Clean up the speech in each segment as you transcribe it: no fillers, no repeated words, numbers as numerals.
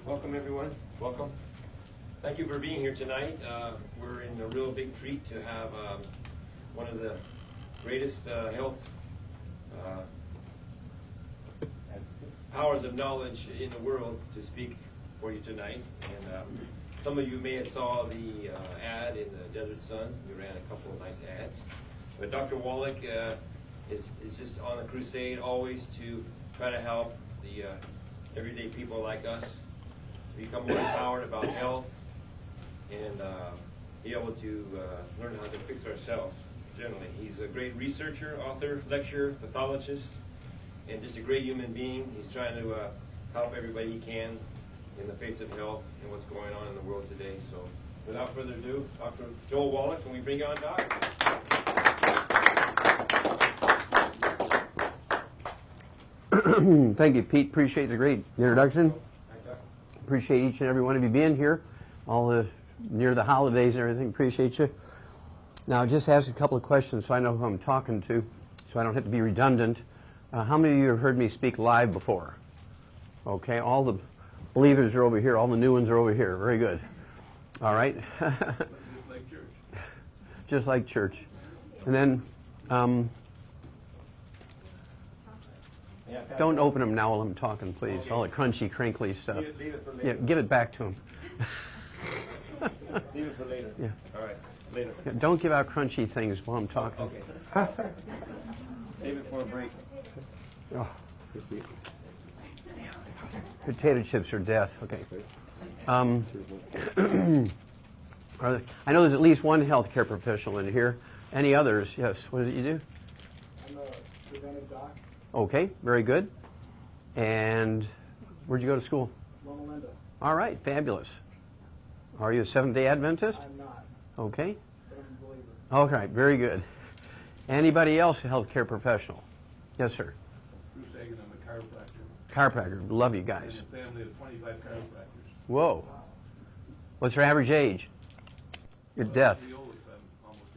Welcome, everyone. Welcome. Thank you for being here tonight. We're in a real big treat to have one of the greatest health powers of knowledge in the world to speak for you tonight. And some of you may have saw the ad in the Desert Sun. We ran a couple of nice ads. But Dr. Wallach is just on a crusade always to try to help the everyday people like us to become more empowered about health and be able to learn how to fix ourselves generally. He's a great researcher, author, lecturer, pathologist, and just a great human being. He's trying to help everybody he can in the face of health and what's going on in the world today. So without further ado, Dr. Joel Wallach, can we bring you on, Doc? Thank you, Pete. Appreciate the great introduction. Appreciate each and every one of you being here, near the holidays and everything. Appreciate you. Now, just ask a couple of questions so I know who I'm talking to, so I don't have to be redundant. How many of you have heard me speak live before? Okay, all the believers are over here. All the new ones are over here. Very good. All right. Just like church. Just like church. And then, don't open them now while I'm talking, please. Okay. All the crunchy, crinkly stuff. Leave it for later. Yeah, give it back to him. Leave it for later. Yeah. All right, later. Yeah, don't give out crunchy things while I'm talking. Okay. Save it for a break. Oh. Potato chips are death. Okay. I know there's at least one healthcare professional in here. Any others? Yes. What is it you do? I'm a preventive doc. Okay, very good. And where'd you go to school? Loma Linda. All right, fabulous. Are you a Seventh-day Adventist? I'm not. Okay. But I'm a believer. All right, very good. Anybody else a healthcare professional? Yes, sir. Bruce Hagan, I'm a chiropractor. Chiropractor. Love you guys. I'm in a family of 25 chiropractors. Whoa. What's your average age? Your death. I'm the oldest. I'm almost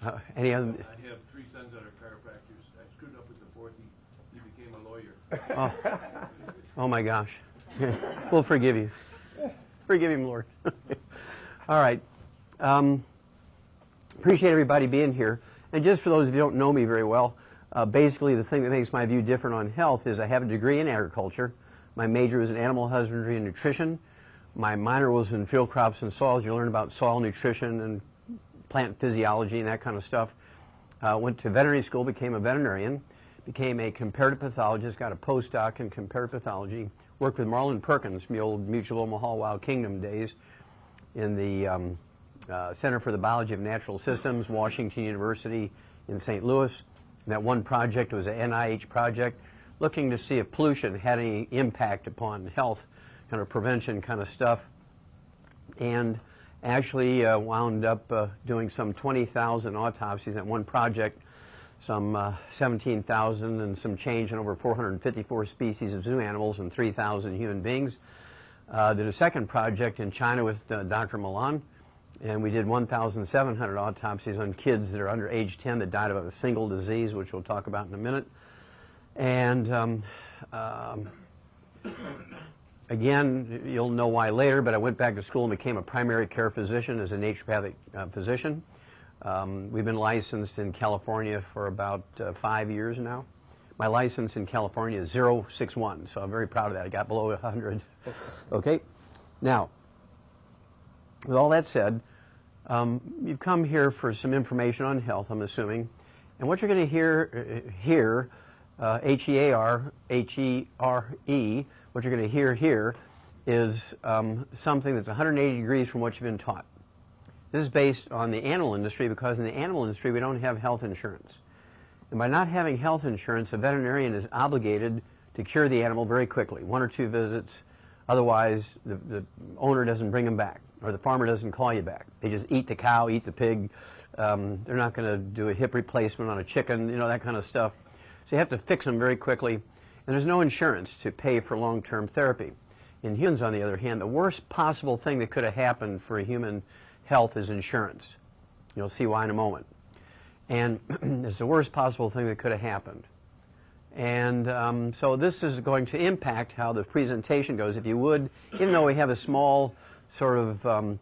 84. Any other? I have 3 sons that are chiropractors. I screwed up with the fourth. He became a lawyer. Oh my gosh. We'll forgive you. Forgive him, Lord. All right. Appreciate everybody being here. And just for those of you who don't know me very well, basically the thing that makes my view different on health is I have a degree in agriculture. My major was in animal husbandry and nutrition. My minor was in field crops and soils. You learn about soil nutrition and plant physiology and that kind of stuff. Went to veterinary school, became a veterinarian, became a comparative pathologist, got a postdoc in comparative pathology, worked with Marlon Perkins from the old Mutual Omaha Wild Kingdom days in the Center for the Biology of Natural Systems, Washington University in St. Louis. And that one project was an NIH project looking to see if pollution had any impact upon health, kind of prevention kind of stuff. And actually wound up doing some 20,000 autopsies at one project, some 17,000 and some change in over 454 species of zoo animals and 3,000 human beings. Did a second project in China with Dr. Milan, and we did 1,700 autopsies on kids that are under age 10 that died of a single disease, which we'll talk about in a minute. And again, you'll know why later, but I went back to school and became a primary care physician as a naturopathic physician. We've been licensed in California for about 5 years now. My license in California is 061, so I'm very proud of that. I got below 100. Okay? Now, with all that said, you've come here for some information on health, I'm assuming. And what you're going to hear here, H-E-A-R, H-E-R-E, what you're going to hear here is something that's 180 degrees from what you've been taught. This is based on the animal industry because in the animal industry we don't have health insurance. And by not having health insurance, a veterinarian is obligated to cure the animal very quickly, 1 or 2 visits. Otherwise, the owner doesn't bring them back, or the farmer doesn't call you back. They just eat the cow, eat the pig. They're not going to do a hip replacement on a chicken, you know, that kind of stuff. So you have to fix them very quickly. And there's no insurance to pay for long-term therapy. In humans, on the other hand, the worst possible thing that could have happened for a human health is insurance. You'll see why in a moment. And it's the worst possible thing that could have happened. And so this is going to impact how the presentation goes. If you would, even though we have a small sort of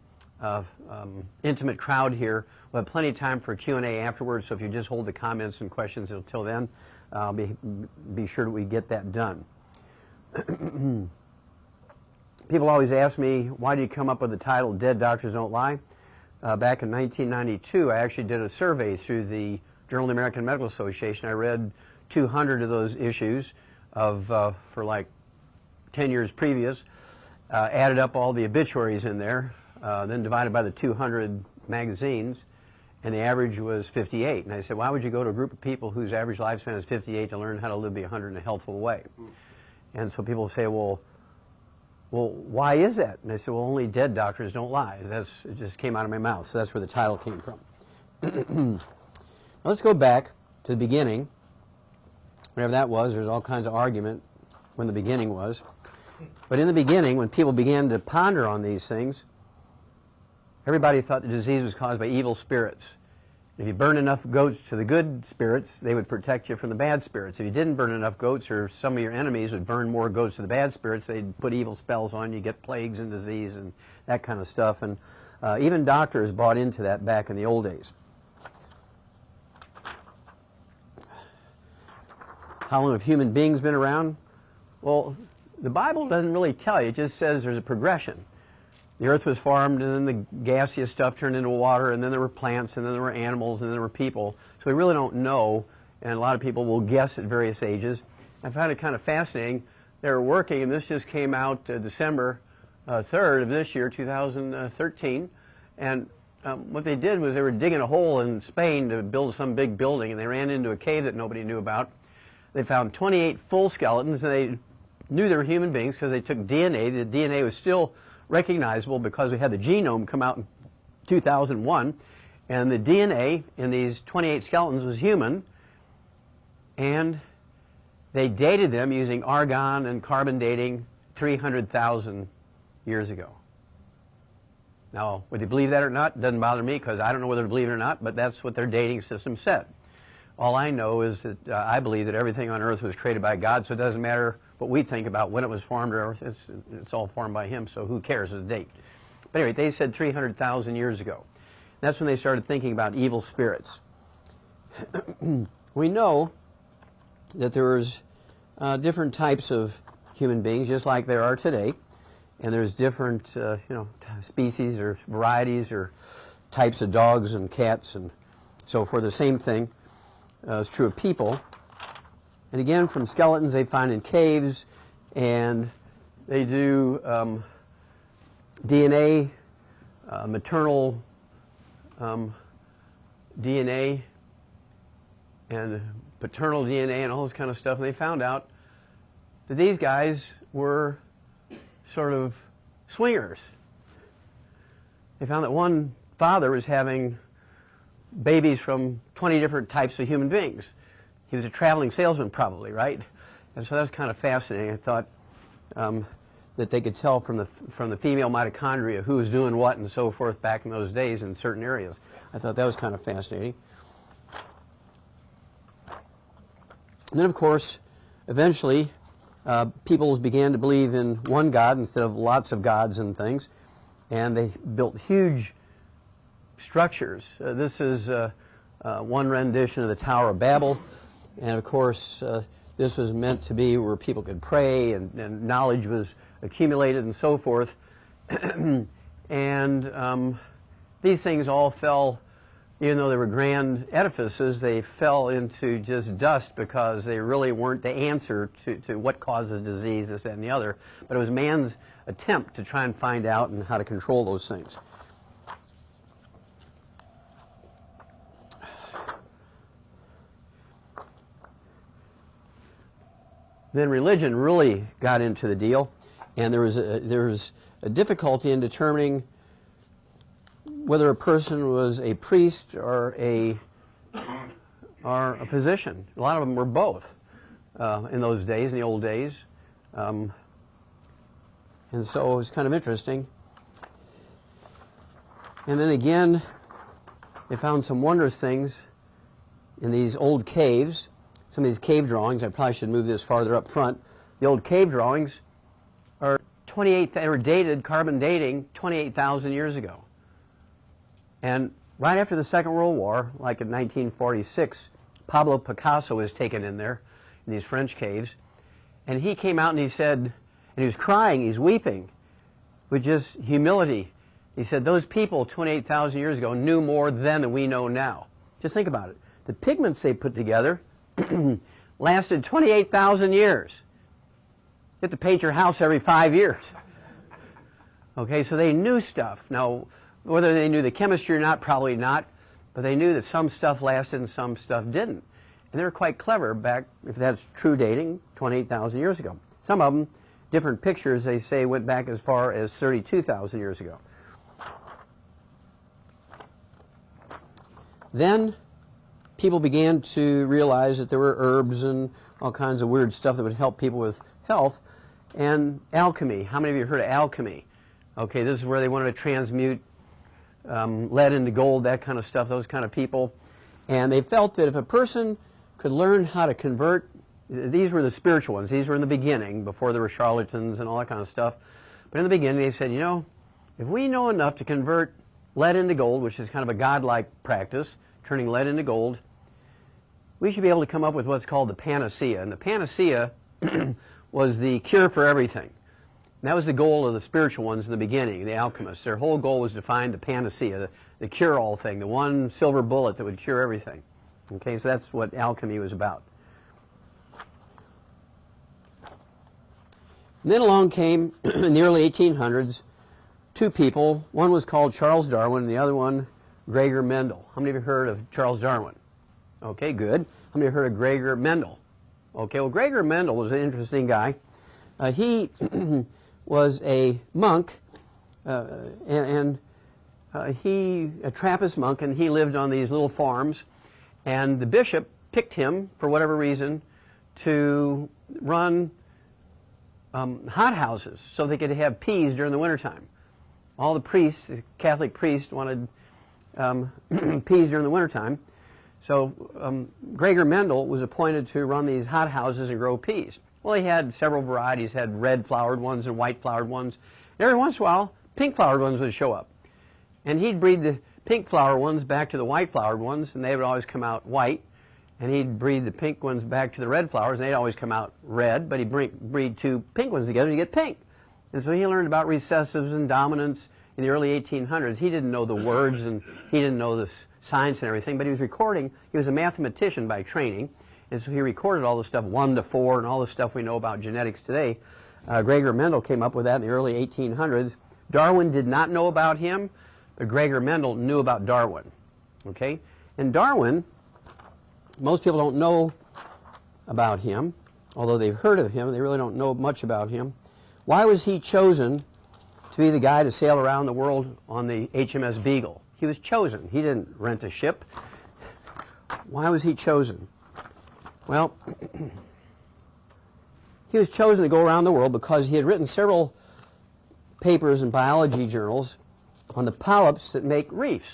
intimate crowd here, we'll have plenty of time for Q&A afterwards, so if you just hold the comments and questions until then, I'll be sure that we get that done. People always ask me, why do you come up with the title, Dead Doctors Don't Lie? Back in 1992, I actually did a survey through the Journal of the American Medical Association. I read 200 of those issues for like 10 years previous, added up all the obituaries in there, then divided by the 200 magazines, and the average was 58. And I said, why would you go to a group of people whose average lifespan is 58 to learn how to live the 100 in a healthful way? And so people say, well, why is that? And I said, well, only dead doctors don't lie. It just came out of my mouth, so that's where the title came from. Let's go back to the beginning. Whatever that was, there's all kinds of argument when the beginning was. But in the beginning, when people began to ponder on these things, everybody thought the disease was caused by evil spirits. If you burned enough goats to the good spirits, they would protect you from the bad spirits. If you didn't burn enough goats, or some of your enemies would burn more goats to the bad spirits, they'd put evil spells on you, get plagues and disease and that kind of stuff. And even doctors bought into that back in the old days. How long have human beings been around? Well, the Bible doesn't really tell you. It just says there's a progression. The earth was formed, and then the gaseous stuff turned into water, and then there were plants, and then there were animals, and then there were people. So we really don't know, and a lot of people will guess at various ages. I found it kind of fascinating. They were working, and this just came out December 3rd of this year, 2013, and what they did was they were digging a hole in Spain to build some big building, and they ran into a cave that nobody knew about. They found 28 full skeletons, and they knew they were human beings because they took DNA. The DNA was still recognizable because we had the genome come out in 2001, and the DNA in these 28 skeletons was human, and they dated them using argon and carbon dating 300,000 years ago. Now, whether you believe that or not, it doesn't bother me because I don't know whether to believe it or not, but that's what their dating system said. All I know is that I believe that everything on earth was created by God, so it doesn't matter what we think about when it was formed or earth. It's all formed by Him, so who cares the date? But anyway, they said 300,000 years ago. That's when they started thinking about evil spirits. We know that there's different types of human beings, just like there are today, and there's different species or varieties or types of dogs and cats and so forth. The same thing is true of people. And again, from skeletons they find in caves, and they do DNA, maternal DNA, and paternal DNA, and all this kind of stuff. And they found out that these guys were sort of swingers. They found that one father was having babies from 20 different types of human beings. He was a traveling salesman probably, right? And so that was kind of fascinating. I thought that they could tell from the female mitochondria who was doing what and so forth back in those days in certain areas. I thought that was kind of fascinating. And then, of course, eventually people began to believe in one God instead of lots of gods and things, and they built huge structures. This is one rendition of the Tower of Babel. And of course, this was meant to be where people could pray and knowledge was accumulated and so forth. And these things all fell, even though they were grand edifices, they fell into just dust because they really weren't the answer to what causes disease, this, that, and the other. But it was man's attempt to try and find out and how to control those things. Then religion really got into the deal, and there was a difficulty in determining whether a person was a priest or a physician. A lot of them were both in those days, in the old days, and so it was kind of interesting. And then again, they found some wondrous things in these old caves. some of these cave drawings. I probably should move this farther up front. The old cave drawings are they were dated, carbon dating, 28,000 years ago. And right after the Second World War, like in 1946, Pablo Picasso was taken in there, in these French caves, and he came out and he said, and he was crying, he's weeping, with just humility. He said, those people 28,000 years ago knew more then than we know now. Just think about it. The pigments they put together lasted 28,000 years. You have to paint your house every 5 years. Okay, so they knew stuff. Now, whether they knew the chemistry or not, probably not, but they knew that some stuff lasted and some stuff didn't. And they were quite clever back, if that's true dating, 28,000 years ago. Some of them, different pictures, they say went back as far as 32,000 years ago. Then people began to realize that there were herbs and all kinds of weird stuff that would help people with health. And alchemy. How many of you have heard of alchemy? Okay, this is where they wanted to transmute lead into gold, that kind of stuff, those kind of people. And they felt that if a person could learn how to convert, these were the spiritual ones, these were in the beginning, before there were charlatans and all that kind of stuff. But in the beginning they said, you know, if we know enough to convert lead into gold, which is kind of a godlike practice, turning lead into gold, we should be able to come up with what's called the panacea. And the panacea was the cure for everything. And that was the goal of the spiritual ones in the beginning, the alchemists. Their whole goal was to find the panacea, the cure-all thing, the one silver bullet that would cure everything. Okay, so that's what alchemy was about. And then along came, in the early 1800s, two people. One was called Charles Darwin, and the other one, Gregor Mendel. How many of you heard of Charles Darwin? Okay, good. How many have heard of Gregor Mendel? Okay, well, Gregor Mendel was an interesting guy. He was a monk, and he, a Trappist monk, and he lived on these little farms, and the bishop picked him, for whatever reason, to run hothouses so they could have peas during the wintertime. All the priests, the Catholic priests, wanted peas during the wintertime. So Gregor Mendel was appointed to run these hothouses and grow peas. Well, he had several varieties, had red-flowered ones and white-flowered ones. And every once in a while, pink-flowered ones would show up. And he'd breed the pink-flowered ones back to the white-flowered ones, and they would always come out white. And he'd breed the pink ones back to the red flowers, and they'd always come out red, but he'd breed two pink ones together and you get pink. And so he learned about recessives and dominants in the early 1800s. He didn't know the words, and he didn't know the science and everything, but he was recording. He was a mathematician by training, and so he recorded all the stuff 1 to 4 and all the stuff we know about genetics today. Gregor Mendel came up with that in the early 1800s. Darwin did not know about him, but Gregor Mendel knew about Darwin. Okay? And Darwin, most people don't know about him, although they've heard of him. They really don't know much about him. Why was he chosen to be the guy to sail around the world on the HMS Beagle? He was chosen. He didn't rent a ship. Why was he chosen? Well, he was chosen to go around the world because he had written several papers in biology journals on the polyps that make reefs.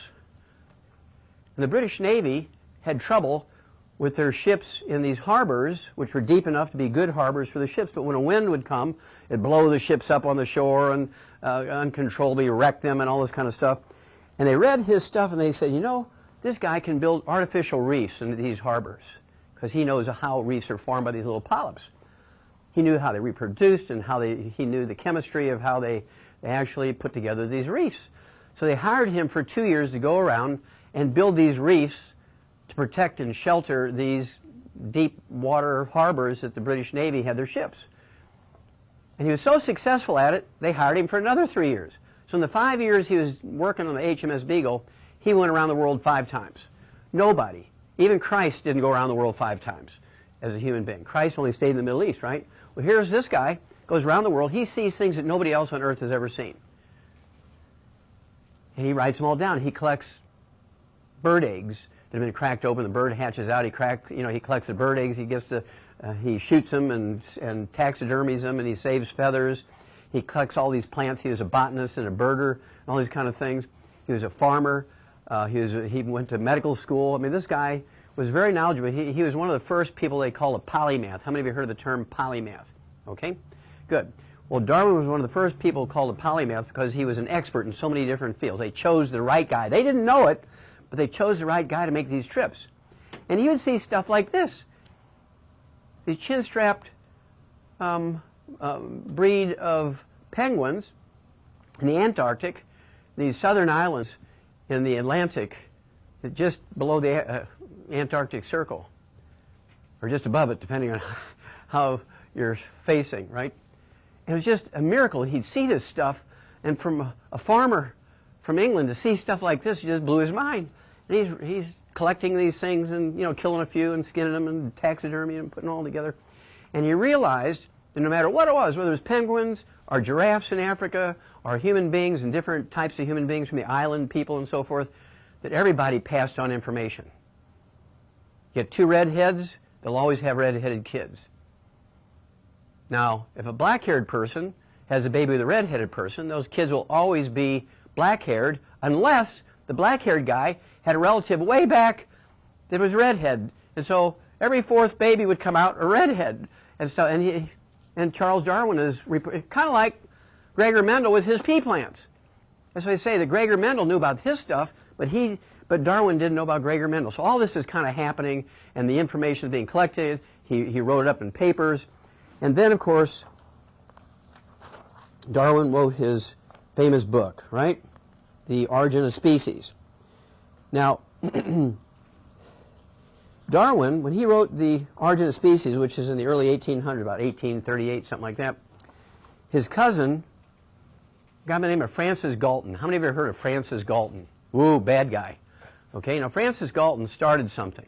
And the British Navy had trouble with their ships in these harbors, which were deep enough to be good harbors for the ships, but when a wind would come, it'd blow the ships up on the shore and uncontrollably wreck them and all this kind of stuff. And they read his stuff and they said, you know, this guy can build artificial reefs into these harbors because he knows how reefs are formed by these little polyps. He knew how they reproduced and he knew the chemistry of how they actually put together these reefs. So they hired him for 2 years to go around and build these reefs to protect and shelter these deep water harbors that the British Navy had their ships. And he was so successful at it, they hired him for another 3 years. So in the 5 years he was working on the HMS Beagle, he went around the world 5 times. Nobody, even Christ, didn't go around the world 5 times as a human being. Christ only stayed in the Middle East, right? Well, here's this guy, goes around the world, he sees things that nobody else on earth has ever seen. And he writes them all down. He collects bird eggs that have been cracked open. The bird hatches out. He collects the bird eggs. He shoots them and taxidermies them, and he saves feathers. He collects all these plants. He was a botanist and a birder, and all these kind of things. He was a farmer. He went to medical school. I mean, this guy was very knowledgeable. He was one of the first people they called a polymath. How many of you heard of the term polymath? Okay, good. Well, Darwin was one of the first people called a polymath because he was an expert in so many different fields. They chose the right guy. They didn't know it, but they chose the right guy to make these trips. And he would see stuff like this. The chin-strapped breed of penguins in the Antarctic, these southern islands in the Atlantic, just below the Antarctic Circle, or just above it, depending on how you're facing, right? It was just a miracle. He'd see this stuff, and from a farmer from England to see stuff like this, it just blew his mind. And he's collecting these things and, you know, killing a few and skinning them and taxidermy and putting them all together. And he realized that no matter what it was, whether it was penguins or giraffes in Africa or human beings and different types of human beings from the island people and so forth, that everybody passed on information. Get two redheads, they'll always have redheaded kids. Now, if a black-haired person has a baby with a red-headed person, those kids will always be black-haired unless the black-haired guy had a relative way back that was redhead. And so every fourth baby would come out a redhead. And so, and Charles Darwin is kind of like Gregor Mendel with his pea plants. That's why I say that Gregor Mendel knew about his stuff, but Darwin didn't know about Gregor Mendel. So all this is kind of happening, and the information is being collected. He wrote it up in papers. And then, of course, Darwin wrote his famous book, right? The Origin of Species. Now, Darwin, when he wrote The Origin of Species, which is in the early 1800s, about 1838, something like that, his cousin, a guy by the name of Francis Galton. How many of you have heard of Francis Galton? Ooh, bad guy. Okay, now Francis Galton started something.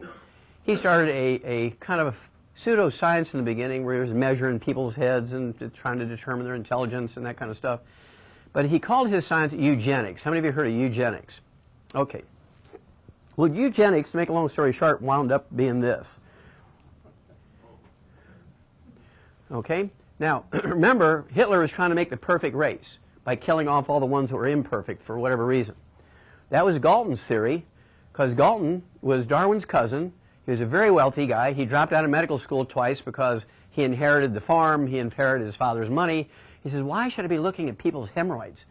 He started a kind of pseudoscience in the beginning where he was measuring people's heads and trying to determine their intelligence and that kind of stuff. But he called his science eugenics. How many of you have heard of eugenics? Okay. Well, eugenics, to make a long story short, wound up being this. Okay? Now, remember, Hitler was trying to make the perfect race by killing off all the ones that were imperfect for whatever reason. That was Galton's theory, because Galton was Darwin's cousin. He was a very wealthy guy. He dropped out of medical school twice because he inherited the farm. He inherited his father's money. He says, why should I be looking at people's hemorrhoids?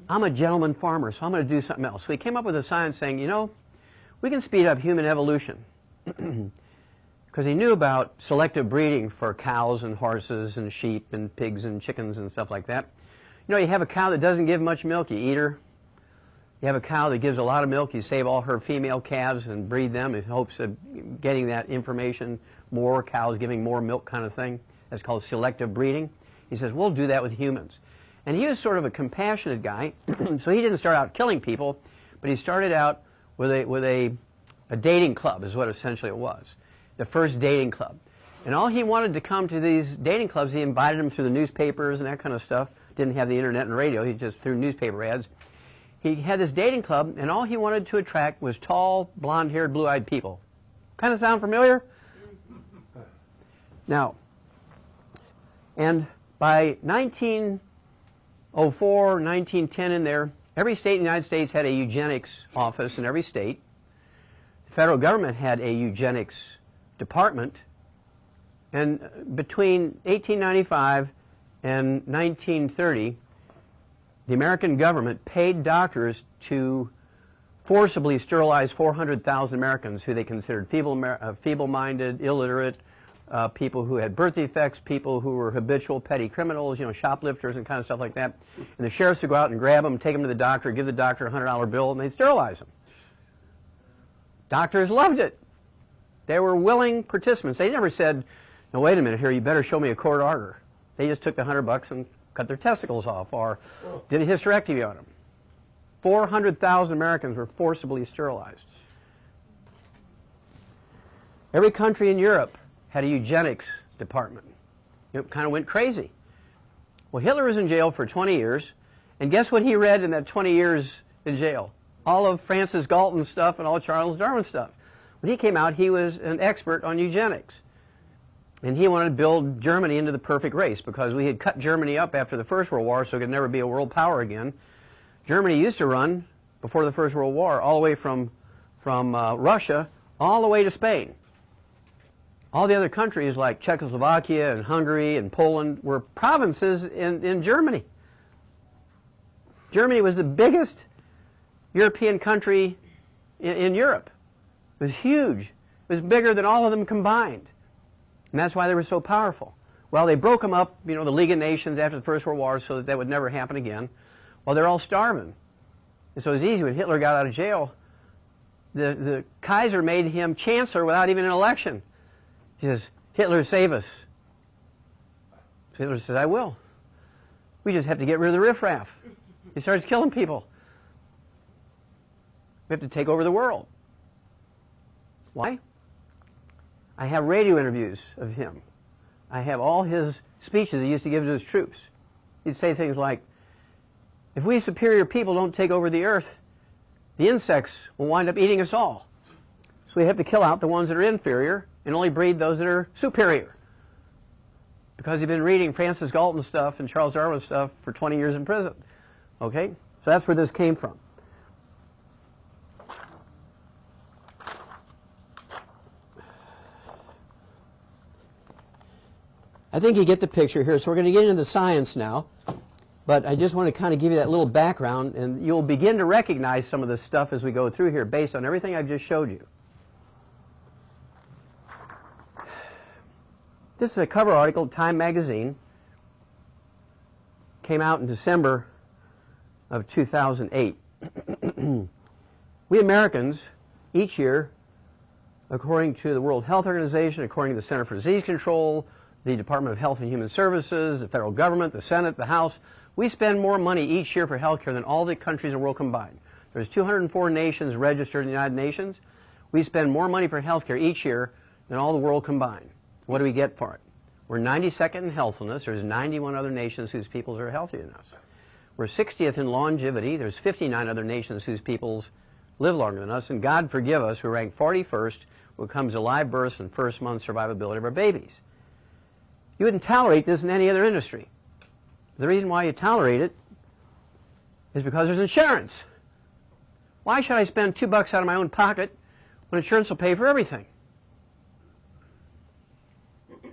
I'm a gentleman farmer, so I'm going to do something else. So he came up with a science saying, you know, we can speed up human evolution. Because he knew about selective breeding for cows and horses and sheep and pigs and chickens and stuff like that. You know, you have a cow that doesn't give much milk, you eat her. You have a cow that gives a lot of milk, you save all her female calves and breed them in hopes of getting that information, more cows giving more milk kind of thing. That's called selective breeding. He says, we'll do that with humans. And he was sort of a compassionate guy, so he didn't start out killing people, but he started out with a dating club is what essentially it was. The first dating club. And all he wanted to come to these dating clubs, he invited them through the newspapers and that kind of stuff. Didn't have the internet and radio, he just threw newspaper ads. He had this dating club, and all he wanted to attract was tall, blonde-haired, blue-eyed people. Kind of sound familiar? Now, and by 1904, 1910 in there, every state in the United States had a eugenics office in every state. The federal government had a eugenics department. And between 1895 and 1930, the American government paid doctors to forcibly sterilize 400,000 Americans who they considered feeble-minded, illiterate, people who had birth defects, people who were habitual petty criminals, you know, shoplifters and kind of stuff like that. And the sheriffs would go out and grab them, take them to the doctor, give the doctor a $100 bill, and they'd sterilize them. Doctors loved it. They were willing participants. They never said, no, wait a minute here, you better show me a court order. They just took the $100 and cut their testicles off or did a hysterectomy on them. 400,000 Americans were forcibly sterilized. Every country in Europe had a eugenics department. It kind of went crazy. Well, Hitler was in jail for 20 years, and guess what he read in that 20 years in jail? All of Francis Galton's stuff and all Charles Darwin's stuff. When he came out, he was an expert on eugenics. And he wanted to build Germany into the perfect race because we had cut Germany up after the First World War so it could never be a world power again. Germany used to run, before the First World War, all the way from Russia all the way to Spain. All the other countries like Czechoslovakia and Hungary and Poland were provinces in Germany. Germany was the biggest European country in Europe. It was huge. It was bigger than all of them combined. And that's why they were so powerful. Well, they broke them up, the League of Nations after the First World War so that would never happen again. Well, they're all starving. And so it was easy. When Hitler got out of jail, the Kaiser made him chancellor without even an election. He says, Hitler, save us. So Hitler says, I will. We just have to get rid of the riffraff. He starts killing people. We have to take over the world. Why? I have radio interviews of him. I have all his speeches he used to give to his troops. He'd say things like, if we superior people don't take over the earth, the insects will wind up eating us all. So we have to kill out the ones that are inferior and only breed those that are superior. Because he'd been reading Francis Galton stuff and Charles Darwin stuff for 20 years in prison. Okay? So that's where this came from. I think you get the picture here. So we're going to get into the science now. But I just want to kind of give you that little background, and you'll begin to recognize some of this stuff as we go through here based on everything I've just showed you. This is a cover article, Time magazine. Came out in December of 2008. We Americans, each year, according to the World Health Organization, according to the Center for Disease Control, the Department of Health and Human Services, the federal government, the Senate, the House, we spend more money each year for health care than all the countries in the world combined. There's 204 nations registered in the United Nations. We spend more money for health care each year than all the world combined. What do we get for it? We're 92nd in healthfulness. There's 91 other nations whose peoples are healthier than us. We're 60th in longevity. There's 59 other nations whose peoples live longer than us. And God forgive us, we rank 41st when it comes to live births and first month survivability of our babies. You wouldn't tolerate this in any other industry. The reason why you tolerate it is because there's insurance. Why should I spend $2 out of my own pocket when insurance will pay for everything?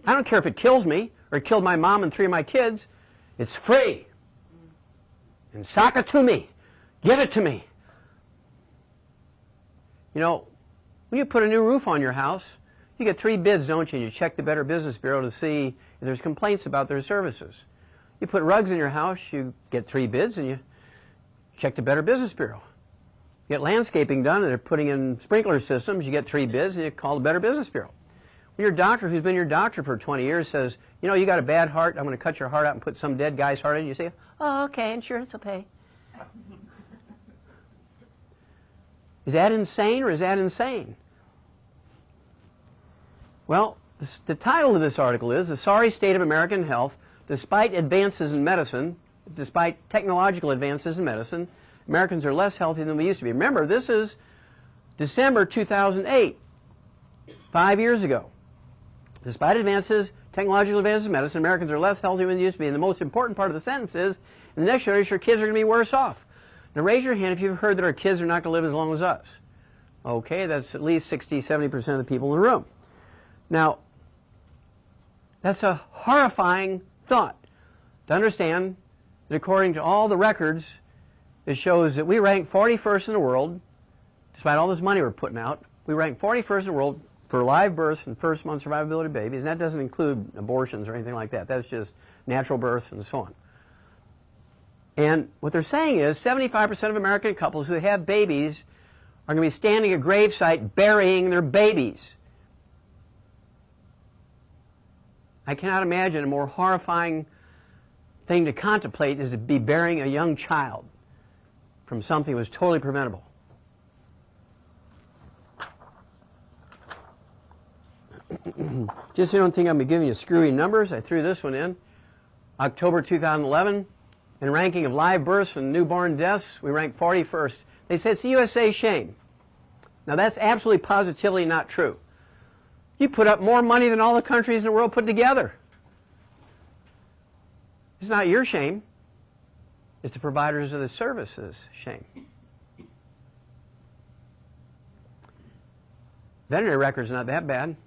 I don't care if it kills me or it killed my mom and 3 of my kids. It's free. And sock it to me. Give it to me. You know, when you put a new roof on your house, you get 3 bids, don't you? And you check the Better Business Bureau to see if there's complaints about their services. You put rugs in your house, you get 3 bids, and you check the Better Business Bureau. You get landscaping done, and they're putting in sprinkler systems, you get 3 bids, and you call the Better Business Bureau. When your doctor, who's been your doctor for 20 years, says, you know, you got a bad heart, I'm going to cut your heart out and put some dead guy's heart in, you say, oh, okay, insurance will pay. Is that insane, or is that insane? Well, the title of this article is The Sorry State of American Health. Despite advances in medicine, despite technological advances in medicine, Americans are less healthy than we used to be. Remember, this is December 2008, 5 years ago. Despite advances, technological advances in medicine, Americans are less healthy than they used to be. And the most important part of the sentence is, in the next generation, our kids are going to be worse off. Now, raise your hand if you've heard that our kids are not going to live as long as us. Okay, that's at least 60, 70% of the people in the room. Now, that's a horrifying thought to understand that according to all the records, it shows that we rank 41st in the world, despite all this money we're putting out, we rank 41st in the world for live births and first month survivability of babies, and that doesn't include abortions or anything like that. That's just natural births and so on. And what they're saying is 75% of American couples who have babies are going to be standing at a gravesite burying their babies. I cannot imagine a more horrifying thing to contemplate is to be burying a young child from something that was totally preventable. Just so you don't think I'm giving you screwy numbers, I threw this one in. October 2011, in ranking of live births and newborn deaths, we ranked 41st. They said it's the USA shame. Now that's absolutely positively not true. You put up more money than all the countries in the world put together. It's not your shame. It's the providers of the services' shame. Veterinary record's not that bad.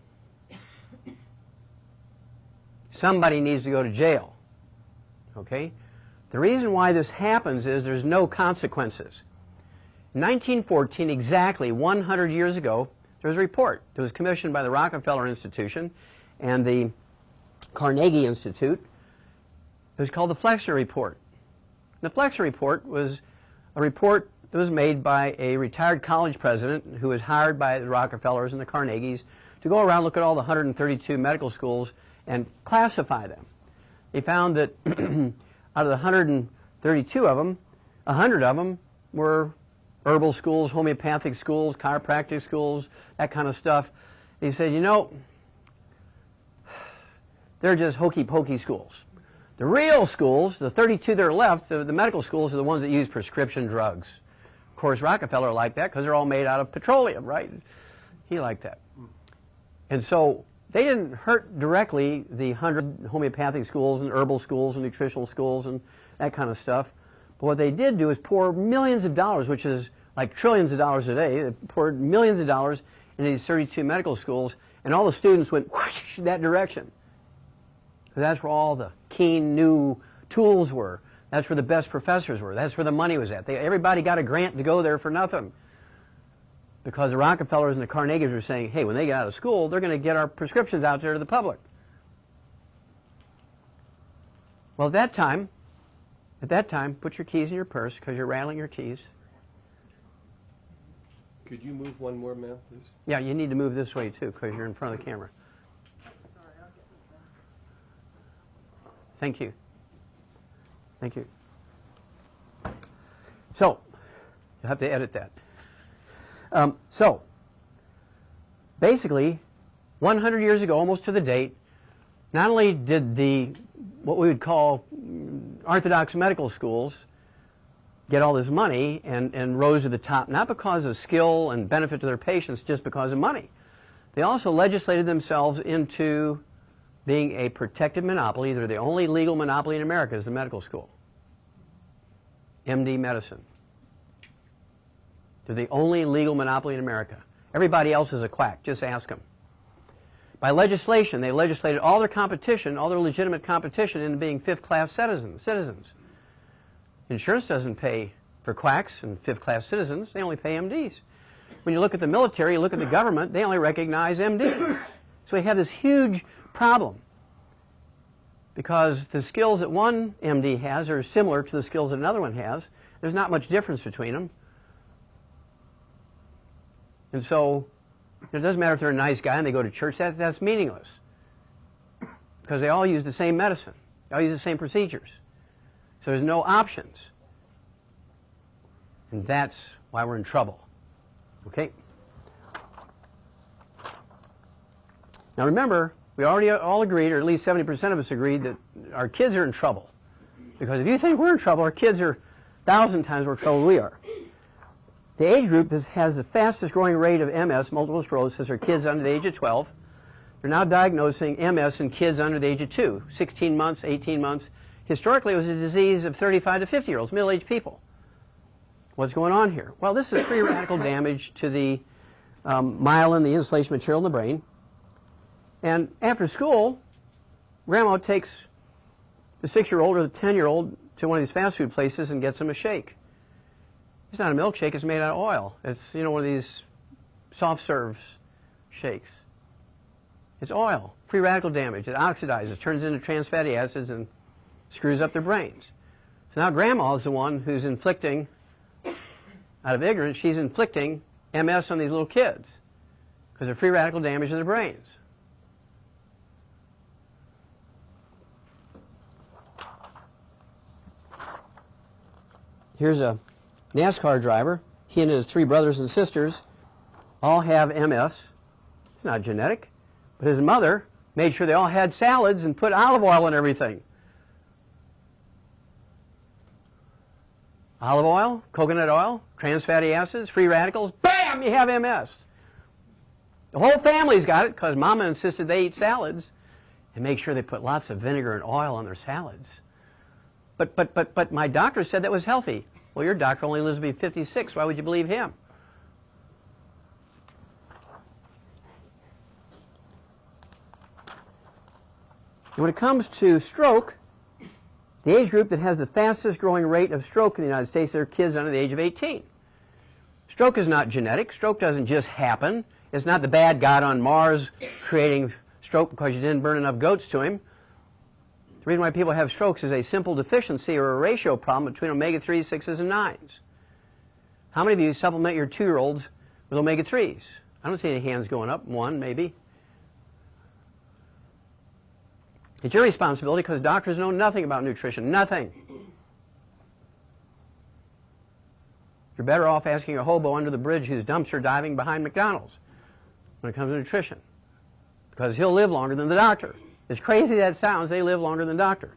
Somebody needs to go to jail. Okay? The reason why this happens is there's no consequences. In 1914, exactly 100 years ago, there was a report that was commissioned by the Rockefeller Institution and the Carnegie Institute. It was called the Flexner Report. The Flexner Report was a report that was made by a retired college president who was hired by the Rockefellers and the Carnegies to go around, look at all the 132 medical schools and classify them. They found that out of the 132 of them, 100 of them were herbal schools, homeopathic schools, chiropractic schools, that kind of stuff. He said, you know, they're just hokey-pokey schools. The real schools, the 32 that are left, the medical schools, are the ones that use prescription drugs. Of course, Rockefeller liked that because they're all made out of petroleum, right? He liked that. And so they didn't hurt directly the 100 homeopathic schools and herbal schools and nutritional schools and that kind of stuff. But what they did do is pour millions of dollars, which is like trillions of dollars a day. They poured millions of dollars into these 32 medical schools, and all the students went whoosh that direction. That's where all the keen new tools were. That's where the best professors were. That's where the money was at. Everybody got a grant to go there for nothing. Because the Rockefellers and the Carnegies were saying, hey, when they get out of school, they're going to get our prescriptions out there to the public. Well, at that time, put your keys in your purse because you're rattling your keys. Could you move one more, ma'am, please? Yeah, you need to move this way, too, because you're in front of the camera. Thank you. Thank you. So, you'll have to edit that. So, basically, 100 years ago, almost to the date, not only did what we would call orthodox medical schools get all this money and rose to the top, not because of skill and benefit to their patients, just because of money. They also legislated themselves into being a protected monopoly. They're the only legal monopoly in America is the medical school. MD medicine. They're the only legal monopoly in America. Everybody else is a quack. Just ask them. By legislation, they legislated all their competition, all their legitimate competition, into being fifth-class citizens. Insurance doesn't pay for quacks and fifth-class citizens. They only pay MDs. When you look at the military, you look at the government, they only recognize MDs. So we have this huge problem because the skills that one MD has are similar to the skills that another one has. There's not much difference between them. And so it doesn't matter if they're a nice guy and they go to church, that's meaningless. Because they all use the same medicine. They all use the same procedures. So there's no options. And that's why we're in trouble. Okay? Now remember, we already all agreed, or at least 70% of us agreed, that our kids are in trouble. Because if you think we're in trouble, our kids are 1,000 times more trouble than we are. The age group has the fastest growing rate of MS, multiple sclerosis, are kids under the age of 12. They're now diagnosing MS in kids under the age of 2, 16 months, 18 months. Historically, it was a disease of 35 to 50-year-olds, middle-aged people. What's going on here? Well, this is free radical damage to the myelin, the insulation material in the brain. And after school, Grandma takes the 6-year-old or the 10-year-old to one of these fast food places and gets them a shake. It's not a milkshake, it's made out of oil. It's, one of these soft serve shakes. It's oil, free radical damage. It oxidizes, turns into trans fatty acids and screws up their brains. So now Grandma is the one who's inflicting, out of ignorance, she's inflicting MS on these little kids because of free radical damage in their brains. Here's a NASCAR driver. He and his 3 brothers and sisters all have MS. It's not genetic. But his mother made sure they all had salads and put olive oil in everything. Olive oil, coconut oil, trans fatty acids, free radicals. Bam! You have MS. The whole family's got it because Mama insisted they eat salads and make sure they put lots of vinegar and oil on their salads. But my doctor said that was healthy. Well, your doctor only lives to be 56. Why would you believe him? When it comes to stroke, the age group that has the fastest growing rate of stroke in the United States are kids under the age of 18. Stroke is not genetic. Stroke doesn't just happen. It's not the bad God on Mars creating stroke because you didn't burn enough goats to him. The reason why people have strokes is a simple deficiency or a ratio problem between omega-3s, 6s, and 9s. How many of you supplement your 2-year-olds with omega-3s? I don't see any hands going up. One, maybe. It's your responsibility because doctors know nothing about nutrition. Nothing. You're better off asking a hobo under the bridge who's dumpster diving behind McDonald's when it comes to nutrition, because he'll live longer than the doctor. As crazy as that sounds, they live longer than the doctor.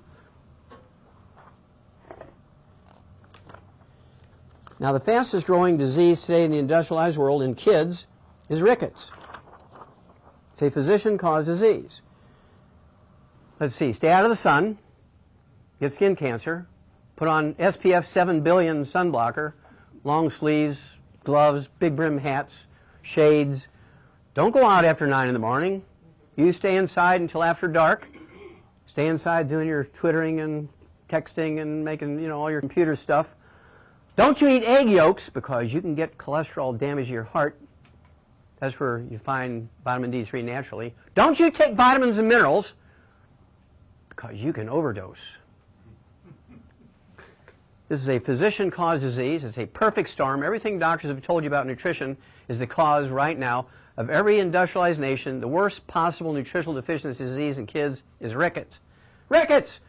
Now, the fastest growing disease today in the industrialized world in kids is rickets. It's a physician-caused disease. Let's see, stay out of the sun, get skin cancer, put on SPF 7 billion sunblocker, long sleeves, gloves, big brim hats, shades. Don't go out after 9 in the morning. You stay inside until after dark. Stay inside doing your twittering and texting and making, all your computer stuff. Don't you eat egg yolks because you can get cholesterol damage to your heart. That's where you find vitamin D3 naturally. Don't you take vitamins and minerals because you can overdose. This is a physician-caused disease. It's a perfect storm. Everything doctors have told you about nutrition is the cause right now of every industrialized nation. The worst possible nutritional deficiency disease in kids is rickets. Rickets!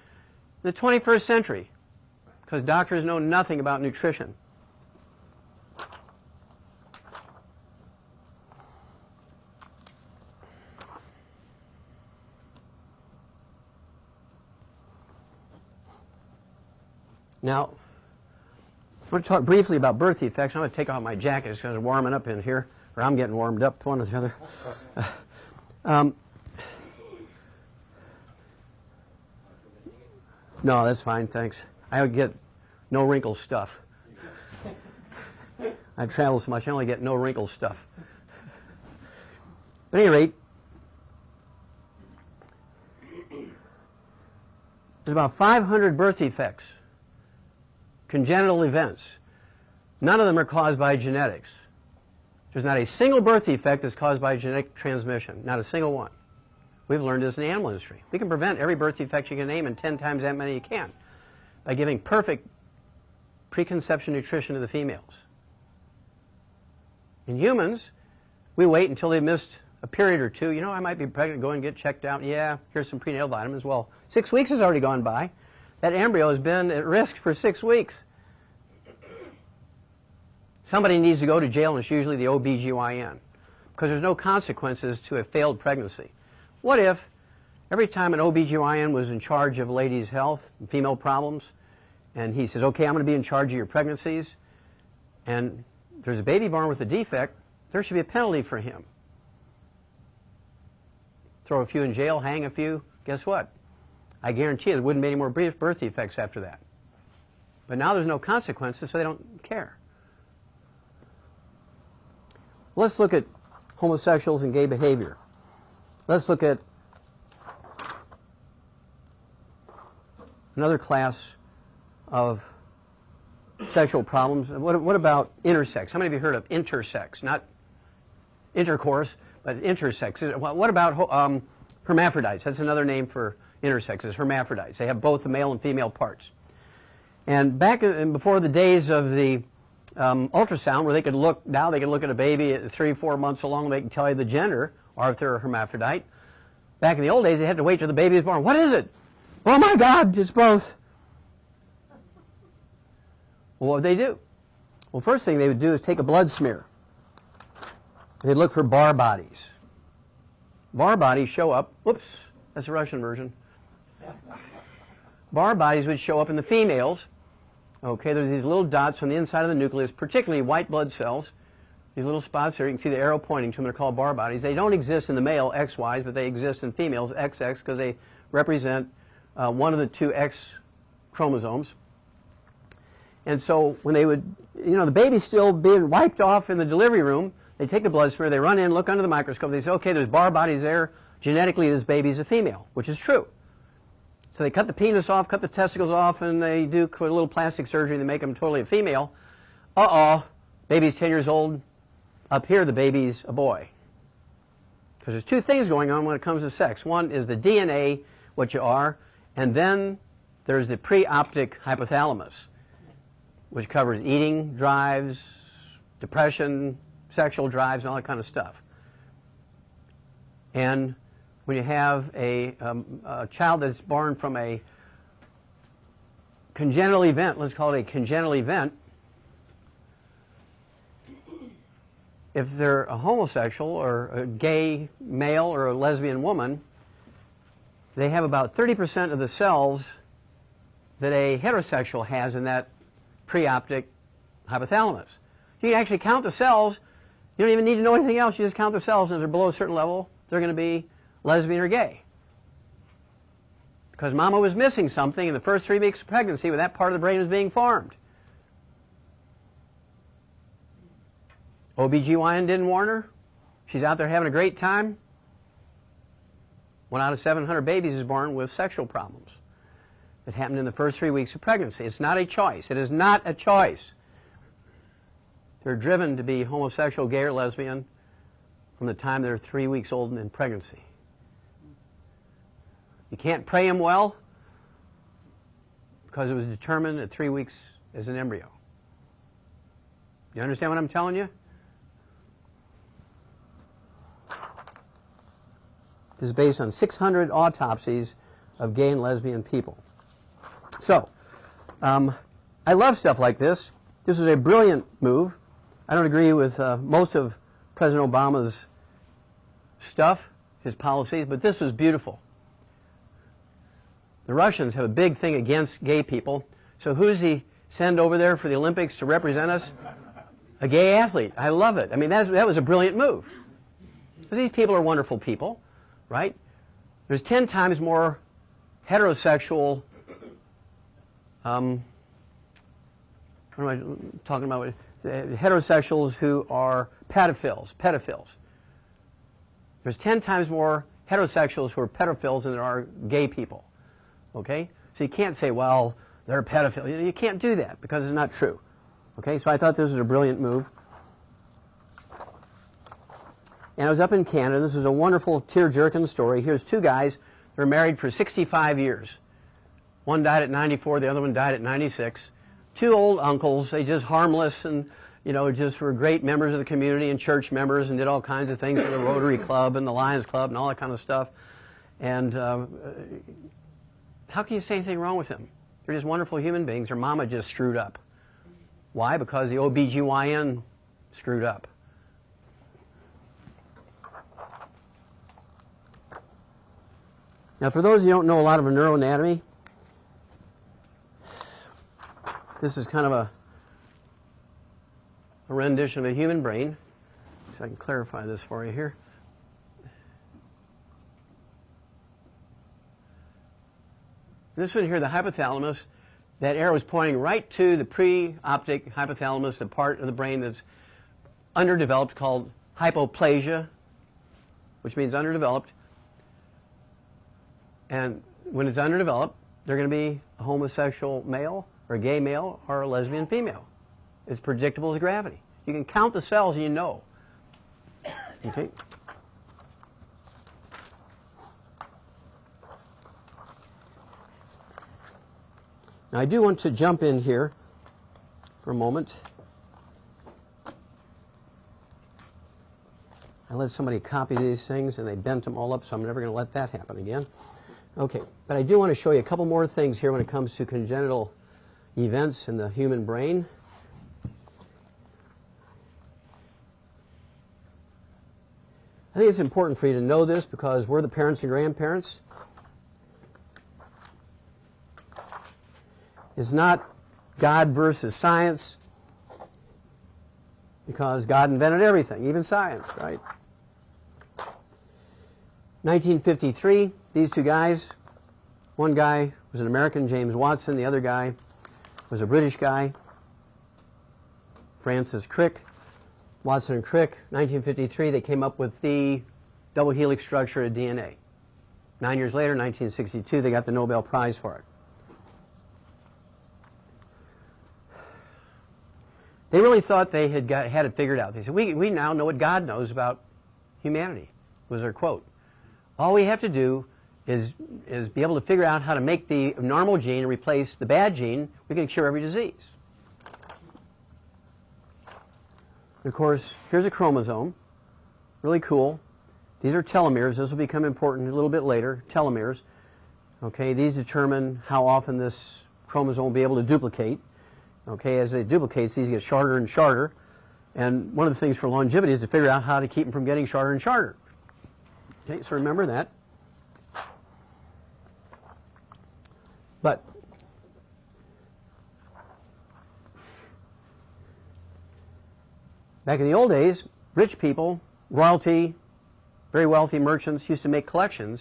In the 21st century. Because doctors know nothing about nutrition. Now, I want to talk briefly about birth defects. I'm going to take off my jacket because it's warming up in here, or I'm getting warmed up, one or the other. No, that's fine, thanks. I would get no wrinkle stuff. I travel so much, I only get no wrinkle stuff. At any rate, there's about 500 birth defects, congenital events. None of them are caused by genetics. There's not a single birth defect that's caused by genetic transmission, not a single one. We've learned this in the animal industry. We can prevent every birth defect you can name and 10 times that many you can by giving perfect preconception nutrition to the females. In humans, we wait until they've missed a period or two. I might be pregnant, go and get checked out. Yeah, here's some prenatal vitamins. Well, 6 weeks has already gone by. That embryo has been at risk for 6 weeks. Somebody needs to go to jail, and it's usually the OBGYN, because there's no consequences to a failed pregnancy. What if every time an OBGYN was in charge of a lady's health, female problems, and he says, okay, I'm going to be in charge of your pregnancies, and there's a baby born with a defect, there should be a penalty for him. Throw a few in jail, hang a few, guess what? I guarantee there wouldn't be any more birth defects after that. But now there's no consequences, so they don't care. Let's look at homosexuals and gay behavior. Let's look at another class of sexual problems. What about intersex? How many of you heard of intersex? Not intercourse, but intersex. What about hermaphrodites? That's another name for intersexes, hermaphrodites. They have both the male and female parts. And back before the days of the ultrasound, where they could look at a baby at 3-4 months along, they can tell you the gender, or if they're a hermaphrodite. Back in the old days, they had to wait till the baby was born. What is it? Oh my God, it's both. Well, what would they do? Well, first thing they would do is take a blood smear. They'd look for bar bodies. Bar bodies show up. Whoops, that's the Russian version. Bar bodies would show up in the females. Okay, there's these little dots on the inside of the nucleus, particularly white blood cells. These little spots here, you can see the arrow pointing to them. They're called bar bodies. They don't exist in the male, XYs, but they exist in females, XX, because they represent one of the 2 X chromosomes. And so when they would, the baby's still being wiped off in the delivery room, they take the blood smear, they run in, look under the microscope, they say, okay, there's bar bodies there. Genetically, this baby's a female, which is true. So they cut the penis off, cut the testicles off, and they do a little plastic surgery to make them totally a female. Uh-oh, baby's 10 years old. Up here, the baby's a boy. Because there's two things going on when it comes to sex. One is the DNA, what you are, and then there's the preoptic hypothalamus, which covers eating drives, depression, sexual drives, and all that kind of stuff. And when you have a child that's born from a congenital event, let's call it a congenital event, if they're a homosexual or a gay male or a lesbian woman, they have about 30% of the cells that a heterosexual has in that preoptic hypothalamus. You can actually count the cells. You don't even need to know anything else. You just count the cells, and if they're below a certain level, they're going to be lesbian or gay. Because mama was missing something in the first 3 weeks of pregnancy when that part of the brain was being formed. OBGYN didn't warn her. She's out there having a great time. 1 out of 700 babies is born with sexual problems. It happened in the first 3 weeks of pregnancy. It's not a choice. It is not a choice. They're driven to be homosexual, gay, or lesbian from the time they're 3 weeks old and in pregnancy. You can't pray them well because it was determined at 3 weeks as an embryo. You understand what I'm telling you? This is based on 600 autopsies of gay and lesbian people. So, I love stuff like this. This is a brilliant move. I don't agree with most of President Obama's stuff, his policies, but this was beautiful. The Russians have a big thing against gay people, so who does he send over there for the Olympics to represent us? A gay athlete. I love it. I mean, that was a brilliant move. These people are wonderful people, right? There's 10 times more heterosexual, what am I talking about? Heterosexuals who are pedophiles. There's 10 times more heterosexuals who are pedophiles than there are gay people. Okay? So you can't say, well, they're pedophiles. You can't do that because it's not true. Okay? So I thought this was a brilliant move. And I was up in Canada. This is a wonderful tear-jerking story. Here's two guys. They were married for 65 years. One died at 94. The other one died at 96. Two old uncles. They just harmless and, just were great members of the community and church members and did all kinds of things for the Rotary Club and the Lions Club and all that kind of stuff. And how can you say anything wrong with them? They're just wonderful human beings. Their mama just screwed up. Why? Because the OBGYN screwed up. Now, for those of you who don't know a lot of neuroanatomy, this is kind of a rendition of a human brain. So I can clarify this for you here. This one here, the hypothalamus, that arrow is pointing right to the preoptic hypothalamus, the part of the brain that's underdeveloped called hypoplasia, which means underdeveloped. And when it's underdeveloped, they're going to be a homosexual male or a gay male or a lesbian female. It's predictable as gravity. You can count the cells and you know. Okay? Now I do want to jump in here for a moment. I let somebody copy these things and they bent them all up, so I'm never going to let that happen again. Okay, but I do want to show you a couple more things here when it comes to congenital events in the human brain. I think it's important for you to know this because we're the parents and grandparents. It's not God versus science because God invented everything, even science, right? 1953, these two guys, one guy was an American, James Watson, the other guy was a British guy, Francis Crick. Watson and Crick, 1953, they came up with the double helix structure of DNA. 9 years later, 1962, they got the Nobel Prize for it. They really thought they had it figured out. They said, we now know what God knows about humanity, was their quote. All we have to do is be able to figure out how to make the normal gene and replace the bad gene. We can cure every disease. And of course, here's a chromosome. Really cool. These are telomeres. This will become important a little bit later. Telomeres. Okay, these determine how often this chromosome will be able to duplicate. Okay, as it duplicates, these get shorter and shorter. And one of the things for longevity is to figure out how to keep them from getting shorter and shorter. Okay, so remember that. But back in the old days, rich people, royalty, very wealthy merchants used to make collections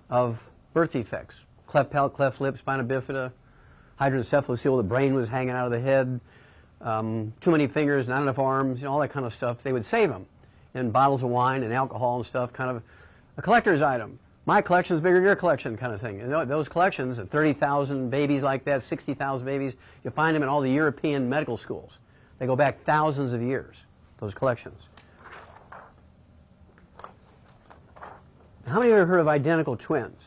of birth defects. Cleft palate, cleft lip, spina bifida, hydrancephalus, the brain was hanging out of the head, too many fingers, not enough arms, all that kind of stuff. They would save them in bottles of wine and alcohol and stuff, kind of a collector's item. My collection's bigger than your collection kind of thing. And those collections, 30,000 babies like that, 60,000 babies, you find them in all the European medical schools. They go back thousands of years, those collections. How many of you have heard of identical twins?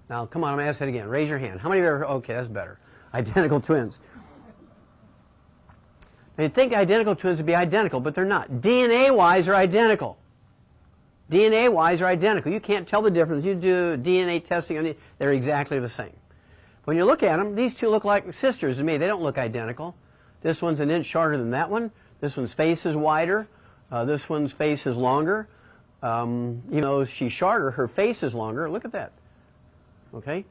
Now, come on, I'm going to ask that again. Raise your hand. How many of you ever heard? Okay, that's better. Identical twins. Now, you'd think identical twins would be identical, but they're not. DNA-wise, they're identical. DNA-wise, are identical. You can't tell the difference. You do DNA testing, they're exactly the same. When you look at them, these two look like sisters to me. They don't look identical. This one's an inch shorter than that one. This one's face is wider. This one's face is longer. Even though she's shorter, her face is longer. Look at that. Okay?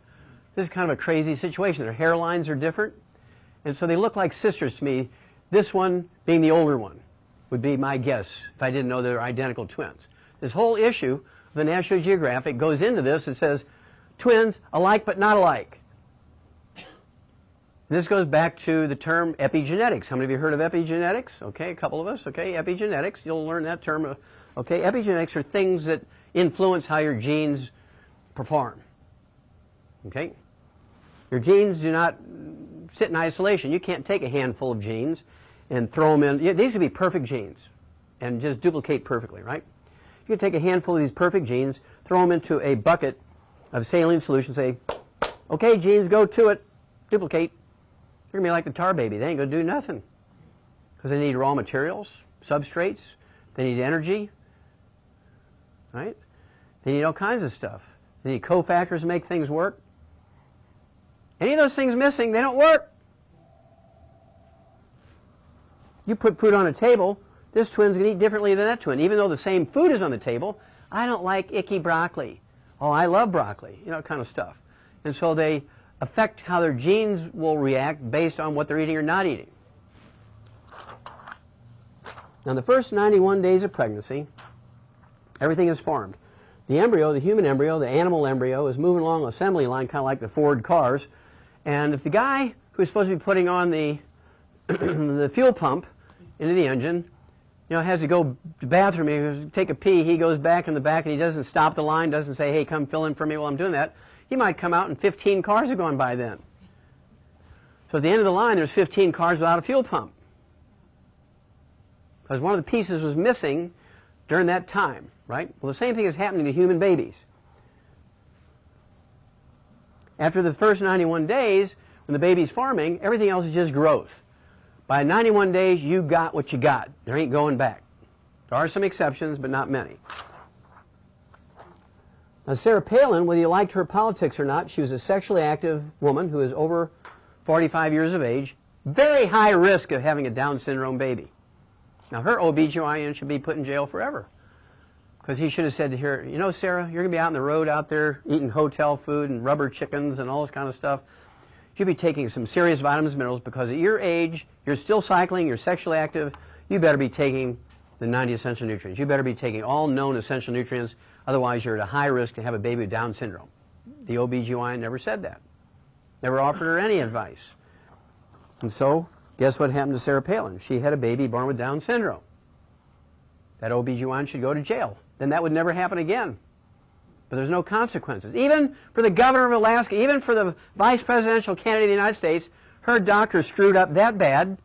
This is kind of a crazy situation. Their hairlines are different. And so they look like sisters to me. This one being the older one would be my guess if I didn't know they're identical twins. This whole issue of the National Geographic goes into this. It says, twins alike but not alike. And this goes back to the term epigenetics. How many of you heard of epigenetics? Okay, a couple of us. Okay, epigenetics. You'll learn that term. Okay, epigenetics are things that influence how your genes perform. Okay? Your genes do not sit in isolation. You can't take a handful of genes and throw them in. These would be perfect genes and just duplicate perfectly, right? You can take a handful of these perfect genes, throw them into a bucket of saline solution, say, okay, genes, go to it, duplicate. They're going to be like the tar baby. They ain't going to do nothing. Because they need raw materials, substrates, they need energy, right? They need all kinds of stuff. They need cofactors to make things work. Any of those things missing, they don't work. You put food on a table, this twin's going to eat differently than that twin. Even though the same food is on the table, I don't like icky broccoli. Oh, I love broccoli, kind of stuff. And so they affect how their genes will react based on what they're eating or not eating. Now, the first 91 days of pregnancy, everything is formed. The embryo, the human embryo, the animal embryo, is moving along an assembly line, kind of like the Ford cars. And if the guy who's supposed to be putting on the the fuel pump into the engine, has to go to the bathroom, he has to take a pee, he goes back in the back and he doesn't stop the line, doesn't say, hey, come fill in for me while I'm doing that. He might come out and 15 cars are going by then. So at the end of the line, there's 15 cars without a fuel pump. Because one of the pieces was missing during that time, right? Well, the same thing is happening to human babies. After the first 91 days, when the baby's forming, everything else is just growth. By 91 days, you got what you got. There ain't going back. There are some exceptions, but not many. Now, Sarah Palin, whether you liked her politics or not, she was a sexually active woman who is over 45 years of age, very high risk of having a Down syndrome baby. Now, her OBGYN should be put in jail forever. Because he should have said to her, Sarah, you're going to be out on the road out there eating hotel food and rubber chickens and all this kind of stuff. You'll be taking some serious vitamins and minerals because at your age, you're still cycling, you're sexually active, you better be taking the 90 essential nutrients. You better be taking all known essential nutrients, otherwise you're at a high risk to have a baby with Down syndrome. The OBGYN never said that. Never offered her any advice. And so, guess what happened to Sarah Palin? She had a baby born with Down syndrome. That OBGYN should go to jail. Then that would never happen again. But there's no consequences. Even for the governor of Alaska, even for the vice presidential candidate of the United States, her doctor screwed up that bad,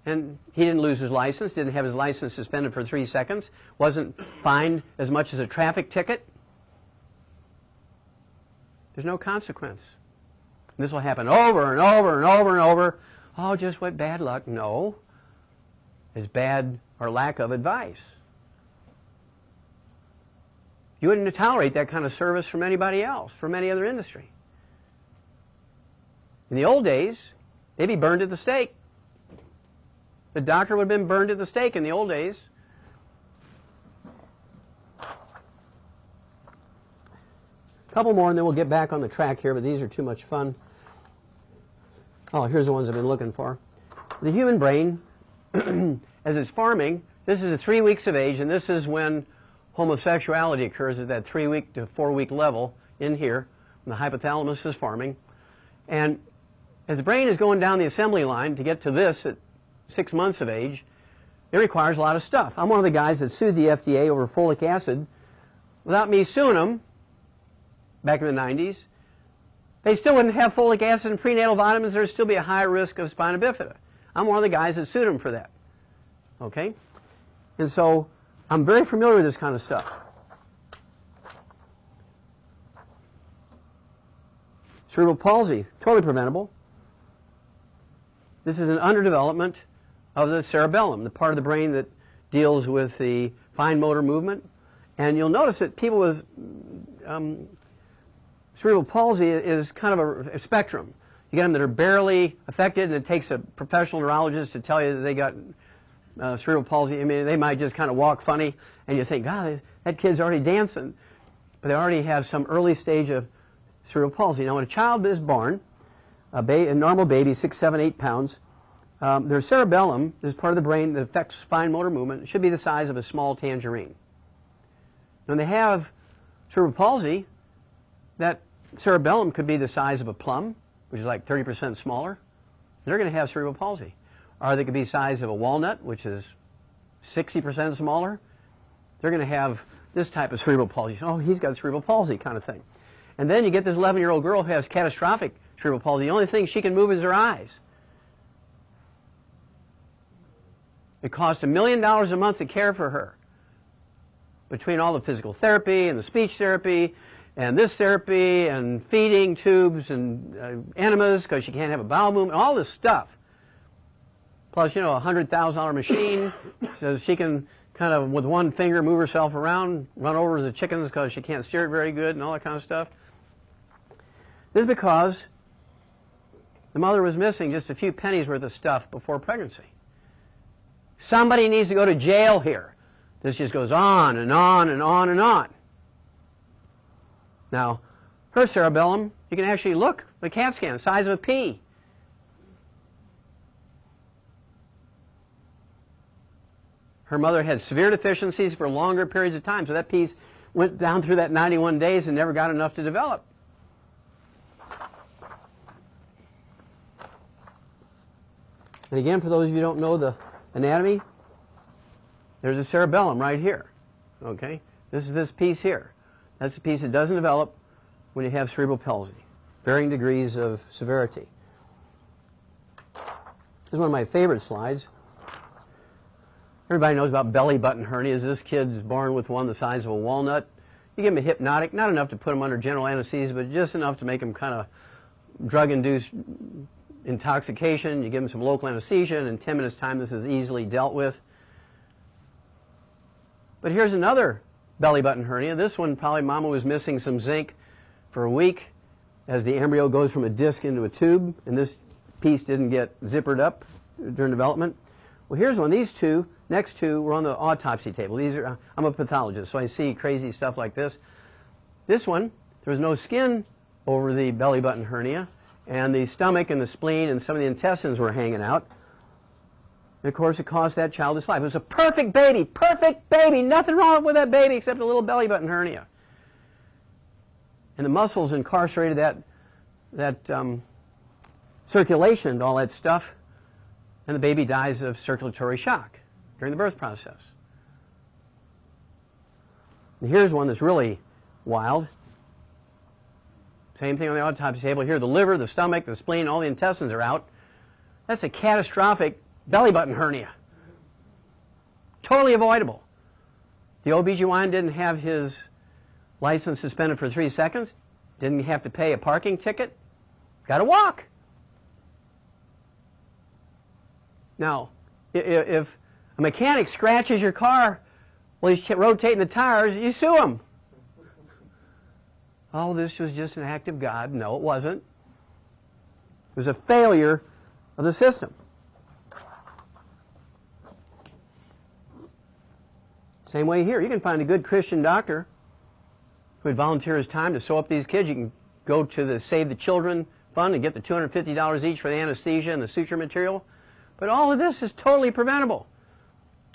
and he didn't lose his license, didn't have his license suspended for 3 seconds, wasn't fined as much as a traffic ticket. There's no consequence. And this will happen over and over and over and over. Oh, just what bad luck. No. It's bad or lack of advice. You wouldn't tolerate that kind of service from anybody else, from any other industry. In the old days, they'd be burned at the stake. The doctor would have been burned at the stake in the old days. A couple more and then we'll get back on the track here, but these are too much fun. Oh, here's the ones I've been looking for. The human brain, as it's forming, this is at 3 weeks of age, and this is when homosexuality occurs at that 3 week to 4 week level in here, when the hypothalamus is forming. And as the brain is going down the assembly line to get to this at 6 months of age, it requires a lot of stuff. I'm one of the guys that sued the FDA over folic acid. Without me suing them, back in the 90s, they still wouldn't have folic acid and prenatal vitamins. There would still be a high risk of spina bifida. I'm one of the guys that sued them for that. Okay? And so I'm very familiar with this kind of stuff. Cerebral palsy, totally preventable. This is an underdevelopment of the cerebellum, the part of the brain that deals with the fine motor movement. And you'll notice that people with cerebral palsy is kind of a spectrum. You get them that are barely affected, and it takes a professional neurologist to tell you that they got cerebral palsy. I mean, they might just kind of walk funny, and you think, God, that kid's already dancing. But they already have some early stage of cerebral palsy. Now, when a child is born, a normal baby, 6, 7, 8 pounds, their cerebellum is part of the brain that affects fine motor movement. It should be the size of a small tangerine. When they have cerebral palsy, that cerebellum could be the size of a plum, which is like 30% smaller. They're going to have cerebral palsy. Or they could be the size of a walnut, which is 60% smaller. They're going to have this type of cerebral palsy. Oh, he's got cerebral palsy kind of thing. And then you get this 11-year-old girl who has catastrophic cerebral palsy. The only thing she can move is her eyes. It costs $1 million a month to care for her. Between all the physical therapy and the speech therapy and this therapy and feeding tubes and enemas because she can't have a bowel movement, all this stuff. Plus, you know, a $100,000 machine so she can kind of, with one finger, move herself around, run over the chickens because she can't steer it very good and all that kind of stuff. This is because the mother was missing just a few pennies worth of stuff before pregnancy. Somebody needs to go to jail here. This just goes on and on and on and on. Now, her cerebellum, you can actually look, the CAT scan, the size of a pea. Her mother had severe deficiencies for longer periods of time, so that piece went down through that 91 days and never got enough to develop. And again, for those of you who don't know the anatomy, there's a cerebellum right here. Okay? This is this piece here. That's the piece that doesn't develop when you have cerebral palsy. Varying degrees of severity. This is one of my favorite slides. Everybody knows about belly button hernias. This kid's born with one the size of a walnut. You give him a hypnotic, not enough to put him under general anesthesia, but just enough to make him kind of drug-induced intoxication. You give him some local anesthesia, and in 10 minutes' time, this is easily dealt with. But here's another belly button hernia. This one, probably mama was missing some zinc for a week as the embryo goes from a disc into a tube, and this piece didn't get zippered up during development. Well, here's one. These two, next two, were on the autopsy table. These are, I'm a pathologist, so I see crazy stuff like this. This one, there was no skin over the belly button hernia, and the stomach and the spleen and some of the intestines were hanging out. And, of course, it caused that child to life. It was a perfect baby, nothing wrong with that baby except a little belly button hernia. And the muscles incarcerated that circulation, all that stuff, and the baby dies of circulatory shock during the birth process. And here's one that's really wild. Same thing on the autopsy table. Here, the liver, the stomach, the spleen, all the intestines are out. That's a catastrophic belly button hernia. Totally avoidable. The OBGYN didn't have his license suspended for 3 seconds. Didn't have to pay a parking ticket. Got to walk. Now, if a mechanic scratches your car while he's rotating the tires, you sue him. Oh, this was just an act of God. No, it wasn't. It was a failure of the system. Same way here. You can find a good Christian doctor who would volunteer his time to sew up these kids. You can go to the Save the Children fund and get the $250 each for the anesthesia and the suture material. But all of this is totally preventable.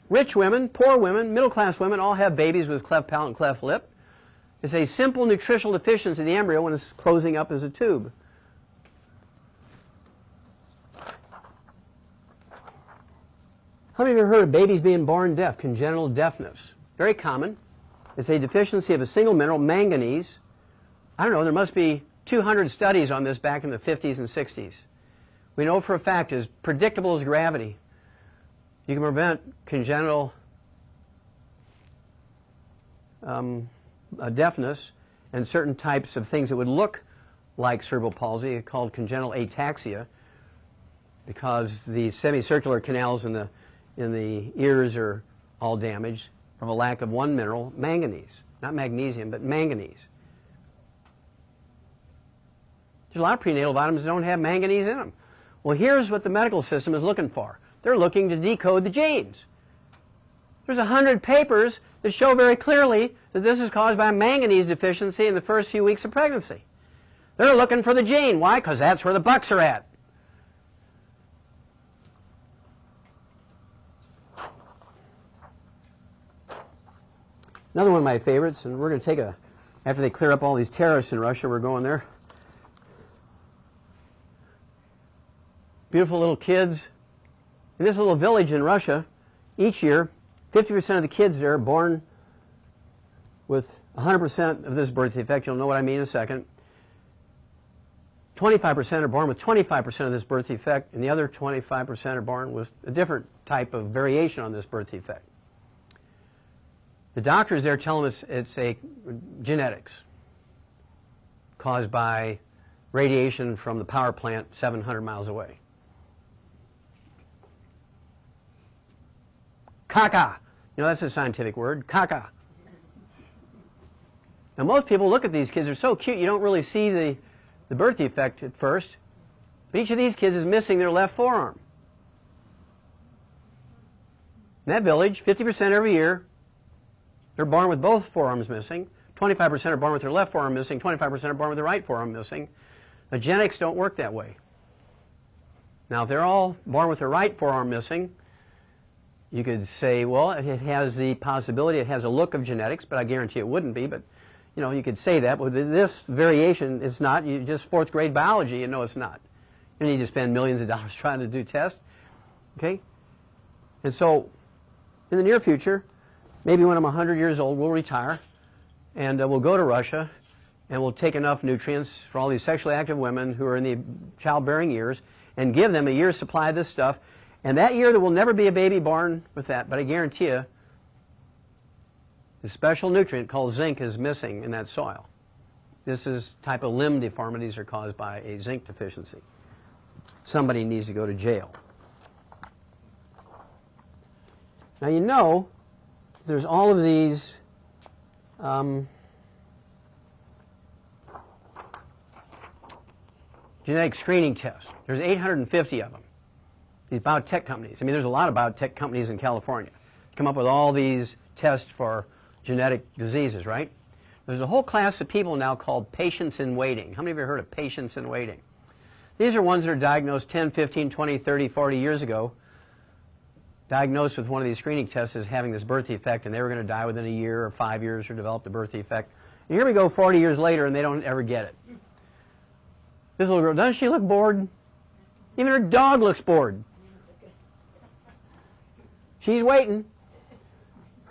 Rich women, poor women, middle-class women all have babies with cleft palate and cleft lip. It's a simple nutritional deficiency in the embryo when it's closing up as a tube. How many of you have heard of babies being born deaf, congenital deafness? Very common. It's a deficiency of a single mineral, manganese. I don't know, there must be 200 studies on this back in the 50s and 60s. We know for a fact, as predictable as gravity, you can prevent congenital deafness and certain types of things that would look like cerebral palsy, called congenital ataxia, because the semicircular canals in the ears are all damaged from a lack of one mineral, manganese. Not magnesium, but manganese. There's a lot of prenatal vitamins that don't have manganese in them. Well, here's what the medical system is looking for. They're looking to decode the genes. There's 100 papers that show very clearly that this is caused by a manganese deficiency in the first few weeks of pregnancy. They're looking for the gene. Why? Because that's where the bucks are at. Another one of my favorites, and we're going to take after they clear up all these terrorists in Russia, we're going there. Beautiful little kids. In this little village in Russia, each year, 50% of the kids there are born with 100% of this birth defect. You'll know what I mean in a second. 25% are born with 25% of this birth defect, and the other 25% are born with a different type of variation on this birth defect. The doctors there tell them it's a genetics caused by radiation from the power plant 700 miles away. Caca. You know, that's a scientific word. Caca. Now, most people look at these kids. They're so cute, you don't really see the birth defect at first. But each of these kids is missing their left forearm. In that village, 50% every year, they're born with both forearms missing. 25% are born with their left forearm missing. 25% are born with their right forearm missing. Now, genetics don't work that way. Now, if they're all born with their right forearm missing, you could say, well, it has the possibility, it has a look of genetics, but I guarantee it wouldn't be. But, you know, you could say that. But this variation is not. You just fourth grade biology, you know it's not. You need to spend millions of dollars trying to do tests. Okay? And so, in the near future, maybe when I'm 100 years old, we'll retire, and we'll go to Russia, and we'll take enough nutrients for all these sexually active women who are in the childbearing years, and give them a year's supply of this stuff. And that year, there will never be a baby born with that, but I guarantee you, the special nutrient called zinc is missing in that soil. This is type of limb deformities are caused by a zinc deficiency. Somebody needs to go to jail. Now, you know, there's all of these genetic screening tests. There's 850 of them. These biotech companies. I mean, there's a lot of biotech companies in California. Come up with all these tests for genetic diseases, right? There's a whole class of people now called patients in waiting. How many of you have heard of patients in waiting? These are ones that are diagnosed 10, 15, 20, 30, 40 years ago, diagnosed with one of these screening tests as having this birth defect, and they were going to die within a year or 5 years or develop the birth defect. And here we go 40 years later, and they don't ever get it. This little girl, doesn't she look bored? Even her dog looks bored. She's waiting.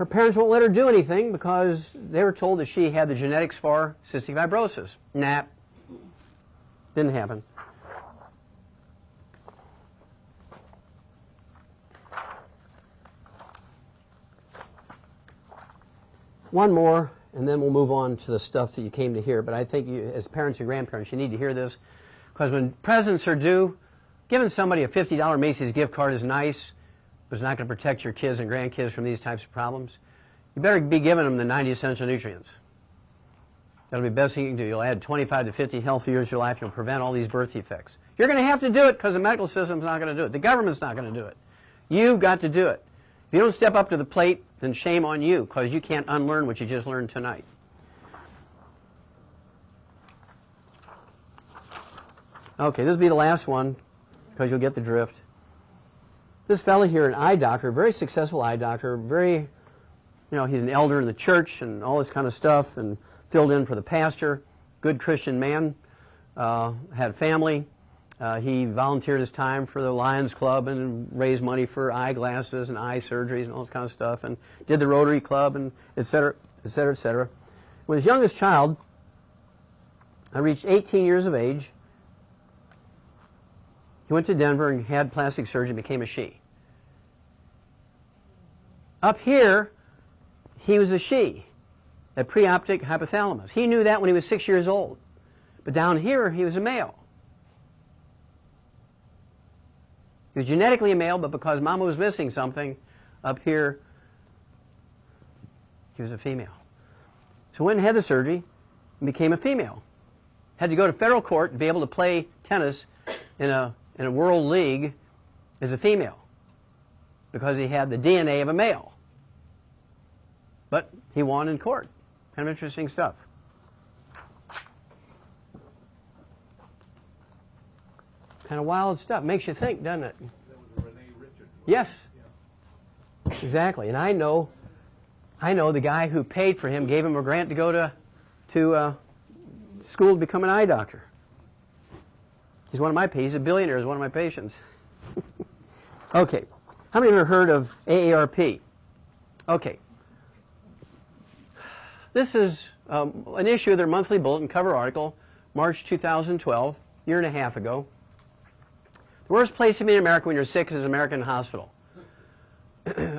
Her parents won't let her do anything because they were told that she had the genetics for cystic fibrosis. Nah, didn't happen. One more, and then we'll move on to the stuff that you came to hear. But I think you, as parents and grandparents, you need to hear this. Because when presents are due, giving somebody a $50 Macy's gift card is nice, but it's not going to protect your kids and grandkids from these types of problems. You better be giving them the 90 essential nutrients. That'll be the best thing you can do. You'll add 25 to 50 healthy years to your life. You'll prevent all these birth defects. You're going to have to do it because the medical system's not going to do it. The government's not going to do it. You've got to do it. If you don't step up to the plate, then shame on you because you can't unlearn what you just learned tonight. Okay, this will be the last one because you'll get the drift. This fellow here, an eye doctor, a very successful eye doctor, very, he's an elder in the church and all this kind of stuff and filled in for the pastor, good Christian man, had family. He volunteered his time for the Lions Club and raised money for eyeglasses and eye surgeries and all this kind of stuff and did the Rotary Club and et cetera, et cetera, et cetera. When his youngest child, I reached 18 years of age, he went to Denver and had plastic surgery and became a she. Up here, he was a she, a preoptic hypothalamus. He knew that when he was 6 years old. But down here, he was a male. He was genetically a male, but because Mama was missing something, up here, he was a female. So went and had the surgery and became a female. Had to go to federal court to be able to play tennis in a world league as a female because he had the DNA of a male. But he won in court. Kind of interesting stuff. Kind of wild stuff. Makes you think, doesn't it? That was Renee Richard. Yes. Yeah. Exactly. And I know the guy who paid for him, gave him a grant to go to school to become an eye doctor. He's one of my patients. He's a billionaire. He's one of my patients. Okay. How many of you have heard of AARP? Okay. This is an issue of their monthly bulletin cover article, March 2012, a year and a half ago. The worst place to be in America when you're sick is an American hospital.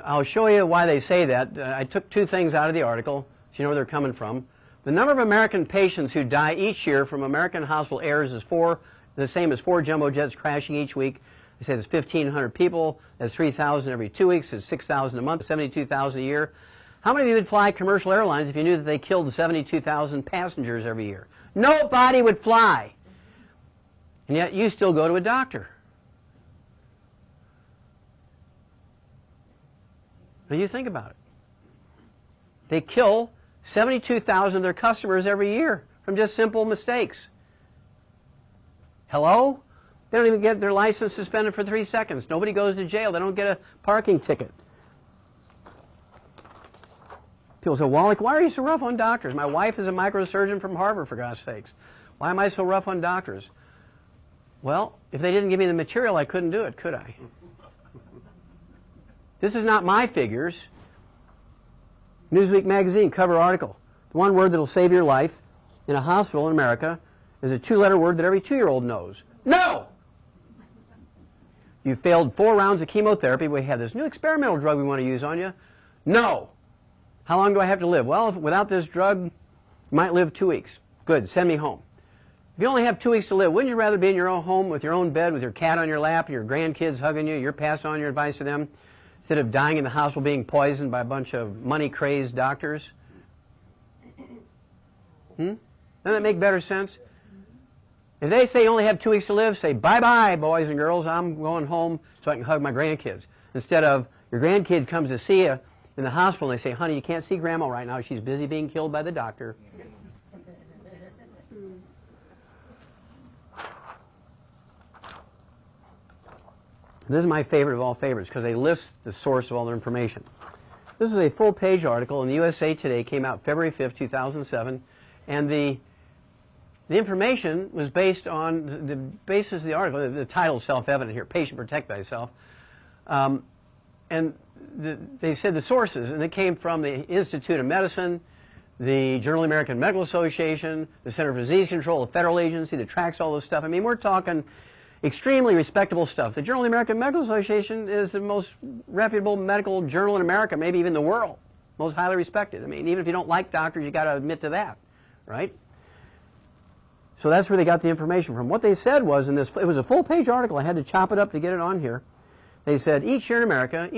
I'll show you why they say that. I took two things out of the article so you know where they're coming from. The number of American patients who die each year from American hospital errors is the same as 4 jumbo jets crashing each week. They say there's 1,500 people. That's 3,000 every 2 weeks. It's 6,000 a month, 72,000 a year. How many of you would fly commercial airlines if you knew that they killed 72,000 passengers every year? Nobody would fly. And yet you still go to a doctor. Now you think about it. They kill 72,000 of their customers every year from just simple mistakes. Hello? They don't even get their license suspended for 3 seconds. Nobody goes to jail. They don't get a parking ticket. People say, Wallach, why are you so rough on doctors? My wife is a microsurgeon from Harvard, for God's sakes. Why am I so rough on doctors? Well, if they didn't give me the material, I couldn't do it, could I? This is not my figures. Newsweek magazine cover article. The one word that will save your life in a hospital in America is a 2-letter word that every 2-year-old knows. No! You failed 4 rounds of chemotherapy. We have this new experimental drug we want to use on you. No! How long do I have to live? Well, without this drug, you might live 2 weeks. Good, send me home. If you only have 2 weeks to live, wouldn't you rather be in your own home with your own bed, with your cat on your lap, and your grandkids hugging you, you're passing on your advice to them, instead of dying in the hospital being poisoned by a bunch of money-crazed doctors? Doesn't that make better sense? If they say you only have 2 weeks to live, say, bye-bye, boys and girls, I'm going home so I can hug my grandkids. Instead of your grandkid comes to see you in the hospital and they say, honey, you can't see Grandma right now. She's busy being killed by the doctor. This is my favorite of all favorites because they list the source of all their information. This is a full-page article in the USA Today. Came out February 5th, 2007. And the information was based on the basis of the article. The title is self-evident here, Patient Protect Thyself. And they said the sources, and it came from the Institute of Medicine, the Journal of the American Medical Association, the Center for Disease Control, the federal agency that tracks all this stuff. I mean, we're talking extremely respectable stuff. The Journal of the American Medical Association is the most reputable medical journal in America, maybe even the world. Most highly respected. I mean, even if you don't like doctors, you got to admit to that, right? So that's where they got the information from. What they said was in this, it was a full-page article. I had to chop it up to get it on here. They said each year in America,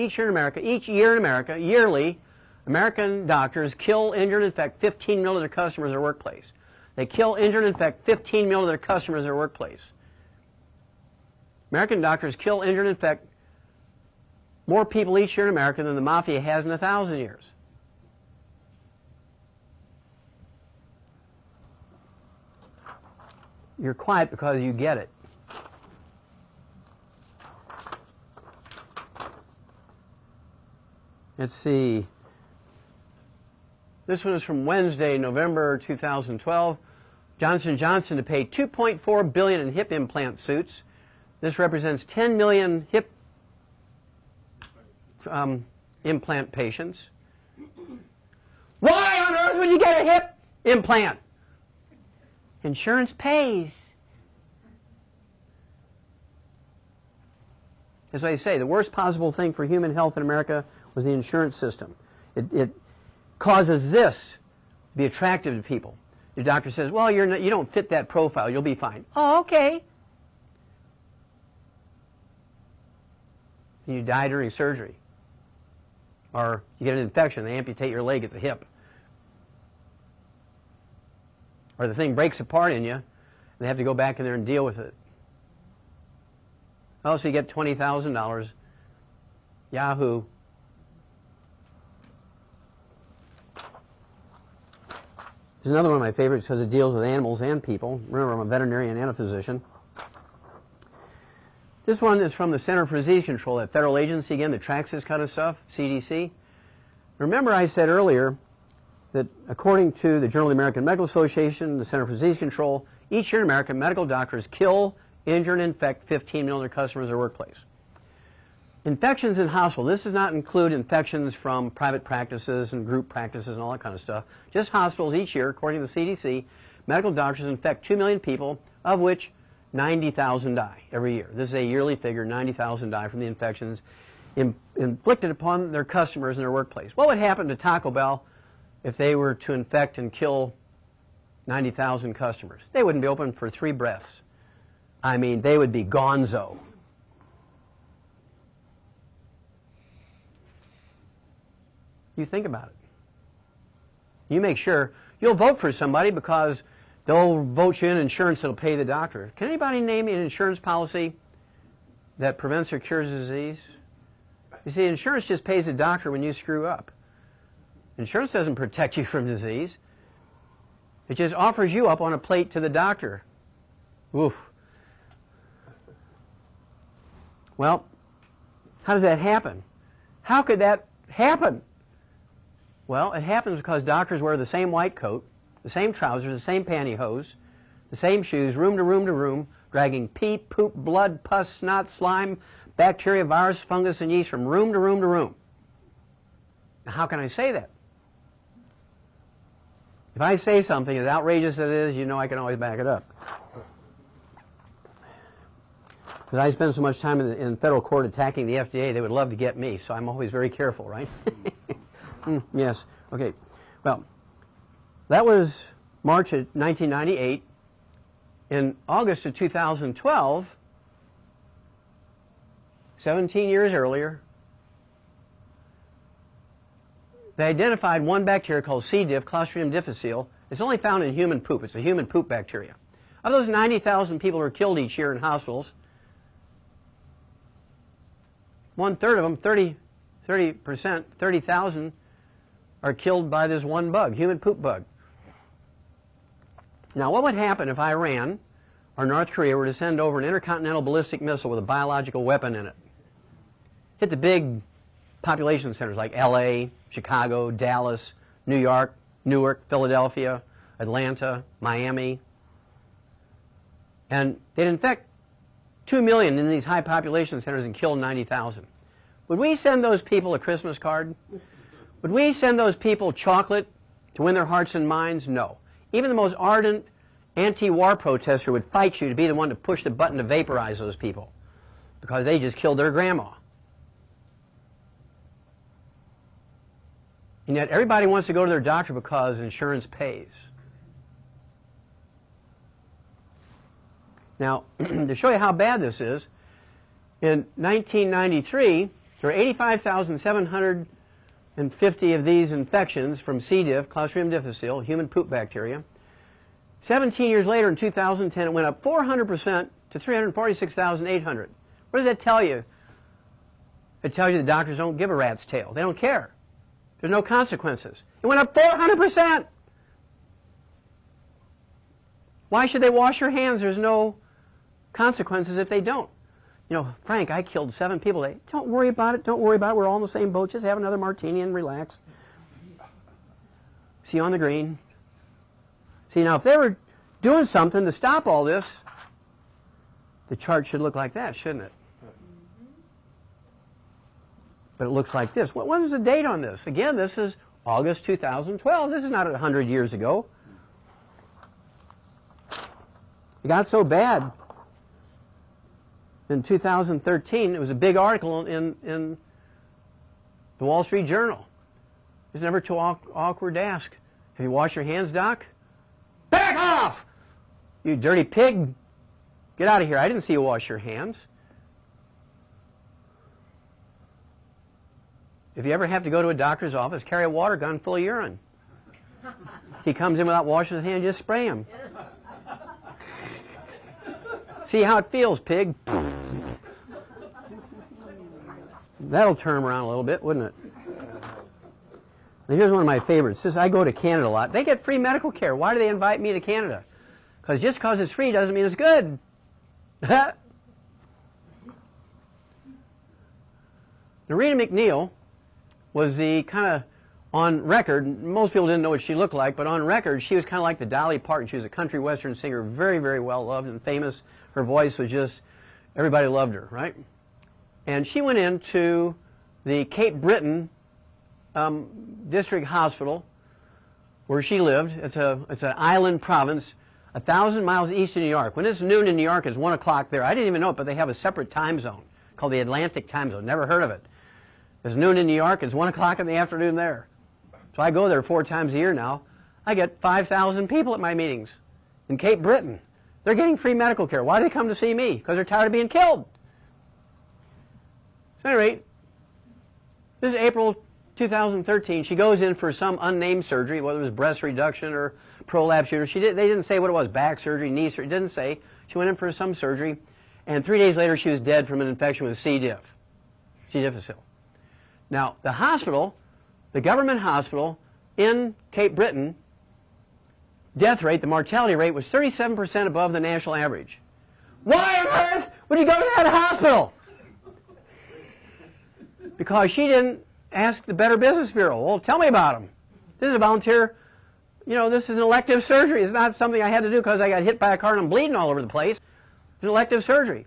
yearly, American doctors kill, injure, and infect 15 million of their customers in their workplace. They kill, injure, and infect 15 million of their customers in their workplace. American doctors kill, injure, and infect more people each year in America than the mafia has in 1,000 years. You're quiet because you get it. Let's see. This one is from Wednesday, November 2012. Johnson & Johnson to pay $2.4 billion in hip implant suits. This represents 10 million hip implant patients. Why on earth would you get a hip implant? Insurance pays. As I say, the worst possible thing for human health in America was the insurance system. It causes this to be attractive to people. Your doctor says, well, you don't fit that profile. You'll be fine. Oh, okay. And you die during surgery. Or you get an infection. They amputate your leg at the hip. Or the thing breaks apart in you, and they have to go back in there and deal with it. Oh, so you get $20,000. Yahoo. There's another one of my favorites because it deals with animals and people. Remember, I'm a veterinarian and a physician. This one is from the Center for Disease Control, that federal agency, again, that tracks this kind of stuff, CDC. Remember I said earlier that according to the Journal of the American Medical Association, the Center for Disease Control, each year in America, medical doctors kill, injure, and infect 15 million of their customers in their workplace. Infections in hospital. This does not include infections from private practices and group practices and all that kind of stuff. Just hospitals each year, according to the CDC, medical doctors infect 2 million people, of which 90,000 die every year. This is a yearly figure. 90,000 die from the infections inflicted upon their customers in their workplace. What would happen to Taco Bell if they were to infect and kill 90,000 customers? They wouldn't be open for 3 breaths. I mean, they would be gonzo. You think about it. You make sure you'll vote for somebody because they'll vote you in insurance that'll pay the doctor. Can anybody name me an insurance policy that prevents or cures disease? You see, insurance just pays the doctor when you screw up. Insurance doesn't protect you from disease. It just offers you up on a plate to the doctor. Oof. Well, how does that happen? How could that happen? Well, it happens because doctors wear the same white coat, the same trousers, the same pantyhose, the same shoes, room to room to room, dragging pee, poop, blood, pus, snot, slime, bacteria, virus, fungus, and yeast from room to room to room. Now, how can I say that? If I say something as outrageous as it is, you know I can always back it up. Because I spend so much time in federal court attacking the FDA, they would love to get me, so I'm always very careful, right? Yes. Okay. Well, that was March of 1998. In August of 2012, 17 years earlier, they identified one bacteria called C. diff, Clostridium difficile. It's only found in human poop. It's a human poop bacteria. Of those 90,000 people who are killed each year in hospitals, 1/3 of them, 30%, 30,000, are killed by this one bug, human poop bug. Now, what would happen if Iran or North Korea were to send over an intercontinental ballistic missile with a biological weapon in it? Hit the big population centers like LA, Chicago, Dallas, New York, Newark, Philadelphia, Atlanta, Miami. And they'd infect 2 million in these high population centers and kill 90,000. Would we send those people a Christmas card? Would we send those people chocolate to win their hearts and minds? No. Even the most ardent anti-war protester would fight you to be the one to push the button to vaporize those people because they just killed their grandma. And yet everybody wants to go to their doctor because insurance pays. Now, to show you how bad this is, in 1993, there were 85,750 of these infections from C. diff, Clostridium difficile, human poop bacteria. 17 years later, in 2010, it went up 400% to 346,800. What does that tell you? It tells you the doctors don't give a rat's tail. They don't care. There's no consequences. It went up 400%. Why should they wash their hands? There's no consequences if they don't. You know, Frank, I killed 7 people today. Don't worry about it. Don't worry about it. We're all in the same boat. Just have another martini and relax. See you on the green. See, now, if they were doing something to stop all this, the chart should look like that, shouldn't it? But it looks like this. What is the date on this? Again, this is August 2012. This is not 100 years ago. It got so bad in 2013, it was a big article in the Wall Street Journal. It's never too awkward to ask. Have you washed your hands, Doc? Back off! You dirty pig. Get out of here. I didn't see you wash your hands. If you ever have to go to a doctor's office, carry a water gun full of urine. He comes in without washing his hands, just spray him. See how it feels, pig. That'll turn him around a little bit, wouldn't it? Now, here's one of my favorites. This, I go to Canada a lot. They get free medical care. Why do they invite me to Canada? Because just because it's free doesn't mean it's good. Now, Rita McNeil was the kind of, on record, most people didn't know what she looked like, but on record, she was kind of like the Dolly Parton. She was a country western singer, very, very well loved and famous. Her voice was just, everybody loved her, right? And she went into the Cape Breton District Hospital, where she lived. It's an island province, 1,000 miles east of New York. When it's noon in New York, it's 1 o'clock there. I didn't even know it, but they have a separate time zone called the Atlantic time zone. Never heard of it. It's noon in New York. It's 1 o'clock in the afternoon there. So I go there 4 times a year now. I get 5,000 people at my meetings in Cape Breton. They're getting free medical care. Why do they come to see me? Because they're tired of being killed. So at any rate, this is April 2013. She goes in for some unnamed surgery, whether it was breast reduction or prolapse uterus. They didn't say what it was, back surgery, knee surgery. It didn't say. She went in for some surgery, and 3 days later she was dead from an infection with C. diff, C. difficile. Now, the hospital, the government hospital in Cape Breton, death rate, the mortality rate, was 37% above the national average. Why on earth would you go to that hospital? Because she didn't ask the Better Business Bureau. Well, tell me about them. This is a volunteer, this is an elective surgery. It's not something I had to do because I got hit by a car and I'm bleeding all over the place. It's an elective surgery.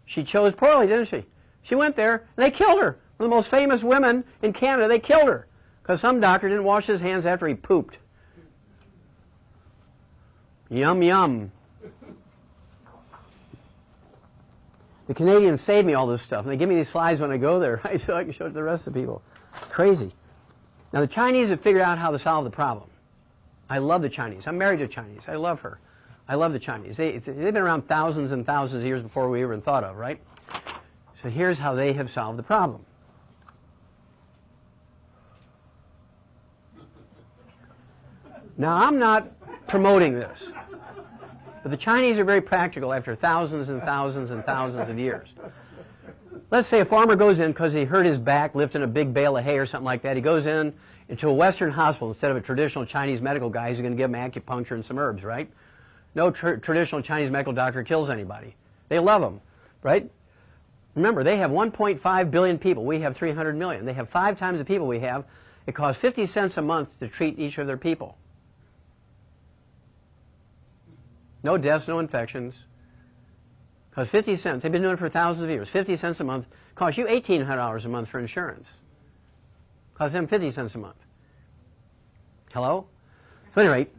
She chose poorly, didn't she? She went there, and they killed her. One of the most famous women in Canada, they killed her because some doctor didn't wash his hands after he pooped. Yum, yum. The Canadians save me all this stuff, and they give me these slides when I go there, right, so I can show it to the rest of the people. Crazy. Now, the Chinese have figured out how to solve the problem. I love the Chinese. I'm married to a Chinese. I love her. I love the Chinese. They've been around thousands and thousands of years before we even thought of, right? So here's how they have solved the problem. Now, I'm not promoting this, but the Chinese are very practical after thousands and thousands and thousands of years. Let's say a farmer goes in because he hurt his back lifting a big bale of hay or something like that. He goes into a Western hospital instead of a traditional Chinese medical guy who's going to give him acupuncture and some herbs, right? No traditional Chinese medical doctor kills anybody. They love them, right? Remember, they have 1.5 billion people. We have 300 million. They have 5 times the people we have. It costs 50 cents a month to treat each of their people. No deaths, no infections. Costs 50 cents. They've been doing it for thousands of years. 50 cents a month. Costs you $1,800 a month for insurance. Costs them 50 cents a month. Hello? So at any rate,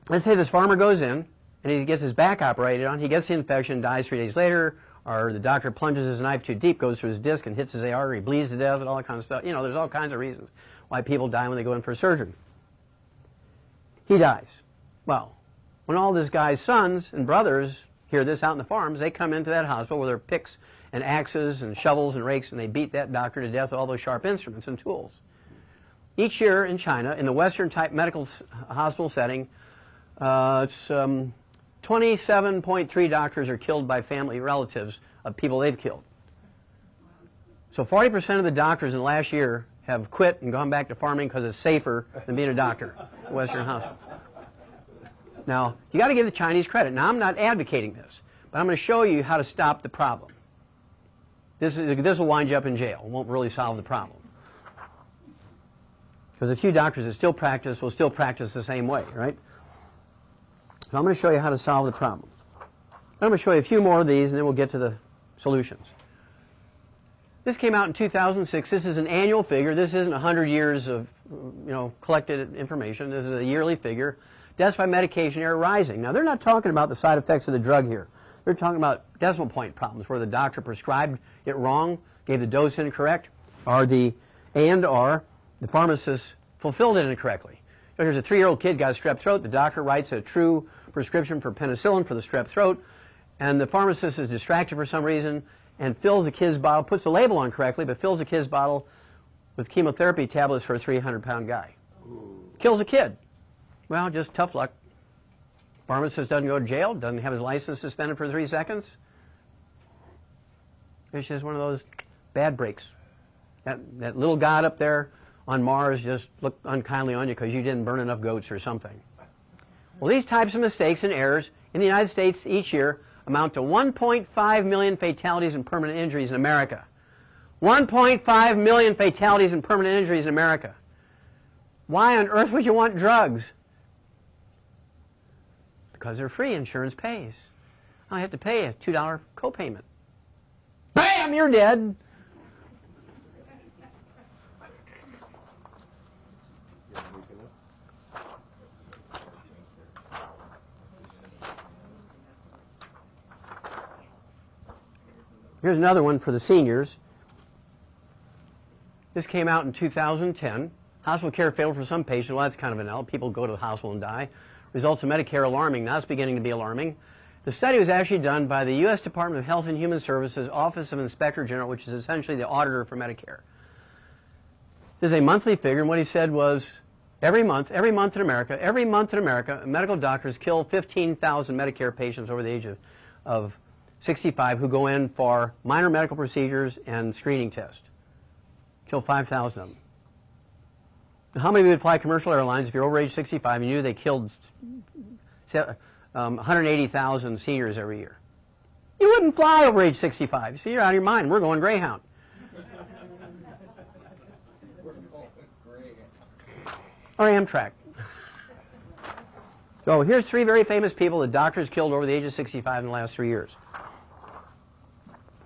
let's say this farmer goes in and he gets his back operated on. He gets the infection, dies 3 days later, or the doctor plunges his knife too deep, goes through his disc and hits his artery, bleeds to death, and all that kind of stuff. You know, there's all kinds of reasons why people die when they go in for surgery. He dies. Well, when all this guy's sons and brothers hear this out in the farms, they come into that hospital with their picks and axes and shovels and rakes, and they beat that doctor to death with all those sharp instruments and tools. Each year in China, in the Western-type medical hospital setting, it's 27.3 doctors are killed by family relatives of people they've killed. So 40% of the doctors in the last year have quit and gone back to farming because it's safer than being a doctor at Western hospital. Now, you got to give the Chinese credit. Now, I'm not advocating this, but I'm going to show you how to stop the problem. This will wind you up in jail. It won't really solve the problem. Because a few doctors that still practice will still practice the same way, right? So I'm going to show you how to solve the problem. I'm going to show you a few more of these, and then we'll get to the solutions. This came out in 2006. This is an annual figure. This isn't 100 years of collected information. This is a yearly figure. Deaths by medication error rising. Now, they're not talking about the side effects of the drug here. They're talking about decimal point problems where the doctor prescribed it wrong, gave the dose incorrect, or the pharmacist fulfilled it incorrectly. So here's a 3-year-old kid got a strep throat. The doctor writes a true prescription for penicillin for the strep throat, and the pharmacist is distracted for some reason and fills the kid's bottle, puts the label on correctly, but fills the kid's bottle with chemotherapy tablets for a 300-pound guy. Kills a kid. Well, just tough luck. Pharmacist doesn't go to jail, doesn't have his license suspended for 3 seconds. It's just one of those bad breaks. That little god up there on Mars just looked unkindly on you because you didn't burn enough goats or something. Well, these types of mistakes and errors in the United States each year amount to 1.5 million fatalities and permanent injuries in America. 1.5 million fatalities and permanent injuries in America. Why on earth would you want drugs? Because they're free. Insurance pays. I have to pay a $2 copayment. Bam! You're dead. Here's another one for the seniors. This came out in 2010. Hospital care failed for some patients. Well, that's kind of an L. People go to the hospital and die. Results of Medicare alarming. Now it's beginning to be alarming. The study was actually done by the U.S. Department of Health and Human Services Office of Inspector General, which is essentially the auditor for Medicare. This is a monthly figure, and what he said was every month in America, medical doctors kill 15,000 Medicare patients over the age of 65 who go in for minor medical procedures and screening tests. Kill 5,000 of them. Now, how many would fly commercial airlines if you're over age 65 and you knew they killed 180,000 seniors every year? You wouldn't fly over age 65. So you're out of your mind. We're going Greyhound. Or Amtrak. So here's 3 very famous people that doctors killed over the age of 65 in the last 3 years.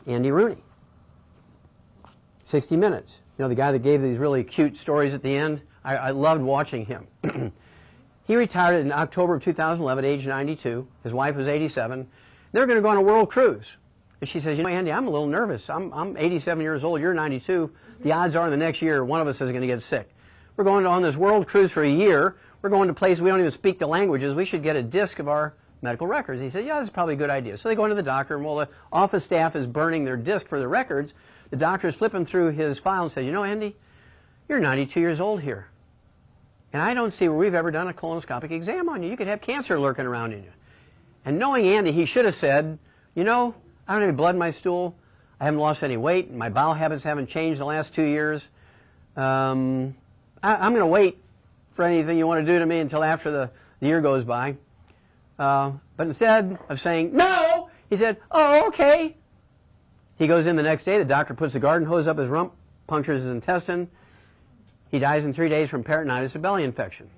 Andy Rooney. 60 Minutes. You know, the guy that gave these really cute stories at the end? I loved watching him. He retired in October of 2011 at age 92. His wife was 87. They're going to go on a world cruise. And she says, you know, Andy, I'm a little nervous. I'm 87 years old. You're 92. The odds are in the next year, one of us is going to get sick. We're going on this world cruise for a year. We're going to places we don't even speak the languages. We should get a disc of our medical records. He said, yeah, that's probably a good idea. So they go into the doctor, and while the office staff is burning their disc for the records, the doctor is flipping through his file and says, you know, Andy, you're 92 years old here. And I don't see where we've ever done a colonoscopic exam on you. You could have cancer lurking around in you. And knowing Andy, he should have said, you know, I don't have any blood in my stool. I haven't lost any weight. My bowel habits haven't changed in the last 2 years. I'm going to wait for anything you want to do to me until after the year goes by. But instead of saying, no, he said, oh, okay. He goes in the next day. The doctor puts the garden hose up his rump, punctures his intestine. He dies in 3 days from peritonitis, a belly infection.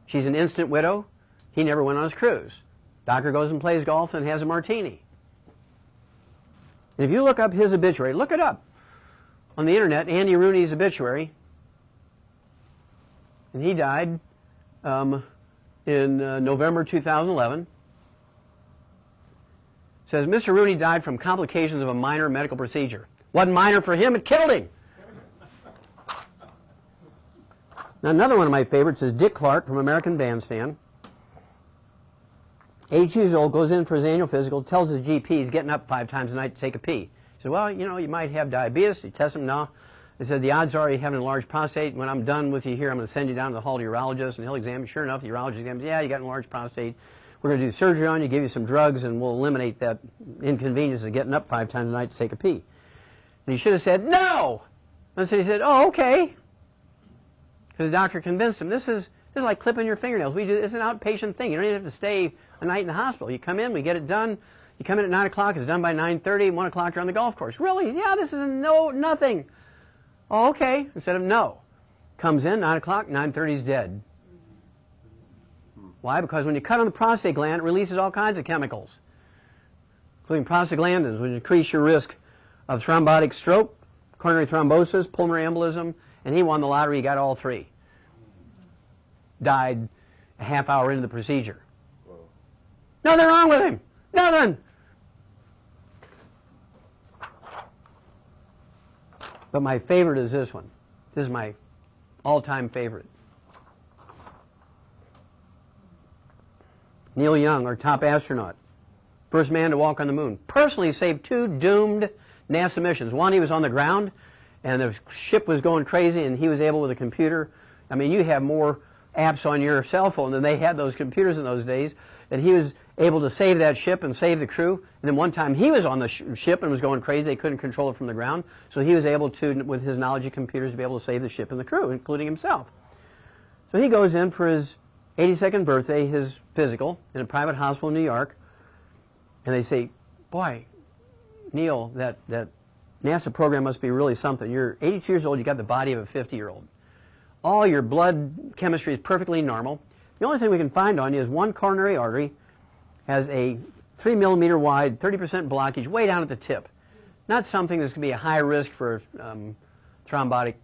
She's an instant widow. He never went on his cruise. Doctor goes and plays golf and has a martini. And if you look up his obituary, look it up on the internet, Andy Rooney's obituary, and he died in November 2011. Says, Mr. Rooney died from complications of a minor medical procedure. Wasn't minor for him, it killed him. Now, another one of my favorites is Dick Clark from American Bandstand. 82 years old, goes in for his annual physical, tells his GP he's getting up 5 times a night to take a pee. He said, well, you know, you might have diabetes. He tests him now. They said, the odds are you have an enlarged prostate. When I'm done with you here, I'm going to send you down to the hall to the urologist, and he'll examine. Sure enough, the urologist examines, yeah, you got an enlarged prostate. We're going to do surgery on you, give you some drugs, and we'll eliminate that inconvenience of getting up 5 times a night to take a pee. And he should have said, no! And so he said, oh, okay. Because the doctor convinced him, this is like clipping your fingernails. It's an outpatient thing. You don't even have to stay a night in the hospital. You come in, we get it done. You come in at 9 o'clock, it's done by 9:30, 1 o'clock you're on the golf course. Really? Yeah, this is nothing. Oh, okay. Instead of no. Comes in, 9 o'clock, 9:30 is dead. Why? Because when you cut on the prostate gland, it releases all kinds of chemicals, including prostaglandins, which increase your risk of thrombotic stroke, coronary thrombosis, pulmonary embolism, and he won the lottery. He got all 3. Died a half hour into the procedure. Whoa. Nothing wrong with him. Nothing. But my favorite is this one. This is my all-time favorite. Neil Young, our top astronaut, first man to walk on the moon, personally saved 2 doomed NASA missions. One, he was on the ground, and the ship was going crazy, and he was able with a computer. I mean, you have more apps on your cell phone than they had those computers in those days, and he was able to save that ship and save the crew. And then one time he was on the ship and was going crazy. They couldn't control it from the ground, so he was able to, with his knowledge of computers, to be able to save the ship and the crew, including himself. So he goes in for his 82nd birthday, his physical, in a private hospital in New York, and they say, boy, Neil, that NASA program must be really something. You're 82 years old, you got the body of a 50-year-old. All your blood chemistry is perfectly normal. The only thing we can find on you is one coronary artery has a 3 millimeter wide, 30% blockage way down at the tip. Not something that's going to be a high risk for thrombotic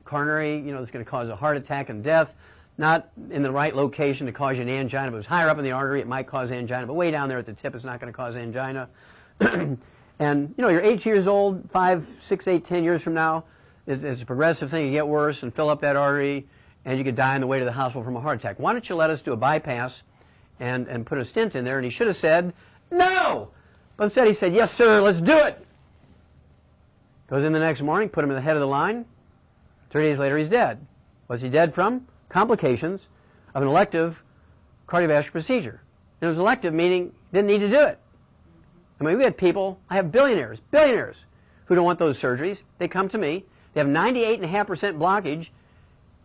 coronary, that's going to cause a heart attack and death. Not in the right location to cause you an angina. If it was higher up in the artery, it might cause angina, but way down there at the tip, it's not going to cause angina. And, you're 8 years old, 5, 6, 8, 10 years from now, it's a progressive thing. You get worse and fill up that artery, and you could die on the way to the hospital from a heart attack. Why don't you let us do a bypass and put a stent in there? And he should have said, no! But instead he said, yes, sir, let's do it. Goes in the next morning, put him in the head of the line. 3 days later, he's dead. What's he dead from? Complications of an elective cardiovascular procedure. And it was elective, meaning didn't need to do it. I mean, we had people, I have billionaires, who don't want those surgeries. They come to me. They have 98.5% blockage.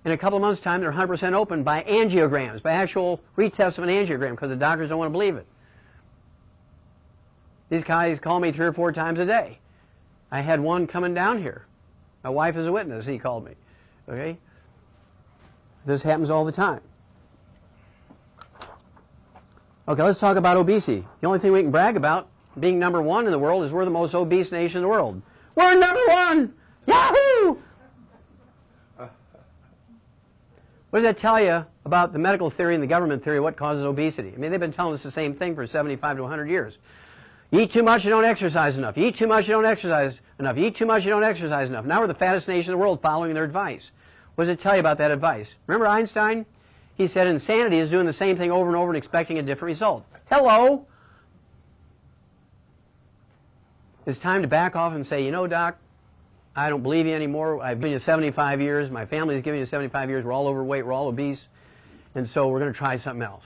In a couple of months' time, they're 100% open by angiograms, by actual retests of an angiogram, because the doctors don't want to believe it. These guys call me 3 or 4 times a day. I had one coming down here. My wife is a witness. He called me. Okay? This happens all the time. Okay, let's talk about obesity. The only thing we can brag about, being number 1 in the world, is we're the most obese nation in the world. We're number 1! Yahoo! What does that tell you about the medical theory and the government theory, what causes obesity? I mean, they've been telling us the same thing for 75 to 100 years. You eat too much, you don't exercise enough. You eat too much, you don't exercise enough. You eat too much, you don't exercise enough. Now we're the fattest nation in the world following their advice. What does it tell you about that advice? Remember Einstein? He said insanity is doing the same thing over and over and expecting a different result. Hello? It's time to back off and say, Doc, I don't believe you anymore. I've given you 75 years. My family's given you 75 years. We're all overweight. We're all obese. And so we're going to try something else.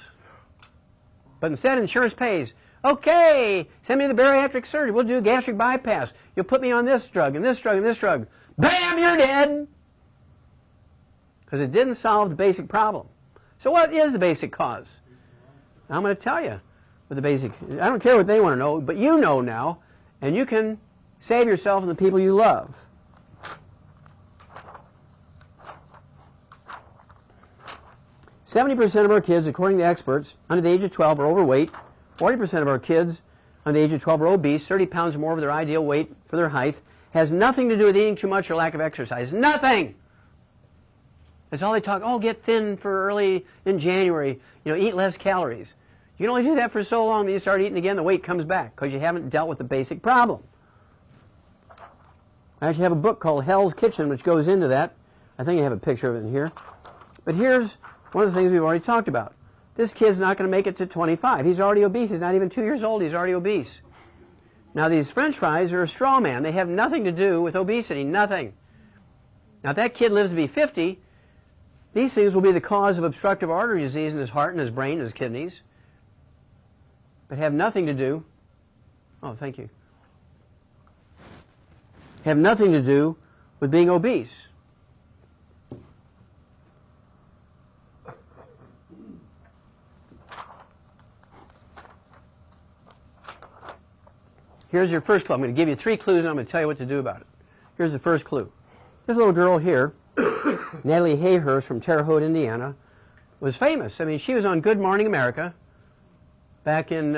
But instead, insurance pays. Okay, send me to the bariatric surgery. We'll do a gastric bypass. You'll put me on this drug and this drug and this drug. Bam, you're dead. Because it didn't solve the basic problem. So what is the basic cause? I'm going to tell you what the basic. I don't care what they want to know, but you know now, and you can save yourself and the people you love. "70% of our kids, according to experts, under the age of 12 are overweight 40% of our kids under the age of 12 are obese, 30 pounds more of their ideal weight for their height. Has nothing to do with eating too much or lack of exercise. Nothing! That's all they talk. Oh, get thin for early in January. You know, eat less calories. You can only do that for so long that you start eating again, the weight comes back because you haven't dealt with the basic problem. I actually have a book called Hell's Kitchen which goes into that. I think I have a picture of it in here. But here's one of the things we've already talked about. This kid's not going to make it to 25. He's already obese. He's not even 2 years old. He's already obese. Now, these French fries are a straw man. They have nothing to do with obesity. Nothing. Now, if that kid lives to be 50, these things will be the cause of obstructive artery disease in his heart and his brain and his kidneys. But have nothing to do, oh, thank you, have nothing to do with being obese. Here's your first clue. I'm going to give you 3 clues and I'm going to tell you what to do about it. Here's the first clue. This little girl here, Natalie Hayhurst from Terre Haute, Indiana, was famous. I mean, she was on Good Morning America back in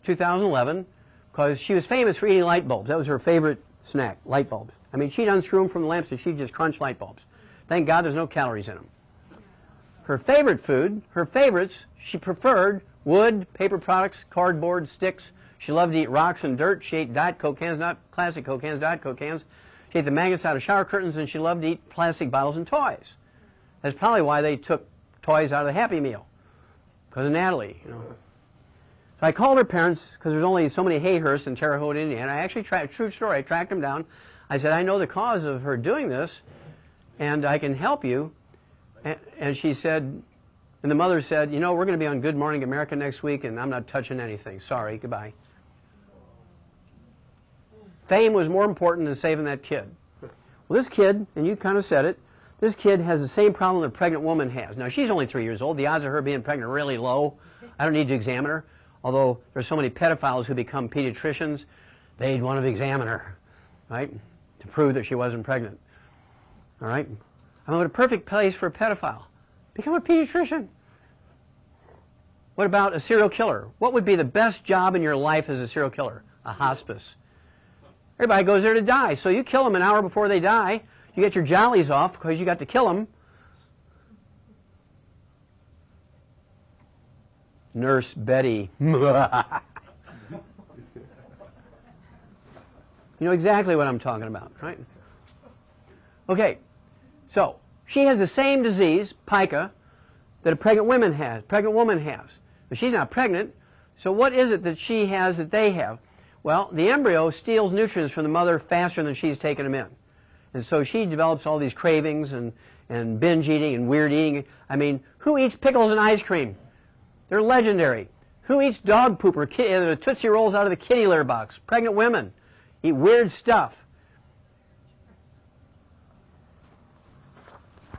2011 because she was famous for eating light bulbs. That was her favorite snack, light bulbs. I mean, she'd unscrew them from the lamps and she'd just crunch light bulbs. Thank God there's no calories in them. Her favorite food, her favorites, she preferred wood, paper products, cardboard, sticks. She loved to eat rocks and dirt. She ate Diet Coke cans, not classic Coke cans, Diet Coke cans. She ate the magnets out of shower curtains, and she loved to eat plastic bottles and toys. That's probably why they took toys out of the Happy Meal, because of Natalie, you know. So I called her parents, because there's only so many Hayhursts in Terre Haute, Indiana. I actually, true story, I tracked them down. I said, I know the cause of her doing this, and I can help you. And she said, and the mother said, you know, we're going to be on Good Morning America next week, and I'm not touching anything. Sorry, goodbye. Fame was more important than saving that kid. Well, this kid, and you kind of said it, this kid has the same problem a pregnant woman has. Now, she's only 3 years old. The odds of her being pregnant are really low. I don't need to examine her. Although there's so many pedophiles who become pediatricians, they'd want to examine her, right, to prove that she wasn't pregnant. All right? I mean, what a perfect place for a pedophile. Become a pediatrician. What about a serial killer? What would be the best job in your life as a serial killer? A hospice. Everybody goes there to die. So you kill them an hour before they die. You get your jollies off because you got to kill them. Nurse Betty. You know exactly what I'm talking about, right? Okay. So she has the same disease, pica, that a pregnant woman has. But she's not pregnant. So what is it that she has that they have? Well, the embryo steals nutrients from the mother faster than she's taking them in. And so she develops all these cravings and binge eating and weird eating. I mean, who eats pickles and ice cream? They're legendary. Who eats dog poop or Tootsie Rolls out of the kitty litter box? Pregnant women eat weird stuff.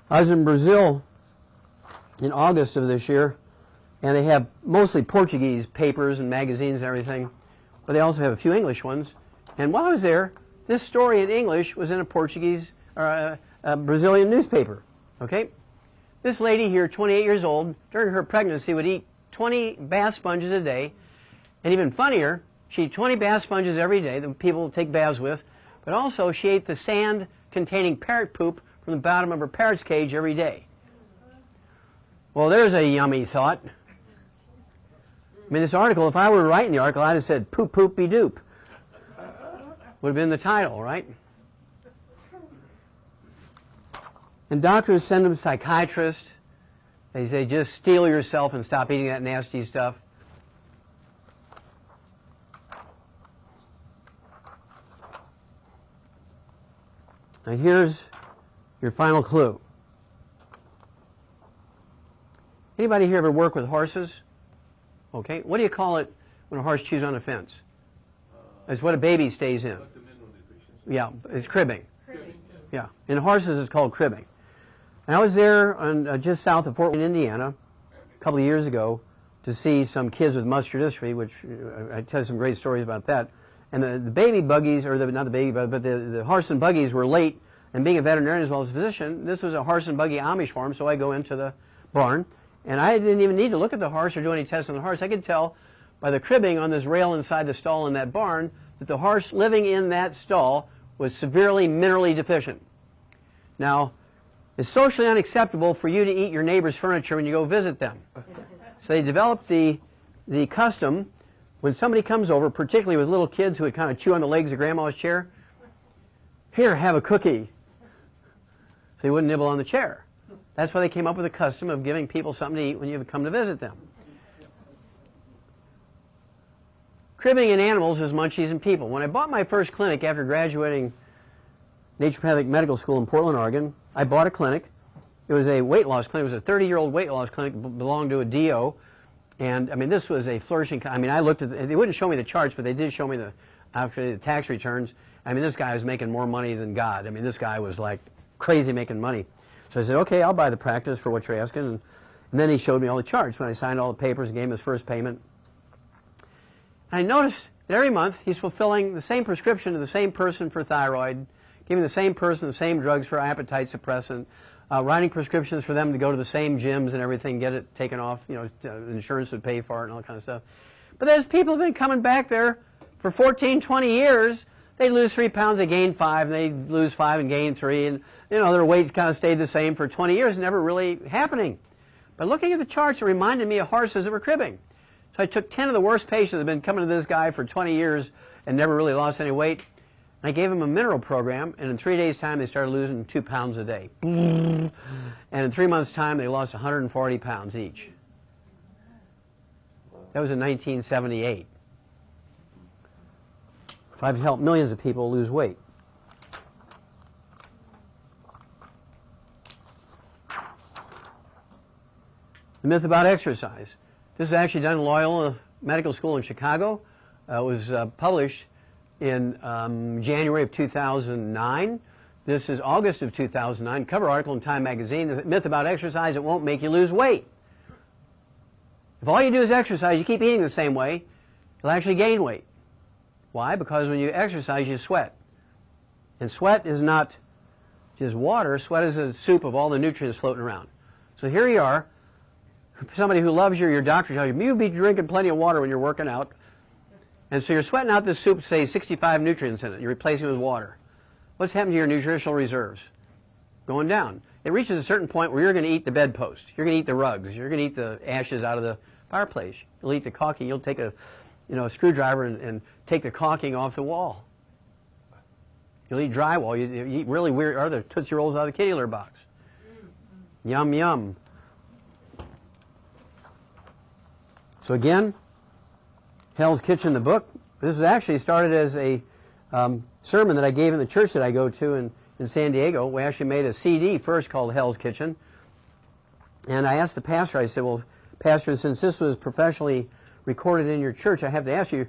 I was in Brazil in August of this year, and they have mostly Portuguese papers and magazines and everything. But they also have a few English ones. And while I was there, this story in English was in a Portuguese or a Brazilian newspaper. Okay? This lady here, 28 years old, during her pregnancy would eat 20 bath sponges a day. And even funnier, she ate 20 bath sponges every day that people take baths with. But also she ate the sand containing parrot poop from the bottom of her parrot's cage every day. Well, there's a yummy thought. I mean, this article, if I were writing the article, I'd have said, poop, poop, be doop. Would have been the title, right? And doctors send them to psychiatrists. They say, just steel yourself and stop eating that nasty stuff. Now here's your final clue. Anybody here ever work with horses? Okay, what do you call it when a horse chews on a fence? It's what a baby stays in. Yeah, it's cribbing. Yeah, in horses it's called cribbing. And I was there on, just south of Fort Wayne, Indiana, a couple of years ago to see some kids with muscular dystrophy, which I tell you some great stories about that. And the baby buggies, or not the baby buggies, but the horse and buggies were late. And being a veterinarian as well as a physician, this was a horse and buggy Amish farm, so I go into the barn. And I didn't even need to look at the horse or do any tests on the horse. I could tell by the cribbing on this rail inside the stall in that barn that the horse living in that stall was severely minerally deficient. Now, it's socially unacceptable for you to eat your neighbor's furniture when you go visit them. So they developed the custom when somebody comes over, particularly with little kids who would kind of chew on the legs of grandma's chair, here, have a cookie. So they wouldn't nibble on the chair. That's why they came up with the custom of giving people something to eat when you come to visit them. Cribbing in animals is munchies in people. When I bought my first clinic after graduating naturopathic medical school in Portland, Oregon, I bought a clinic. It was a weight loss clinic. It was a 30-year-old weight loss clinic, belonged to a DO. And, I mean, this was a flourishing, I mean, I looked at, they wouldn't show me the charts, but they did show me actually the tax returns. I mean, this guy was making more money than God. I mean, this guy was like crazy making money. So I said, okay, I'll buy the practice for what you're asking. And then he showed me all the charts. When I signed all the papers and gave him his first payment, I noticed that every month he's fulfilling the same prescription to the same person for thyroid, giving the same person the same drugs for appetite suppressant, writing prescriptions for them to go to the same gyms and everything, get it taken off, you know, insurance would pay for it and all that kind of stuff. But there's people who've been coming back there for 14, 20 years. They lose 3 pounds, they gain 5, and they lose 5 and gain 3, and, you know, their weight kind of stayed the same for 20 years, never really happening. But looking at the charts, it reminded me of horses that were cribbing. So I took 10 of the worst patients that had been coming to this guy for 20 years and never really lost any weight. I gave them a mineral program, and in 3 days' time, they started losing 2 pounds a day. And in 3 months' time, they lost 140 pounds each. That was in 1978. So I've helped millions of people lose weight. The myth about exercise. This is actually done in Loyola Medical School in Chicago. It was published in January of 2009. This is August of 2009. Cover article in Time magazine. The myth about exercise, it won't make you lose weight. If all you do is exercise, you keep eating the same way, you'll actually gain weight. Why? Because when you exercise, you sweat. And sweat is not just water. Sweat is a soup of all the nutrients floating around. So here you are, somebody who loves you, your doctor tells you, you'll be drinking plenty of water when you're working out. And so you're sweating out this soup, say 65 nutrients in it. You're replacing it with water. What's happened to your nutritional reserves? Going down. It reaches a certain point where you're going to eat the bedpost. You're going to eat the rugs. You're going to eat the ashes out of the fireplace. You'll eat the caulking. You'll take a screwdriver and take the caulking off the wall. You'll eat drywall. You eat really weird other Tootsie Rolls out of the kitty litter box. Yum, yum. So again, Hell's Kitchen, the book. This was actually started as a sermon that I gave in the church that I go to in San Diego. We actually made a CD first called Hell's Kitchen. And I asked the pastor, I said, well, Pastor, since this was professionally recorded in your church, I have to ask you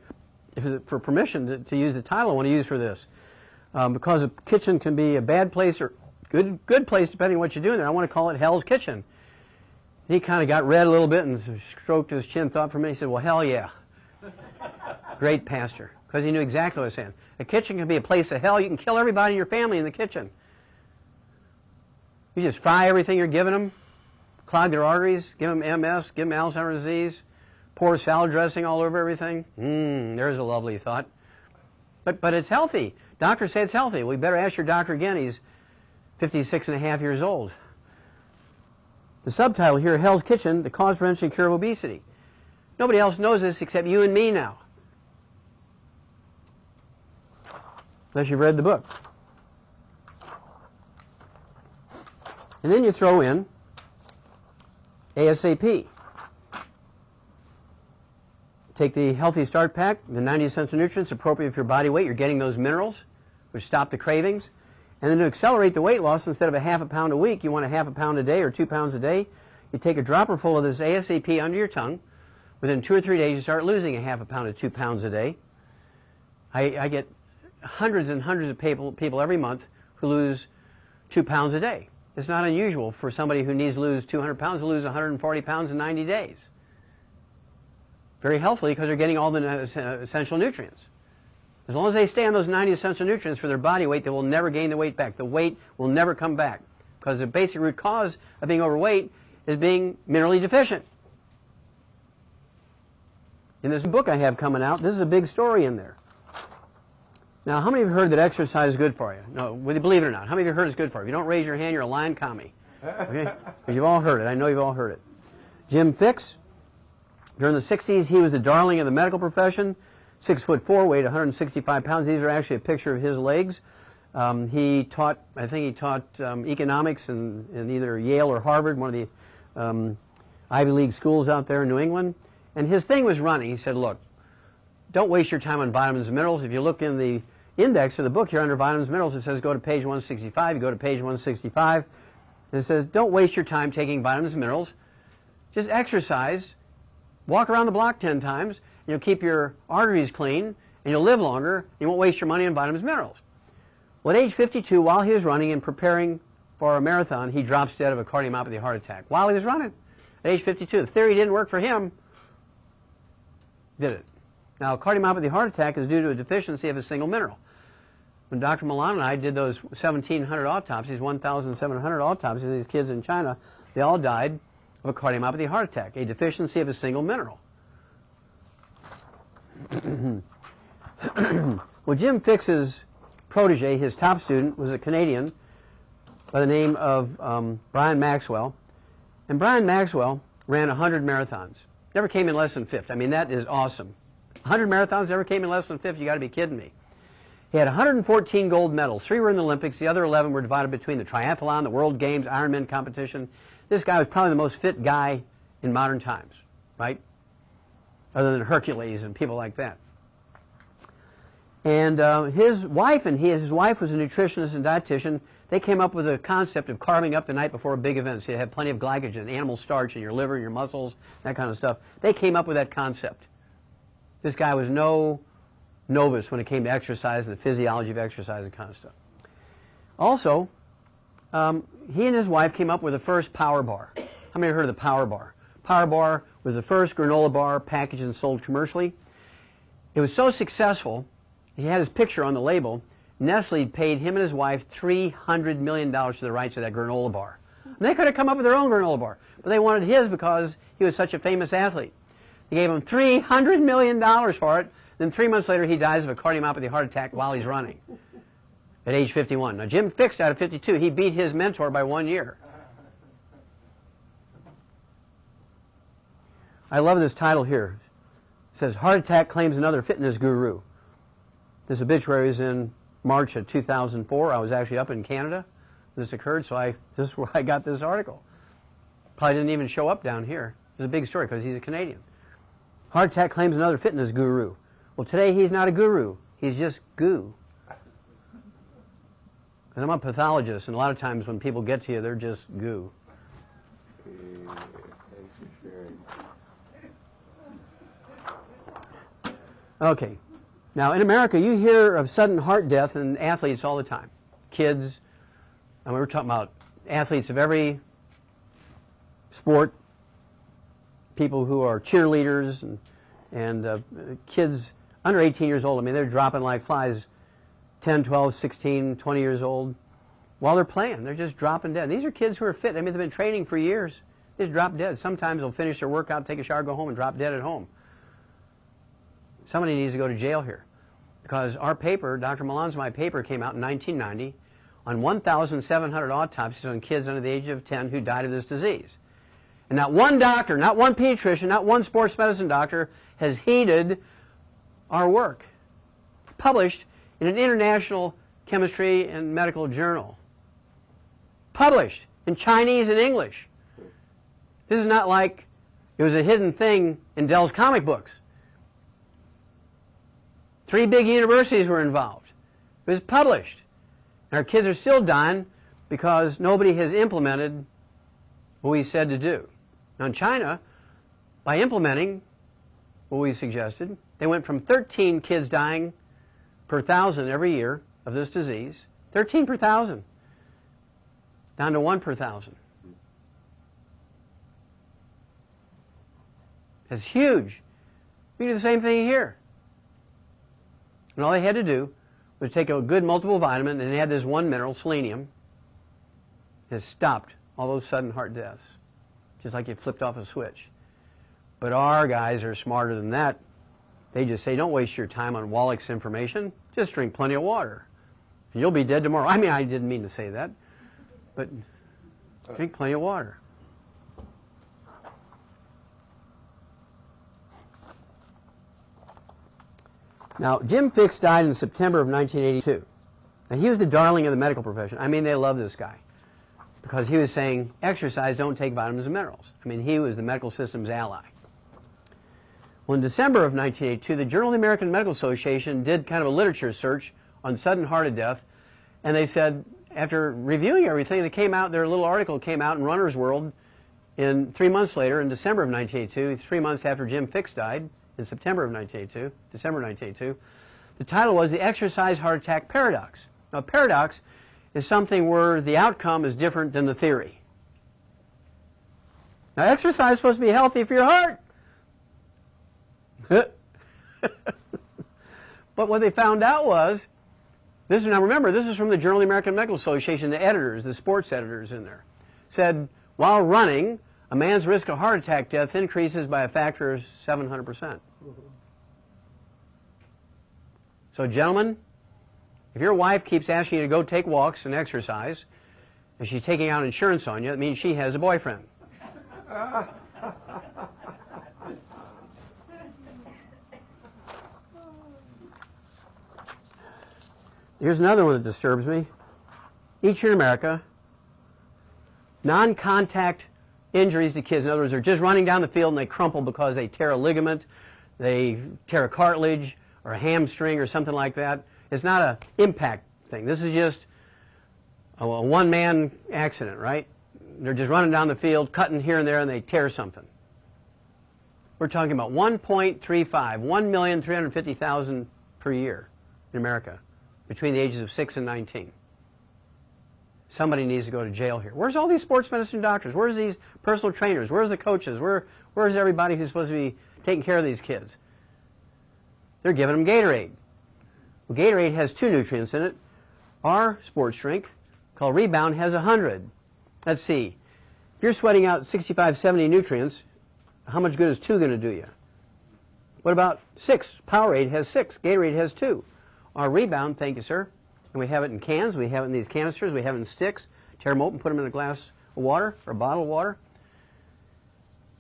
for permission to use the title I want to use for this. Because a kitchen can be a bad place or good place depending on what you're doing there. I want to call it Hell's Kitchen. He kind of got red a little bit and stroked his chin, thought for a minute. He said, well, hell yeah. Great pastor. Because he knew exactly what I was saying. A kitchen can be a place of hell. You can kill everybody in your family in the kitchen. You just fry everything you're giving them, clog their arteries, give them MS, give them Alzheimer's disease, pour salad dressing all over everything. There's a lovely thought. But it's healthy. Doctors say it's healthy. We better ask your doctor again. He's 56 and a half years old. The subtitle here, Hell's Kitchen, the cause, prevention, and cure of obesity. Nobody else knows this except you and me now. Unless you've read the book. And then you throw in ASAP. Take the Healthy Start Pack, the 90 essential nutrients appropriate for your body weight. You're getting those minerals, which stop the cravings. And then to accelerate the weight loss, instead of a half a pound a week, you want a half a pound a day or 2 pounds a day. You take a dropper full of this ASAP under your tongue. Within 2 or 3 days, you start losing a half a pound to 2 pounds a day. I get hundreds and hundreds of people every month who lose 2 pounds a day. It's not unusual for somebody who needs to lose 200 pounds to lose 140 pounds in 90 days. Very healthily because they're getting all the essential nutrients. As long as they stay on those 90 essential nutrients for their body weight, they will never gain the weight back. The weight will never come back because the basic root cause of being overweight is being minerally deficient. In this book I have coming out, this is a big story in there. Now, how many of you have heard that exercise is good for you? No, whether you believe it or not. How many of you have heard it's good for you? If you don't raise your hand, you're a lying commie. Okay? Because you've all heard it. I know you've all heard it. Jim Fixx, during the 60s, he was the darling of the medical profession. 6'4", weighed 165 pounds. These are actually a picture of his legs. He taught, I think he taught economics in either Yale or Harvard, one of the Ivy League schools out there in New England. And his thing was running. He said, look, don't waste your time on vitamins and minerals. If you look in the index of the book here under vitamins and minerals, it says go to page 165. You go to page 165, and it says don't waste your time taking vitamins and minerals. Just exercise, walk around the block 10 times, and you'll keep your arteries clean, and you'll live longer. You won't waste your money on vitamins and minerals. Well, at age 52, while he was running and preparing for a marathon, he drops dead of a cardiomyopathy heart attack while he was running at age 52. The theory didn't work for him, did it? Now, cardiomyopathy heart attack is due to a deficiency of a single mineral. When Dr. Milan and I did those 1,700 autopsies, 1,700 autopsies of these kids in China, they all died of a cardiomyopathy heart attack, a deficiency of a single mineral. Well, Jim Fixx's protege, his top student, was a Canadian by the name of Brian Maxwell. And Brian Maxwell ran 100 marathons. Never came in less than fifth. I mean, that is awesome. 100 marathons, never came in less than fifth. You got to be kidding me. He had 114 gold medals. 3 were in the Olympics. The other 11 were divided between the triathlon, the World Games, Ironman competition. This guy was probably the most fit guy in modern times, right? Other than Hercules and people like that. And his wife was a nutritionist and dietitian. They came up with a concept of carving up the night before a big event. So you have plenty of glycogen, animal starch in your liver, your muscles, that kind of stuff. They came up with that concept. This guy was no novice when it came to exercise and the physiology of exercise and kind of stuff. Also, he and his wife came up with the first Power Bar. How many have heard of the Power Bar? Power Bar was the first granola bar packaged and sold commercially. It was so successful, he had his picture on the label. Nestle paid him and his wife $300 million for the rights to that granola bar. And they could have come up with their own granola bar, but they wanted his because he was such a famous athlete. They gave him $300 million for it. Then 3 months later, he dies of a cardiomyopathy heart attack while he's running at age 51. Now, Jim Fixx, out of 52, he beat his mentor by 1 year. I love this title here. It says, Heart Attack Claims Another Fitness Guru. This obituary is in March of 2004. I was actually up in Canada when this occurred, so this is where I got this article. Probably didn't even show up down here. It was a big story because he's a Canadian. Heart attack claims another fitness guru. Well, today he's not a guru. He's just goo. And I'm a pathologist, and a lot of times when people get to you, they're just goo. Thanks for sharing. Okay. Now, in America, you hear of sudden heart death in athletes all the time. Kids. And we were talking about athletes of every sport. People who are cheerleaders and kids under 18 years old. I mean, they're dropping like flies, 10, 12, 16, 20 years old, while they're playing. They're just dropping dead. These are kids who are fit. I mean, they've been training for years. They just drop dead. Sometimes they'll finish their workout, take a shower, go home, and drop dead at home. Somebody needs to go to jail here. Because our paper, Dr. Milan's My paper, came out in 1990 on 1,700 autopsies on kids under the age of 10 who died of this disease. And not one doctor, not one pediatrician, not one sports medicine doctor has heeded our work. It's published in an international chemistry and medical journal. Published in Chinese and English. This is not like it was a hidden thing in Dell's comic books. 3 big universities were involved. It was published. And our kids are still dying because nobody has implemented what we said to do. Now in China, by implementing what we suggested, they went from 13 kids dying per 1,000 every year of this disease, 13 per 1,000, down to 1 per 1,000. It's huge. We do the same thing here. And all they had to do was take a good multiple vitamin and add this one mineral, selenium, and it stopped all those sudden heart deaths. Just like you flipped off a switch. But our guys are smarter than that. They just say, don't waste your time on Wallach's information. Just drink plenty of water. You'll be dead tomorrow. I mean, I didn't mean to say that, but drink plenty of water. Now, Jim Fixx died in September of 1982. Now, he was the darling of the medical profession. I mean, they loved this guy because he was saying, exercise, don't take vitamins and minerals. I mean, he was the medical system's ally. Well, in December of 1982, the Journal of the American Medical Association did kind of a literature search on sudden heart death, and they said, after reviewing everything, they came out, their little article came out in Runner's World 3 months later, in December of 1982, 3 months after Jim Fixx died, in September of 1982, December 1982. The title was The Exercise Heart Attack Paradox. Now, a paradox is something where the outcome is different than the theory. Now, exercise is supposed to be healthy for your heart. But what they found out was, now remember, this is from the Journal of the American Medical Association, the editors, the sports editors in there, said, while running, a man's risk of heart attack death increases by a factor of 700%. So, gentlemen, if your wife keeps asking you to go take walks and exercise, and she's taking out insurance on you, it means she has a boyfriend. Here's another one that disturbs me. Each year in America, non-contact injuries to kids. In other words, they're just running down the field and they crumple because they tear a ligament, they tear a cartilage, or a hamstring or something like that. It's not an impact thing. This is just a one-man accident, right? They're just running down the field, cutting here and there, and they tear something. We're talking about 1.35, 1,350,000 per year in America between the ages of 6 and 19. Somebody needs to go to jail here. Where's all these sports medicine doctors? Where's these personal trainers? Where's the coaches? Where's everybody who's supposed to be taking care of these kids? They're giving them Gatorade. Well, Gatorade has 2 nutrients in it. Our sports drink, called Rebound, has 100. Let's see. If you're sweating out 65, 70 nutrients, how much good is 2 going to do you? What about 6? Powerade has 6. Gatorade has 2. Our Rebound, thank you, sir. And we have it in cans. We have it in these canisters. We have it in sticks. Tear them open, put them in a glass of water or a bottle of water.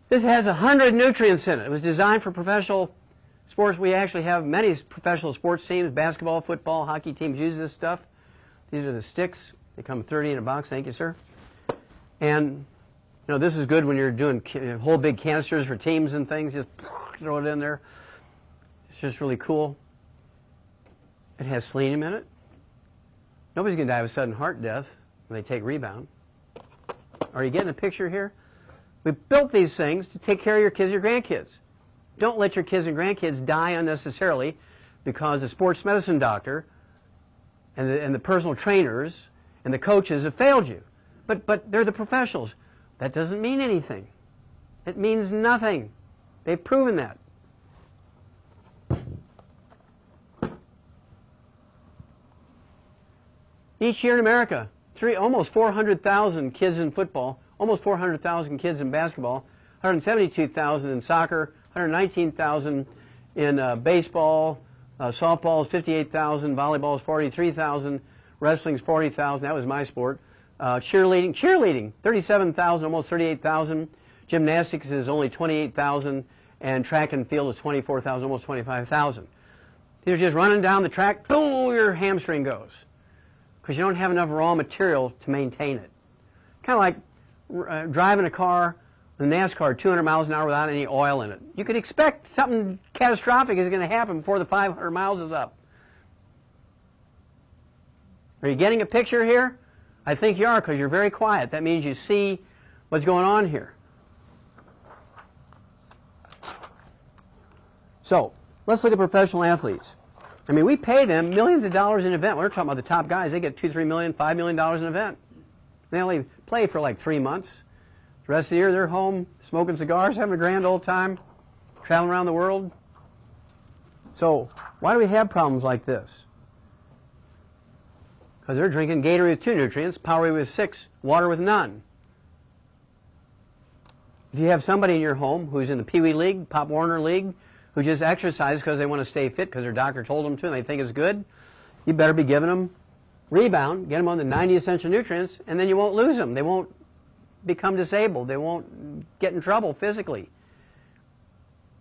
This has 100 nutrients in it. It was designed for professional sports. We actually have many professional sports teams, basketball, football, hockey teams use this stuff. These are the sticks. They come 30 in a box. Thank you, sir. And, you know, this is good when you're doing whole big canisters for teams and things. Just throw it in there. It's just really cool. It has selenium in it. Nobody's going to die of a sudden heart death when they take Rebound. Are you getting a picture here? We built these things to take care of your kids, your grandkids. Don't let your kids and grandkids die unnecessarily because the sports medicine doctor and the personal trainers and the coaches have failed you. But they're the professionals. That doesn't mean anything. It means nothing. They've proven that. Each year in America, almost 400,000 kids in football, almost 400,000 kids in basketball, 172,000 in soccer, 119,000 in baseball, softball is 58,000, volleyball is 43,000, wrestling is 40,000. That was my sport. Cheerleading, 37,000, almost 38,000. Gymnastics is only 28,000, and track and field is 24,000, almost 25,000. You're just running down the track, boom, your hamstring goes. Because you don't have enough raw material to maintain it. Kind of like driving a car, a NASCAR, 200 miles an hour without any oil in it. You could expect something catastrophic is going to happen before the 500 miles is up. Are you getting a picture here? I think you are because you're very quiet. That means you see what's going on here. So, let's look at professional athletes. I mean, we pay them millions of dollars an event. We're talking about the top guys. They get $2, $3 million, $5 million an event. They only play for like 3 months. The rest of the year, they're home smoking cigars, having a grand old time, traveling around the world. So, why do we have problems like this? Because they're drinking Gatorade with 2 nutrients, Powerade with 6, water with none. If you have somebody in your home who's in the Pee Wee League, Pop Warner League, who just exercise because they want to stay fit because their doctor told them to and they think it's good, you better be giving them Rebound, get them on the 90 essential nutrients, and then you won't lose them. They won't become disabled. They won't get in trouble physically.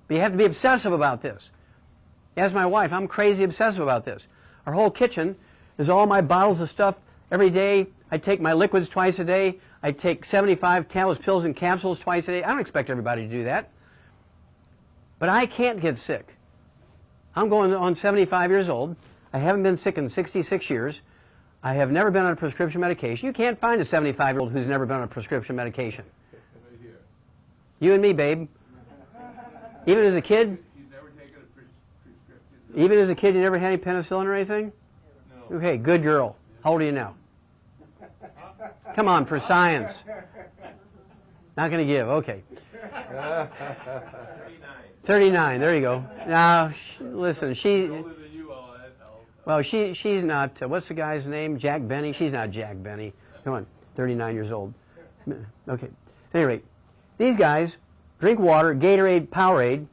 But you have to be obsessive about this. Ask my wife, I'm crazy obsessive about this. Our whole kitchen is all my bottles of stuff every day. I take my liquids twice a day. I take 75 tablets, pills, and capsules twice a day. I don't expect everybody to do that. But I can't get sick. I'm going on 75 years old. I haven't been sick in 66 years. I have never been on a prescription medication. You can't find a 75-year-old who's never been on a prescription medication. You and me, babe. Even as a kid? He's never taken a prescription. Even as a kid, you never had any penicillin or anything? No. Okay, good girl. How old are you now? Come on, for science. Not going to give. Okay. 39. There you go. Now, listen, she... Well, she's not, what's the guy's name? Jack Benny? She's not Jack Benny. Come on, 39 years old. Okay. At any rate, these guys drink water, Gatorade, Powerade.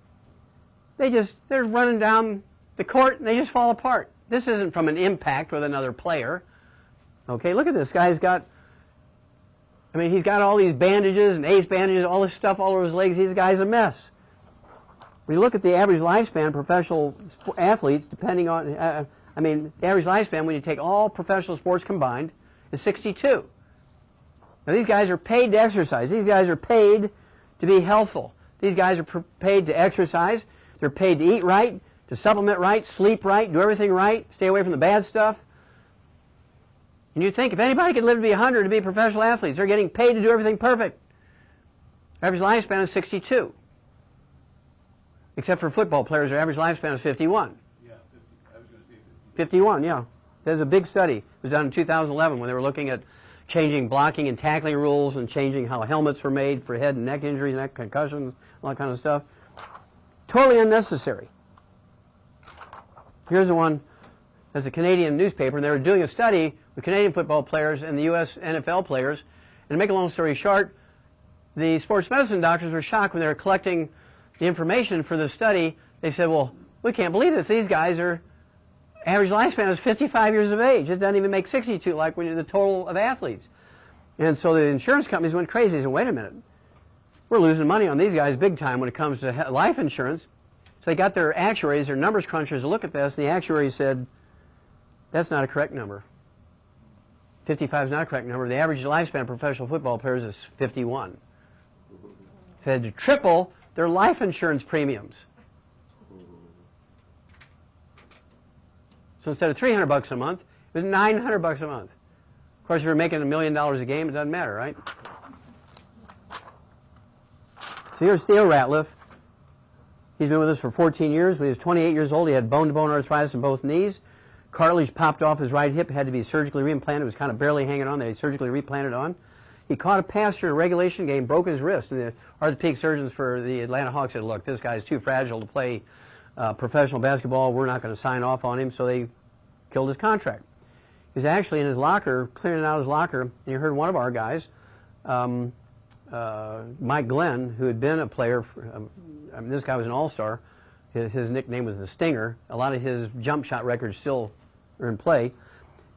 They're running down the court and they just fall apart. This isn't from an impact with another player. Okay, look at this guy's got, he's got all these bandages and ace bandages, all this stuff all over his legs. These guy's a mess. When you look at the average lifespan of professional athletes, depending on, the average lifespan when you take all professional sports combined is 62. Now these guys are paid to exercise. These guys are paid to be healthful. These guys are paid to exercise. They're paid to eat right, to supplement right, sleep right, do everything right, stay away from the bad stuff. And you think if anybody could live to be 100 to be professional athletes, they're getting paid to do everything perfect. Average lifespan is 62. Except for football players, their average lifespan is 51. 51, yeah. There's a big study. It was done in 2011 when they were looking at changing blocking and tackling rules and changing how helmets were made for head and neck injuries, neck concussions, all that kind of stuff. Totally unnecessary. Here's the one. There's a Canadian newspaper, and they were doing a study with Canadian football players and the U.S. NFL players. And to make a long story short, the sports medicine doctors were shocked when they were collecting the information for the study. They said, well, we can't believe this. These guys are... average lifespan is 55 years of age. It doesn't even make 62 like when you're the total of athletes. And so the insurance companies went crazy. They said, wait a minute. We're losing money on these guys big time when it comes to life insurance. So they got their actuaries, their numbers crunchers to look at this, and the actuaries said, that's not a correct number. 55 is not a correct number. The average lifespan of professional football players is 51. So they had to triple their life insurance premiums. So instead of $300 a month, it was $900 a month. Of course, if you're making $1 million a game, it doesn't matter, right? So here's Theo Ratliff. He's been with us for 14 years. When he was 28 years old, he had bone-to-bone arthritis in both knees. Cartilage popped off his right hip, had to be surgically reimplanted. It was kind of barely hanging on. They surgically replanted on. He caught a pass during a regulation game, broke his wrist, and the orthopedic surgeons for the Atlanta Hawks said, look, this guy's too fragile to play professional basketball. We're not going to sign off on him, so they killed his contract. He was actually in his locker, clearing out his locker, and you heard one of our guys, Mike Glenn, who had been a player, this guy was an all-star. His nickname was the Stinger. A lot of his jump shot records still are in play.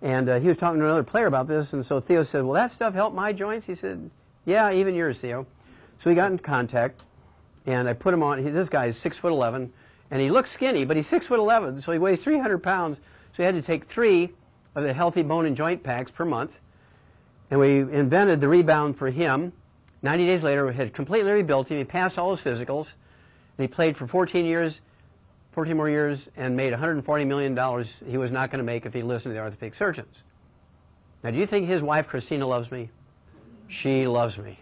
And he was talking to another player about this, and so Theo said, will that stuff help my joints? He said, yeah, even yours, Theo. So he got in contact, and I put him on. This guy is 6'11", and he looks skinny, but he's 6'11", so he weighs 300 pounds. So he had to take 3 of the healthy bone and joint packs per month. And we invented the Rebound for him. 90 days later, we had completely rebuilt him. He passed all his physicals. And he played for 14 more years, and made $140 million he was not going to make if he listened to the orthopedic surgeons. Now, do you think his wife, Christina, loves me? She loves me.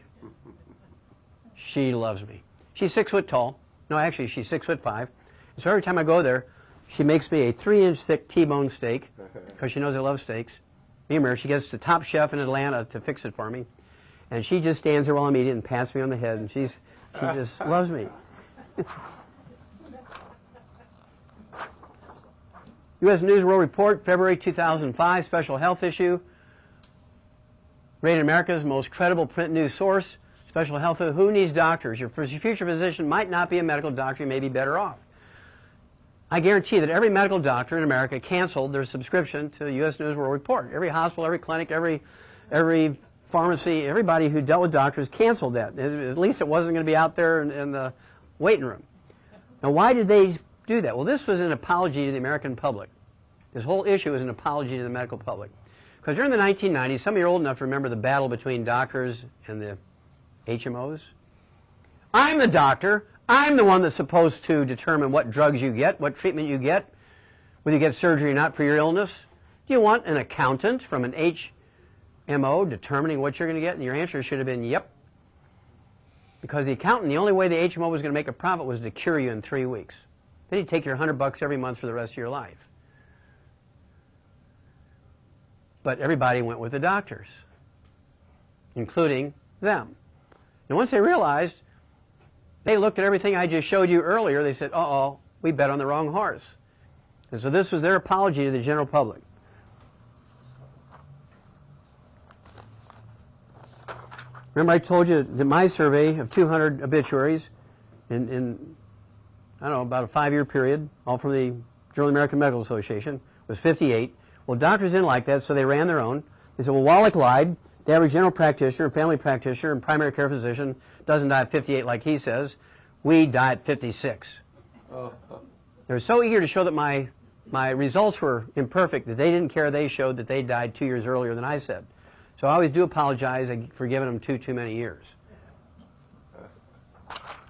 She loves me. She's 6 foot tall. No, actually, she's 6'5". So every time I go there, she makes me a 3-inch thick T-bone steak, because she knows I love steaks. Remember, she gets the top chef in Atlanta to fix it for me. And she just stands there while I'm eating and pats me on the head, and she just loves me. U.S. News World Report, February 2005, special health issue. Rated America's most credible print news source. Special health, who needs doctors? Your future physician might not be a medical doctor. You may be better off. I guarantee that every medical doctor in America canceled their subscription to U.S. News World Report. Every hospital, every clinic, every pharmacy, everybody who dealt with doctors canceled that. At least it wasn't going to be out there in the waiting room. Now, why did they do that? Well, this was an apology to the American public. This whole issue is an apology to the medical public. Because during the 1990s, some of you are old enough to remember the battle between doctors and the HMOs. I'm the doctor. I'm the one that's supposed to determine what drugs you get, what treatment you get, whether you get surgery or not for your illness. Do you want an accountant from an HMO determining what you're going to get? And your answer should have been, yep. Because the accountant, the only way the HMO was going to make a profit was to cure you in 3 weeks. Then he'd take your $100 every month for the rest of your life. But everybody went with the doctors, including them. And once they realized, they looked at everything I just showed you earlier, they said, uh-oh, we bet on the wrong horse. And so this was their apology to the general public. Remember I told you that my survey of 200 obituaries in I don't know, about a 5-year period, all from the Journal of the American Medical Association, was 58. Well, doctors didn't like that, so they ran their own. They said, well, Wallach lied. The average general practitioner, family practitioner, and primary care physician doesn't die at 58 like he says. We die at 56. They were so eager to show that my results were imperfect that they didn't care. They showed that they died 2 years earlier than I said. So I always do apologize for giving them too many years.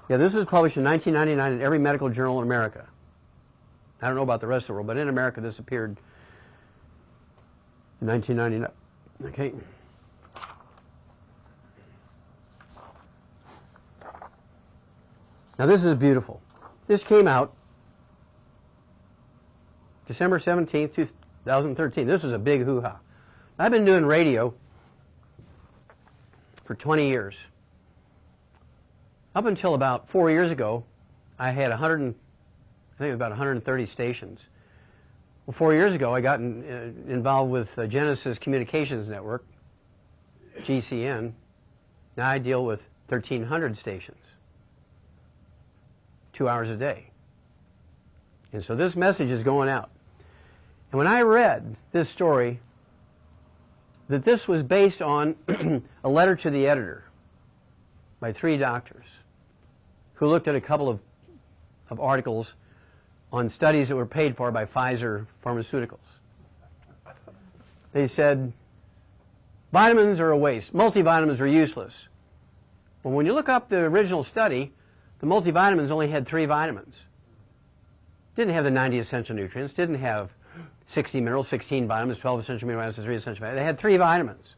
Yeah, this was published in 1999 in every medical journal in America. I don't know about the rest of the world, but in America this appeared in 1999. Okay. Now this is beautiful. This came out December 17th, 2013. This was a big hoo-ha. I've been doing radio for 20 years. Up until about 4 years ago, I had I think it was about 130 stations. Well, 4 years ago, I got involved with Genesis Communications Network, GCN. Now I deal with 1,300 stations, 2 hours a day. And so this message is going out. And when I read this story, that this was based on a letter to the editor by 3 doctors who looked at a couple of articles on studies that were paid for by Pfizer Pharmaceuticals. They said, vitamins are a waste. Multivitamins are useless. Well, when you look up the original study, the multivitamins only had 3 vitamins. Didn't have the 90 essential nutrients, didn't have 60 minerals, 16 vitamins, 12 essential amino acids, 3 essential vitamins. They had 3 vitamins.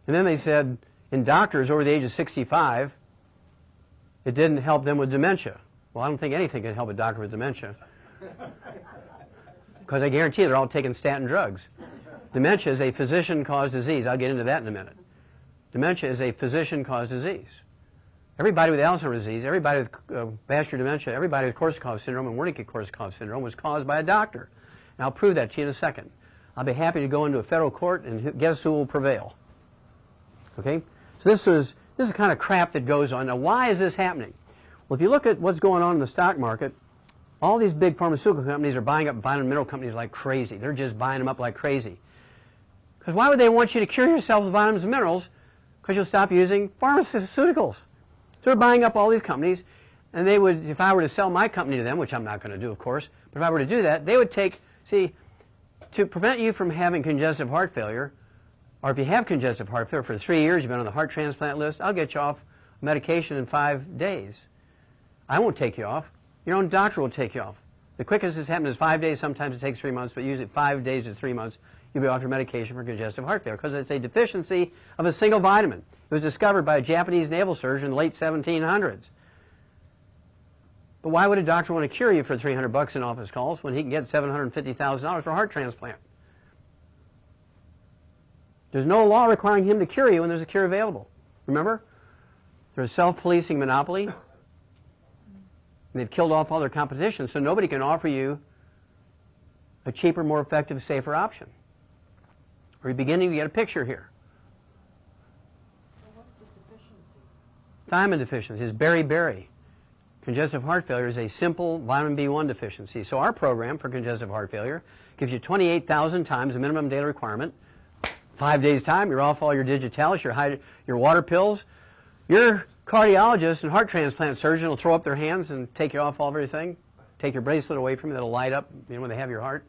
And then they said, in doctors over the age of 65, it didn't help them with dementia. Well, I don't think anything can help a doctor with dementia. Because I guarantee they're all taking statin drugs. Dementia is a physician-caused disease. I'll get into that in a minute. Dementia is a physician-caused disease. Everybody with Alzheimer's disease, everybody with vascular dementia, everybody with Korsakoff syndrome and Wernicke-Korsakoff syndrome was caused by a doctor. And I'll prove that to you in a second. I'll be happy to go into a federal court and guess who will prevail. Okay? So this is the kind of crap that goes on. Now, why is this happening? Well, if you look at what's going on in the stock market, all these big pharmaceutical companies are buying up vitamin mineral companies like crazy. They're just buying them up like crazy. Because why would they want you to cure yourself with vitamins and minerals? Because you'll stop using pharmaceuticals. So they're buying up all these companies, and they would, if I were to sell my company to them, which I'm not going to do, of course, but if I were to do that, they would take, see, to prevent you from having congestive heart failure, or if you have congestive heart failure for 3 years, you've been on the heart transplant list, I'll get you off medication in 5 days. I won't take you off. Your own doctor will take you off. The quickest this happens is 5 days. Sometimes it takes 3 months, but usually 5 days to 3 months, you'll be off your medication for congestive heart failure because it's a deficiency of a single vitamin. It was discovered by a Japanese naval surgeon in the late 1700s. But why would a doctor want to cure you for $300 in office calls when he can get $750,000 for a heart transplant? There's no law requiring him to cure you when there's a cure available. Remember? There's a self-policing monopoly. And they've killed off all their competition, so nobody can offer you a cheaper, more effective, safer option. Are you beginning to get a picture here? So what's the deficiency? thiamine deficiency is beriberi. Congestive heart failure is a simple vitamin B1 deficiency. So our program for congestive heart failure gives you 28,000 times the minimum daily requirement. 5 days time, you're off all your digitalis, your water pills. Your cardiologist and heart transplant surgeon will throw up their hands and take you off all everything. Take your bracelet away from you that'll light up, when they have your heart.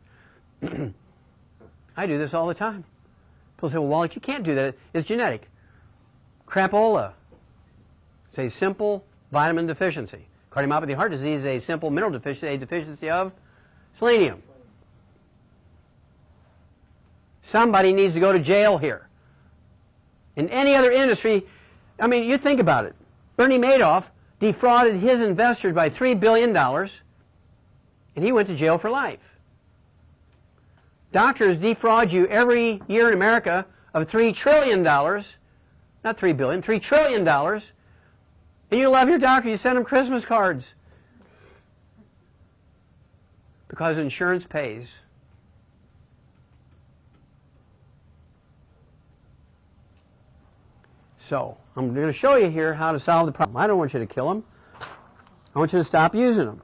I do this all the time. People say, well, Wallach, you can't do that. It's genetic. Crapola. It's a simple vitamin deficiency. Cardiomyopathy heart disease is a simple mineral deficiency, a deficiency of selenium. Somebody needs to go to jail here. In any other industry, you think about it. Bernie Madoff defrauded his investors by $3 billion, and he went to jail for life. Doctors defraud you every year in America of $3 trillion, not $3 billion, $3 trillion, and you love your doctor, you send him Christmas cards. Because insurance pays. So, I'm going to show you here how to solve the problem. I don't want you to kill them. I want you to stop using them.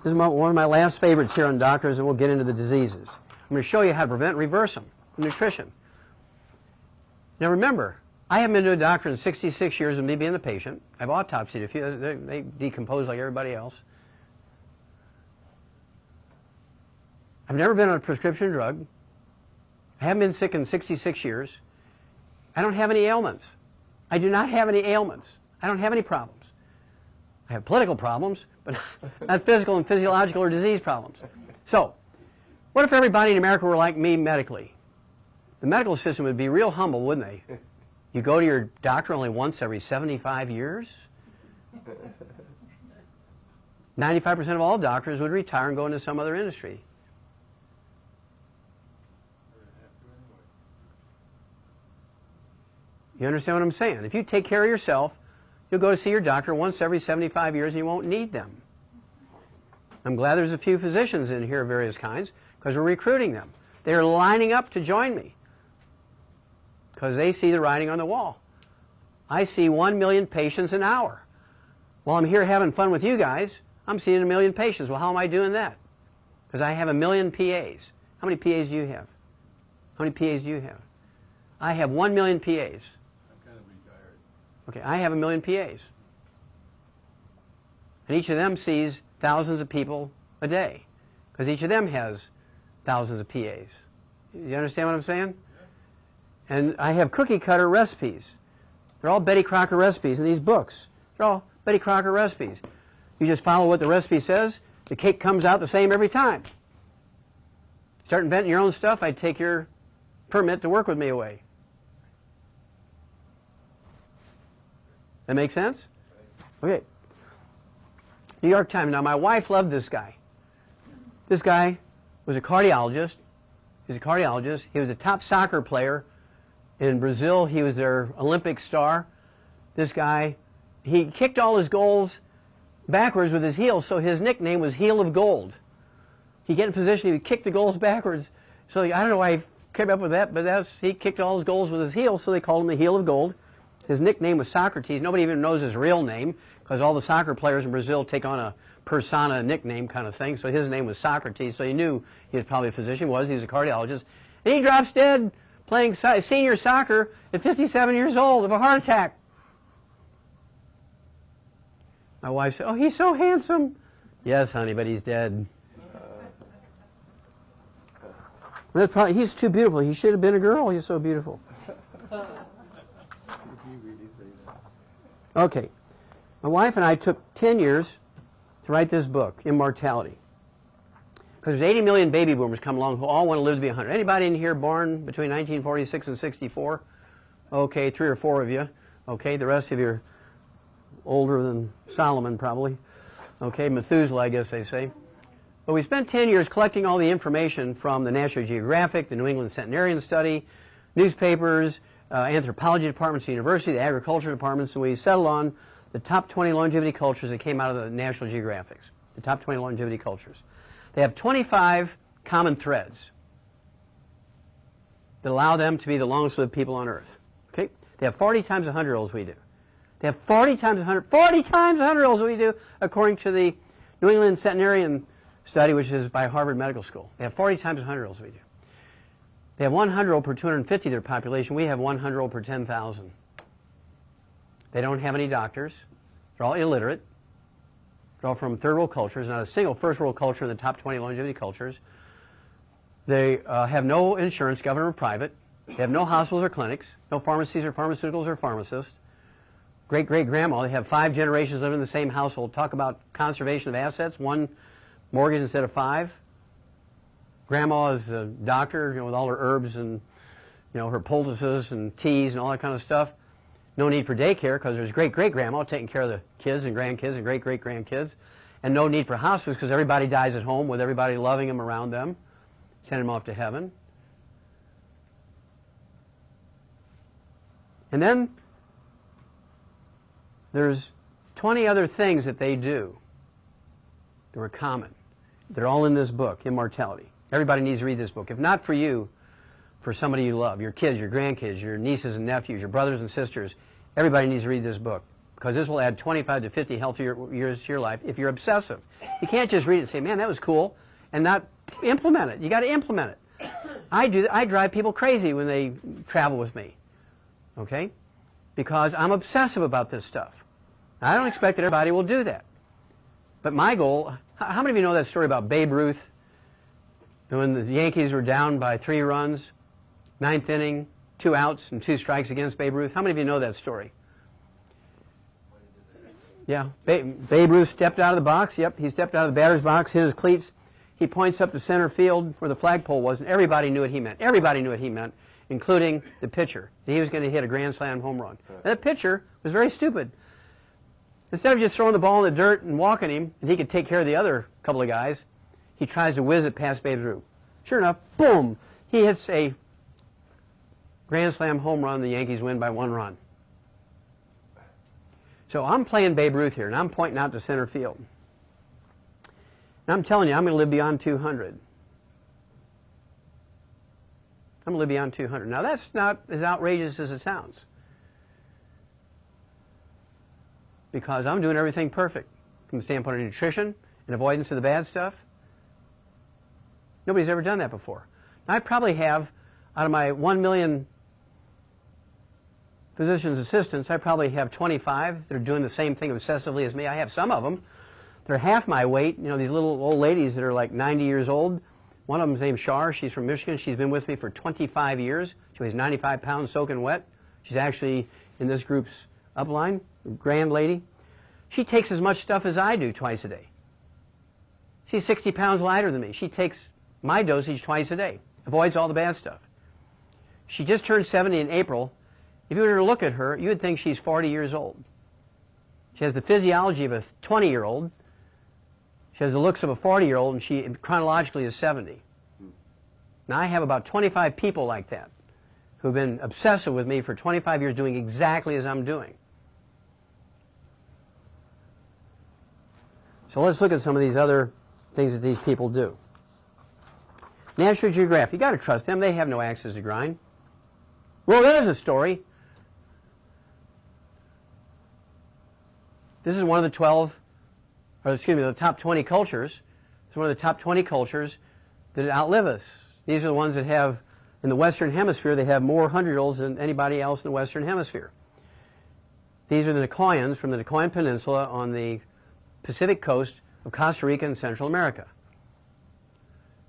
This is one of my last favorites here on doctors, and we'll get into the diseases. I'm going to show you how to prevent and reverse them. Nutrition. Now remember, I haven't been to a doctor in 66 years of me being the patient. I've autopsied a few. They decompose like everybody else. I've never been on a prescription drug. I haven't been sick in 66 years. I don't have any ailments. I do not have any ailments. I don't have any problems. I have political problems, but not physical and physiological or disease problems. So, what if everybody in America were like me medically? The medical system would be real humble, wouldn't they? You go to your doctor only once every 75 years? 95% of all doctors would retire and go into some other industry. You understand what I'm saying? If you take care of yourself, you'll go to see your doctor once every 75 years and you won't need them. I'm glad there's a few physicians in here of various kinds because we're recruiting them. They're lining up to join me because they see the writing on the wall. I see 1 million patients an hour. While I'm here having fun with you guys, I'm seeing 1 million patients. Well, how am I doing that? Because I have 1 million PAs. How many PAs do you have? How many PAs do you have? I have 1 million PAs. Okay, I have 1 million PAs. And each of them sees thousands of people a day. Because each of them has thousands of PAs. You understand what I'm saying? And I have cookie cutter recipes. They're all Betty Crocker recipes in these books. They're all Betty Crocker recipes. You just follow what the recipe says. The cake comes out the same every time. Start inventing your own stuff, I'd take your permit to work with me away. That make sense? Okay. New York Times. Now, my wife loved this guy. This guy was a cardiologist. He's a cardiologist. He was a top soccer player in Brazil. He was their Olympic star. This guy, he kicked all his goals backwards with his heels, so his nickname was Heel of Gold. He'd get in position, he would kick the goals backwards. So I don't know why he came up with that, but he kicked all his goals with his heels, so they called him the Heel of Gold. His nickname was Socrates. Nobody even knows his real name because all the soccer players in Brazil take on a persona nickname kind of thing. So his name was Socrates. So you knew he was probably a physician. He was a cardiologist. And he drops dead playing senior soccer at 57 years old of a heart attack. My wife said, "Oh, he's so handsome." Yes, honey, but he's dead. That's probably, he's too beautiful. He should have been a girl. He's so beautiful. Okay. My wife and I took 10 years to write this book, Immortality. Because there's 80 million baby boomers come along who all want to live to be 100. Anybody in here born between 1946 and 64? Okay, 3 or 4 of you. Okay, the rest of you are older than Solomon probably. Okay, Methuselah, I guess they say. But we spent 10 years collecting all the information from the National Geographic, the New England Centenarian Study, newspapers, anthropology departments at the university, the agriculture departments, and we settled on the top 20 longevity cultures that came out of the National Geographics, the top 20 longevity cultures. They have 25 common threads that allow them to be the longest lived people on Earth. Okay? They have 40 times 100-year-olds we do. They have 40 times 100-year-olds we do, according to the New England Centenarian study, which is by Harvard Medical School. They have 40 times 100-year-olds we do. They have 100-year-old per 250 of their population. We have 100-year-old per 10,000. They don't have any doctors. They're all illiterate. They're all from third world cultures, not a single first world culture in the top 20 longevity cultures. They have no insurance, government or private. They have no hospitals or clinics, no pharmacies or pharmaceuticals or pharmacists. Great-great-grandma, they have 5 generations living in the same household. Talk about conservation of assets, 1 mortgage instead of 5. Grandma is a doctor, with all her herbs and, her poultices and teas and all that kind of stuff. No need for daycare because there's great-great-grandma taking care of the kids and grandkids and great-great-grandkids. And no need for hospice because everybody dies at home with everybody loving them around them, sending them off to heaven. And then there's 20 other things that they do that are common. They're all in this book, Immortality. Everybody needs to read this book. If not for you, for somebody you love, your kids, your grandkids, your nieces and nephews, your brothers and sisters, everybody needs to read this book because this will add 25 to 50 healthier years to your life if you're obsessive. You can't just read it and say, man, that was cool, and not implement it. You got to implement it. I drive people crazy when they travel with me, okay? Because I'm obsessive about this stuff. I don't expect that everybody will do that. But my goal, how many of you know that story about Babe Ruth? When the Yankees were down by 3 runs, 9th inning, 2 outs and 2 strikes against Babe Ruth. How many of you know that story? Yeah, Babe Ruth stepped out of the box. Yep, he stepped out of the batter's box, hit his cleats. He points up to center field where the flagpole was, and everybody knew what he meant. Everybody knew what he meant, including the pitcher. He was going to hit a grand slam home run. And the pitcher was very stupid. Instead of just throwing the ball in the dirt and walking him, and he could take care of the other couple of guys, he tries to whiz it past Babe Ruth. Sure enough, boom, he hits a grand slam home run. The Yankees win by 1 run. So I'm playing Babe Ruth here, and I'm pointing out to center field. And I'm telling you, I'm going to live beyond 200. I'm going to live beyond 200. Now, that's not as outrageous as it sounds. Because I'm doing everything perfect from the standpoint of nutrition and avoidance of the bad stuff. Nobody's ever done that before. Now, I probably have, out of my 1 million physician's assistants, I probably have 25 that are doing the same thing obsessively as me. I have some of them. They're half my weight. These little old ladies that are like 90 years old. One of them's named Shar. She's from Michigan. She's been with me for 25 years. She weighs 95 pounds soaking wet. She's actually in this group's upline. Grand lady. She takes as much stuff as I do twice a day. She's 60 pounds lighter than me. She takes my dosage twice a day. Avoids all the bad stuff. She just turned 70 in April. If you were to look at her, you would think she's 40 years old. She has the physiology of a 20-year-old. She has the looks of a 40-year-old, and she chronologically is 70. Now, I have about 25 people like that who've been obsessive with me for 25 years doing exactly as I'm doing. So let's look at some of these other things that these people do. National Geographic, you got to trust them. They have no axes to grind. Well, there's a story. This is one of the the top 20 cultures. It's one of the top 20 cultures that outlive us. These are the ones that have, in the Western Hemisphere, they have more 100-year-olds than anybody else in the Western Hemisphere. These are the Nicoyans from the Nicoyan Peninsula on the Pacific coast of Costa Rica and Central America.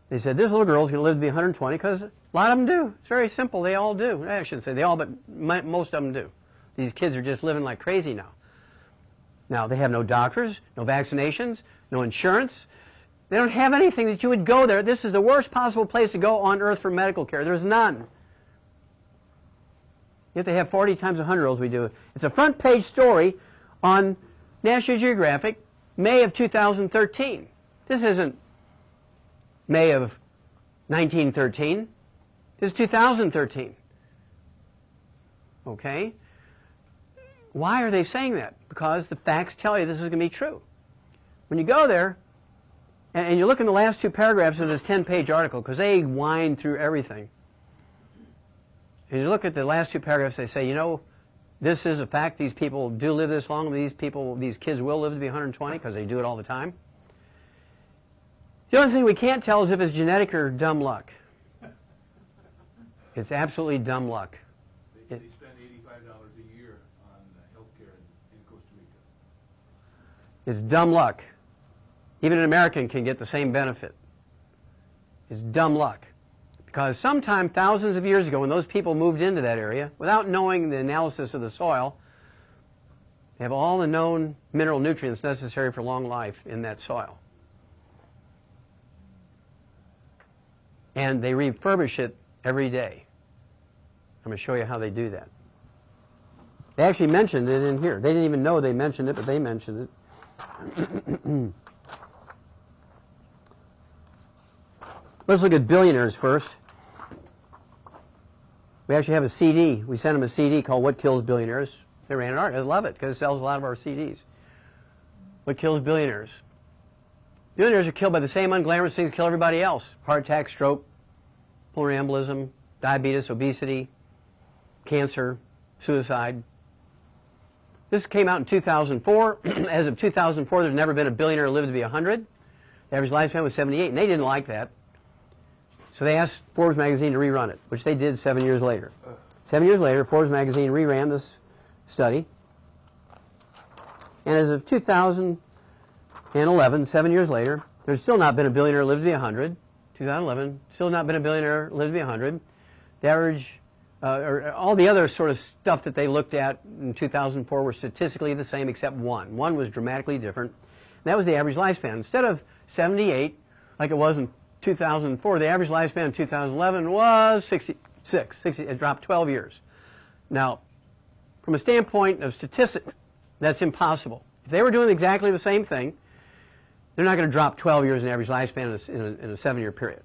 They said, this little girl's going to live to be 120 because a lot of them do. It's very simple. They all do. I shouldn't say they all, but most of them do. These kids are just living like crazy now. Now, they have no doctors, no vaccinations, no insurance. They don't have anything that you would go there. This is the worst possible place to go on earth for medical care. There's none. Yet they have 40 times 100-year-olds we do. It's a front page story on National Geographic, May of 2013. This isn't May of 1913. This is 2013. Okay? Why are they saying that? Because the facts tell you this is going to be true. When you go there, and you look in the last 2 paragraphs of this 10-page article, because they wind through everything. And you look at the last 2 paragraphs, they say, this is a fact. These people do live this long. These kids will live to be 120 because they do it all the time. The only thing we can't tell is if it's genetic or dumb luck. It's absolutely dumb luck. They spend $85 a year on health care in Costa Rica. It's dumb luck. Even an American can get the same benefit. It's dumb luck. Because sometime thousands of years ago, when those people moved into that area, without knowing the analysis of the soil, they have all the known mineral nutrients necessary for long life in that soil. And they refurbish it every day. I'm going to show you how they do that. They actually mentioned it in here. They didn't even know they mentioned it, but they mentioned it. Let's look at billionaires first. We actually have a CD. We sent them a CD called What Kills Billionaires. They ran an art. I love it because it sells a lot of our CDs. What kills billionaires? Billionaires are killed by the same unglamorous things that kill everybody else. Heart attack, stroke, pulmonary embolism, diabetes, obesity, cancer, suicide. This came out in 2004. As of 2004, there's never been a billionaire who lived to be 100. The average lifespan was 78, and they didn't like that. So they asked Forbes magazine to rerun it, which they did 7 years later. 7 years later, Forbes magazine reran this study. And as of 2011, 7 years later, there's still not been a billionaire who lived to be 100. 2011, still not been a billionaire who lived to be 100. The average, or all the other sort of stuff that they looked at in 2004 were statistically the same except one. One was dramatically different. And that was the average lifespan. Instead of 78, like it was in 2004, the average lifespan in 2011 was 66. It dropped 12 years. Now, from a standpoint of statistics, that's impossible. If they were doing exactly the same thing, they're not going to drop 12 years in average lifespan in a 7-year period.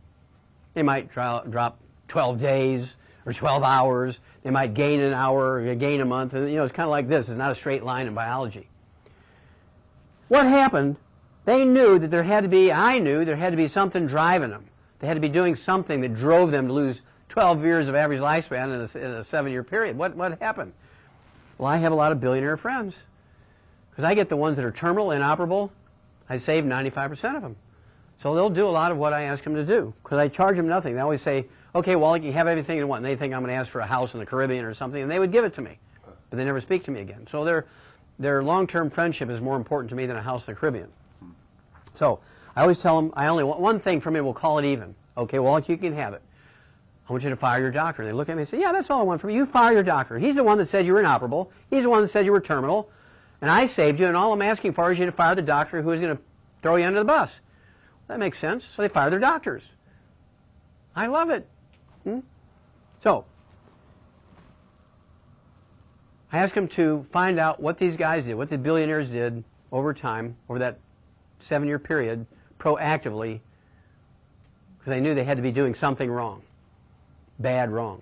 They might drop 12 days or 12 hours. They might gain an hour or gain a month. And, it's kind of like this. It's not a straight line in biology. What happened? They knew that I knew there had to be something driving them. They had to be doing something that drove them to lose 12 years of average lifespan in a 7-year period. What happened? Well, I have a lot of billionaire friends. Because I get the ones that are terminal, inoperable. I save 95% of them. So they'll do a lot of what I ask them to do. Because I charge them nothing. They always say, okay, Wallach, you have everything you want. And they think I'm going to ask for a house in the Caribbean or something. And they would give it to me. But they never speak to me again. So their long-term friendship is more important to me than a house in the Caribbean. So I always tell them, I only want one thing from you, we'll call it even. Okay, Wallach, you can have it. I want you to fire your doctor. And they look at me and say, yeah, that's all I want from you. You fire your doctor. He's the one that said you were inoperable. He's the one that said you were terminal. And I saved you, and all I'm asking for is you to fire the doctor who is going to throw you under the bus. That makes sense. So they fire their doctors. I love it. So I asked them to find out what these guys did, what the billionaires did over time, over that 7-year period, proactively, because they knew they had to be doing something wrong. Bad wrong.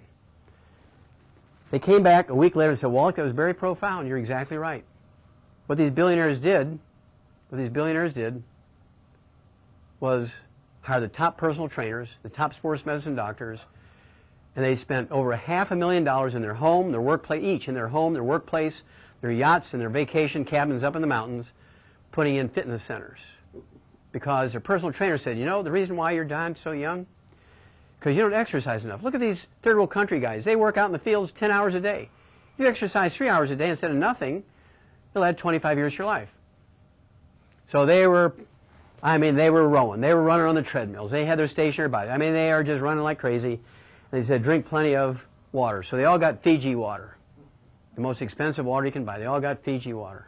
They came back a week later and said, Wallach, that was very profound. You're exactly right. What these billionaires did was hire the top personal trainers, the top sports medicine doctors, and they spent over $500,000 in their home, their workplace, each in their home, their workplace, their yachts, and their vacation cabins up in the mountains, putting in fitness centers. Because their personal trainer said, the reason why you're dying so young? Because you don't exercise enough. Look at these third world country guys. They work out in the fields 10 hours a day. If you exercise 3 hours a day instead of nothing, you'll add 25 years to your life. So they were rowing. They were running on the treadmills. They had their stationary bike. They are just running like crazy. And they said, drink plenty of water. So they all got Fiji water. The most expensive water you can buy. They all got Fiji water.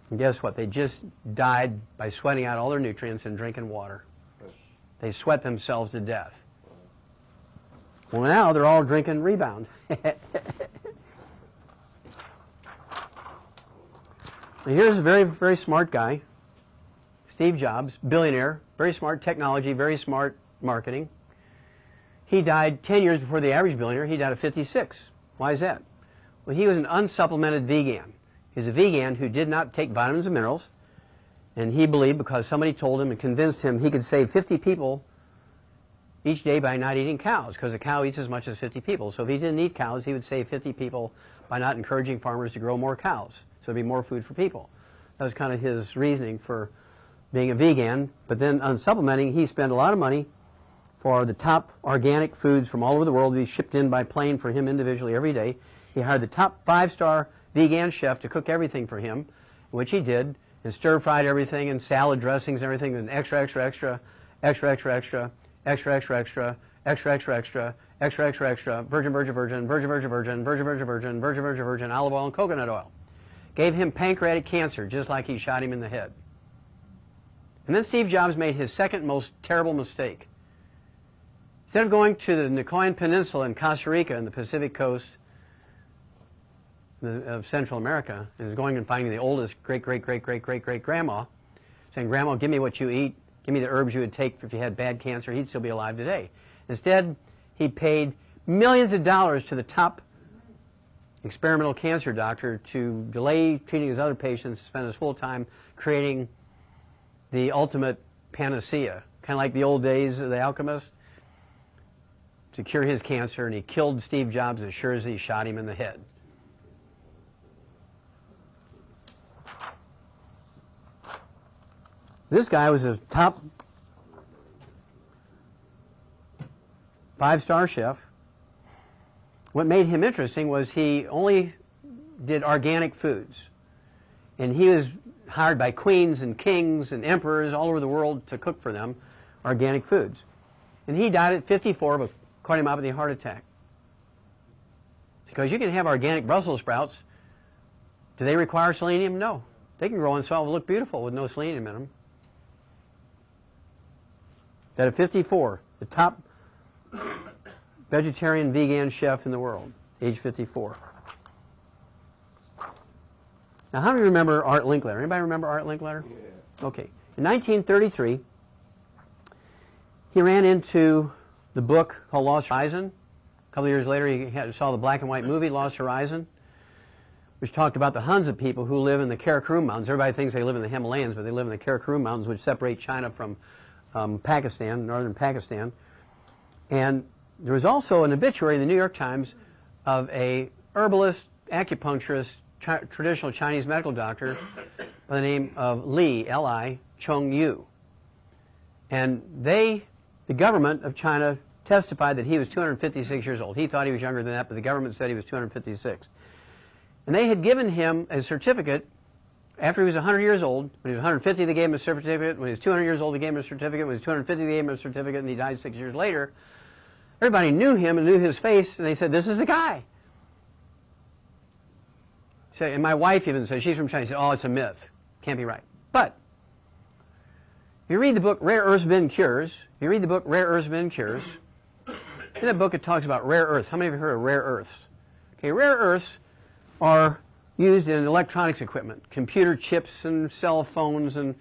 And guess what? They just died by sweating out all their nutrients and drinking water. They sweat themselves to death. Well, now they're all drinking Rebound. Here's a very, very smart guy. Steve Jobs, billionaire, very smart technology, very smart marketing. He died 10 years before the average billionaire. He died at 56. Why is that? Well, he was an unsupplemented vegan. He's a vegan who did not take vitamins and minerals, and he believed because somebody told him and convinced him he could save 50 people each day by not eating cows, because a cow eats as much as 50 people. So if he didn't eat cows, he would save 50 people by not encouraging farmers to grow more cows. So there'd be more food for people. That was kind of his reasoning for being a vegan. But then on supplementing, he spent a lot of money for the top organic foods from all over the world to be shipped in by plane for him individually every day. He hired the top 5-star vegan chef to cook everything for him, which he did, and stir-fried everything and salad dressings and everything, and extra, extra, extra, extra, extra, extra, extra, extra, extra, extra, extra, extra, extra, extra, extra, virgin, virgin, virgin, virgin, virgin, virgin, virgin, virgin, virgin, virgin, virgin, virgin, olive oil and coconut oil. Gave him pancreatic cancer, just like he shot him in the head. And then Steve Jobs made his second most terrible mistake. Instead of going to the Nicoyan Peninsula in Costa Rica in the Pacific coast of Central America, and going and finding the oldest great-great-great-great-great-great-grandma, saying, Grandma, give me what you eat, give me the herbs you would take if you had bad cancer, he'd still be alive today. Instead, he paid millions of dollars to the top experimental cancer doctor to delay treating his other patients, spend his full time creating the ultimate panacea, kind of like the old days of the alchemist, to cure his cancer, and he killed Steve Jobs as sure as he shot him in the head. This guy was a top 5-star chef. What made him interesting was he only did organic foods. And he was hired by queens and kings and emperors all over the world to cook for them organic foods. And he died at 54 of a cardiomyopathy heart attack. Because you can have organic Brussels sprouts. Do they require selenium? No. They can grow and so look beautiful with no selenium in them. That at 54, the top vegetarian vegan chef in the world, age 54. Now, how many remember Art Linkletter? Anybody remember Art Linkletter? Yeah. Okay. In 1933, he ran into the book called Lost Horizon. A couple of years later, he saw the black and white movie Lost Horizon, which talked about the Hunza people who live in the Karakoram Mountains. Everybody thinks they live in the Himalayas, but they live in the Karakoram Mountains, which separate China from Pakistan, northern Pakistan. And there was also an obituary in the New York Times of a herbalist, acupuncturist, traditional Chinese medical doctor by the name of Li, L-I, Chung Yu. And the government of China testified that he was 256 years old. He thought he was younger than that, but the government said he was 256. And they had given him a certificate after he was 100 years old. When he was 150, they gave him a certificate. When he was 200 years old, they gave him a certificate. When he was 250, they gave him a certificate, and he died 6 years later. Everybody knew him and knew his face, and they said, this is the guy. And my wife even said, she's from China, she said, oh, it's a myth. Can't be right. But if you read the book Rare Earths Been Cures, in that book it talks about rare earths. How many of you heard of rare earths? Okay, rare earths are used in electronics equipment, computer chips and cell phones, and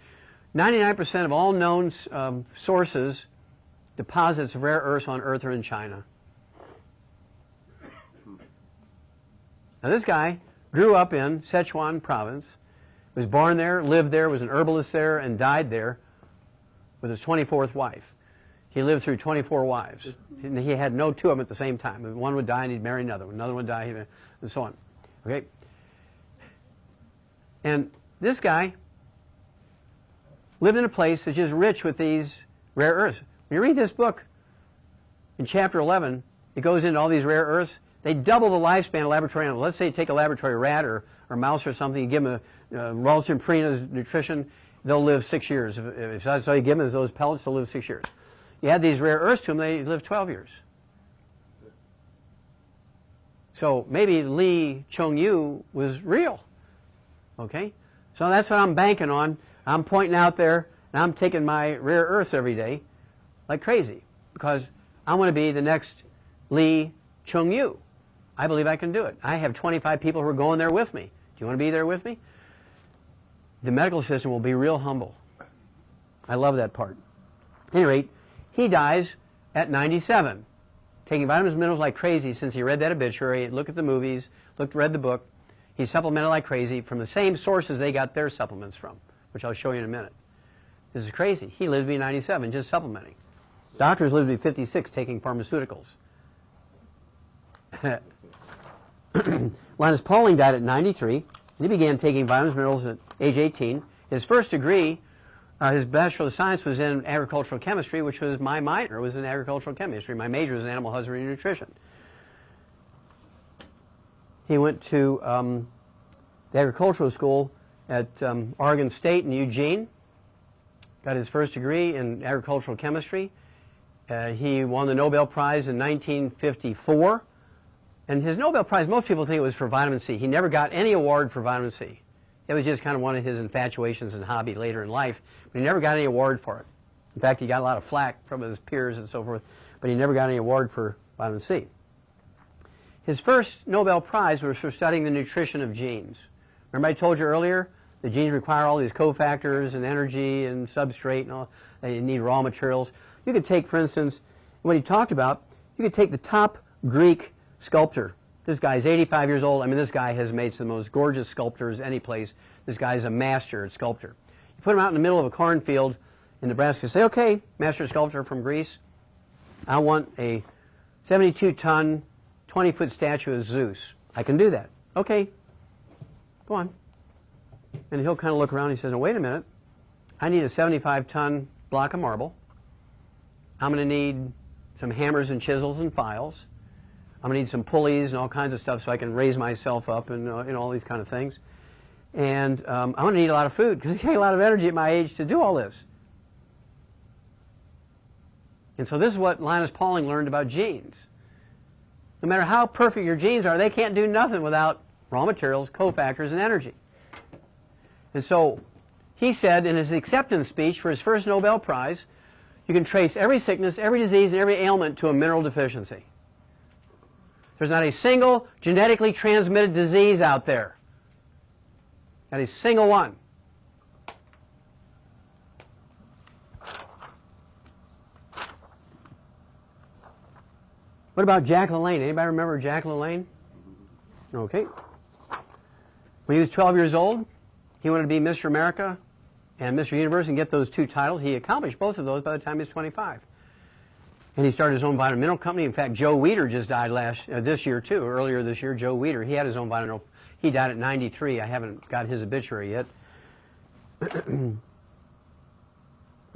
99% of all known sources, deposits of rare earths on Earth are in China. Now this guy grew up in Sichuan province, was born there, lived there, was an herbalist there, and died there with his 24th wife. He lived through 24 wives. And he had no two of them at the same time. One would die and he'd marry another one. Another one would die, and so on. Okay? And this guy lived in a place that's just rich with these rare earths. When you read this book, in chapter 11, it goes into all these rare earths. They double the lifespan of laboratory animals. Let's say you take a laboratory rat or mouse or something, you give them a Ralston Purina's nutrition, they'll live 6 years. If that's all you give them is those pellets, they'll live 6 years. You add these rare earths to them, they live 12 years. So maybe Li Chung Yu was real. Okay? So that's what I'm banking on. I'm pointing out there, and I'm taking my rare earths every day like crazy because I want to be the next Li Chung Yu. I believe I can do it. I have 25 people who are going there with me. Do you want to be there with me? The medical system will be real humble. I love that part. At any rate, he dies at 97, taking vitamins and minerals like crazy since he read that obituary, looked at the movies, read the book. He supplemented like crazy from the same sources they got their supplements from, which I'll show you in a minute. This is crazy. He lived to be 97 just supplementing. Doctors live to be 56 taking pharmaceuticals. Linus Pauling died at 93. He began taking vitamins and minerals at age 18. His first degree, his Bachelor of Science, was in agricultural chemistry, which was my minor, was in agricultural chemistry. My major was in animal husbandry and nutrition. He went to the agricultural school at Oregon State in Eugene, got his first degree in agricultural chemistry. He won the Nobel Prize in 1954. And his Nobel Prize, most people think it was for vitamin C. He never got any award for vitamin C. It was just kind of one of his infatuations and hobby later in life, but he never got any award for it. In fact, he got a lot of flack from his peers and so forth, but he never got any award for vitamin C. His first Nobel Prize was for studying the nutrition of genes. Remember I told you earlier, the genes require all these cofactors and energy and substrate and all. They need raw materials. You could take, for instance, what he talked about, you could take the top Greek sculptor. This guy's 85 years old. I mean, this guy has made some of the most gorgeous sculptures any place. This guy's a master at sculpture. You put him out in the middle of a cornfield in Nebraska, say, okay, master sculptor from Greece, I want a 72-ton, 20-foot statue of Zeus. I can do that. Okay, go on. And he'll kind of look around and he says, oh, wait a minute. I need a 75-ton block of marble. I'm going to need some hammers and chisels and files. I'm going to need some pulleys and all kinds of stuff so I can raise myself up and all these kind of things. And I'm going to need a lot of food because it takes a lot of energy at my age to do all this. And so this is what Linus Pauling learned about genes. No matter how perfect your genes are, they can't do nothing without raw materials, cofactors, and energy. And so he said in his acceptance speech for his first Nobel Prize, you can trace every sickness, every disease, and every ailment to a mineral deficiency. There's not a single genetically transmitted disease out there. Not a single one. What about Jack LaLanne? Anybody remember Jack LaLanne? Okay. When he was 12 years old, he wanted to be Mr. America and Mr. Universe and get those two titles. He accomplished both of those by the time he was 25. And he started his own vitamin mineral company. In fact, Joe Weider just died this year too. Earlier this year, Joe Weider, he had his own vitamin mineral. He died at 93. I haven't got his obituary yet. But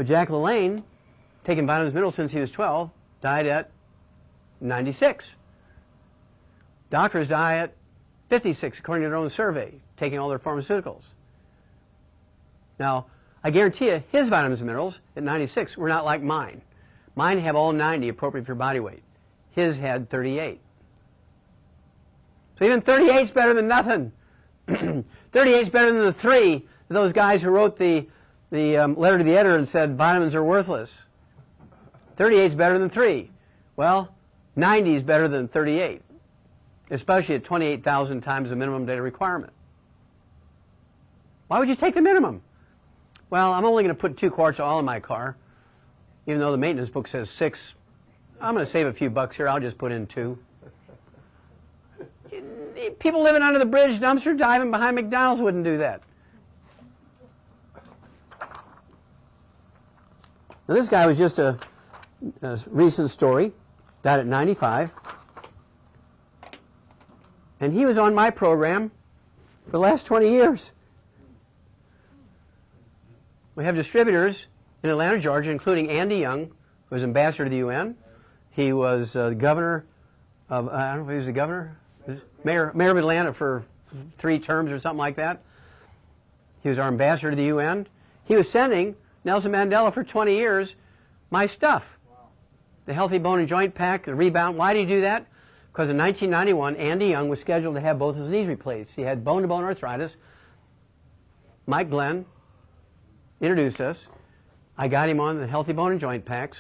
Jack LaLanne, taking vitamins and minerals since he was 12, died at 96. Doctors die at 56, according to their own survey, taking all their pharmaceuticals. Now, I guarantee you, his vitamins and minerals at 96 were not like mine. Mine have all 90 appropriate for body weight. His had 38. So even 38 is better than nothing. 38 is better than the 3 of those guys who wrote the letter to the editor and said vitamins are worthless. 38 is better than 3. Well, 90 is better than 38, especially at 28,000 times the minimum data requirement. Why would you take the minimum? Well, I'm only going to put 2 quarts of oil in my car. Even though the maintenance book says 6, I'm going to save a few bucks here. I'll just put in 2. People living under the bridge, dumpster diving behind McDonald's wouldn't do that. Now, this guy was just a recent story. Died at 95. And he was on my program for the last 20 years. We have distributors in Atlanta, Georgia, including Andy Young, who was ambassador to the UN. He was governor of, I don't know if he was the governor, mayor of Atlanta for 3 terms or something like that. He was our ambassador to the UN. He was sending Nelson Mandela for 20 years my stuff. The Healthy Bone and Joint Pack, the Rebound. Why did he do that? Because in 1991, Andy Young was scheduled to have both his knees replaced. He had bone-to-bone arthritis. Mike Glenn introduced us. I got him on the Healthy Bone and Joint Packs,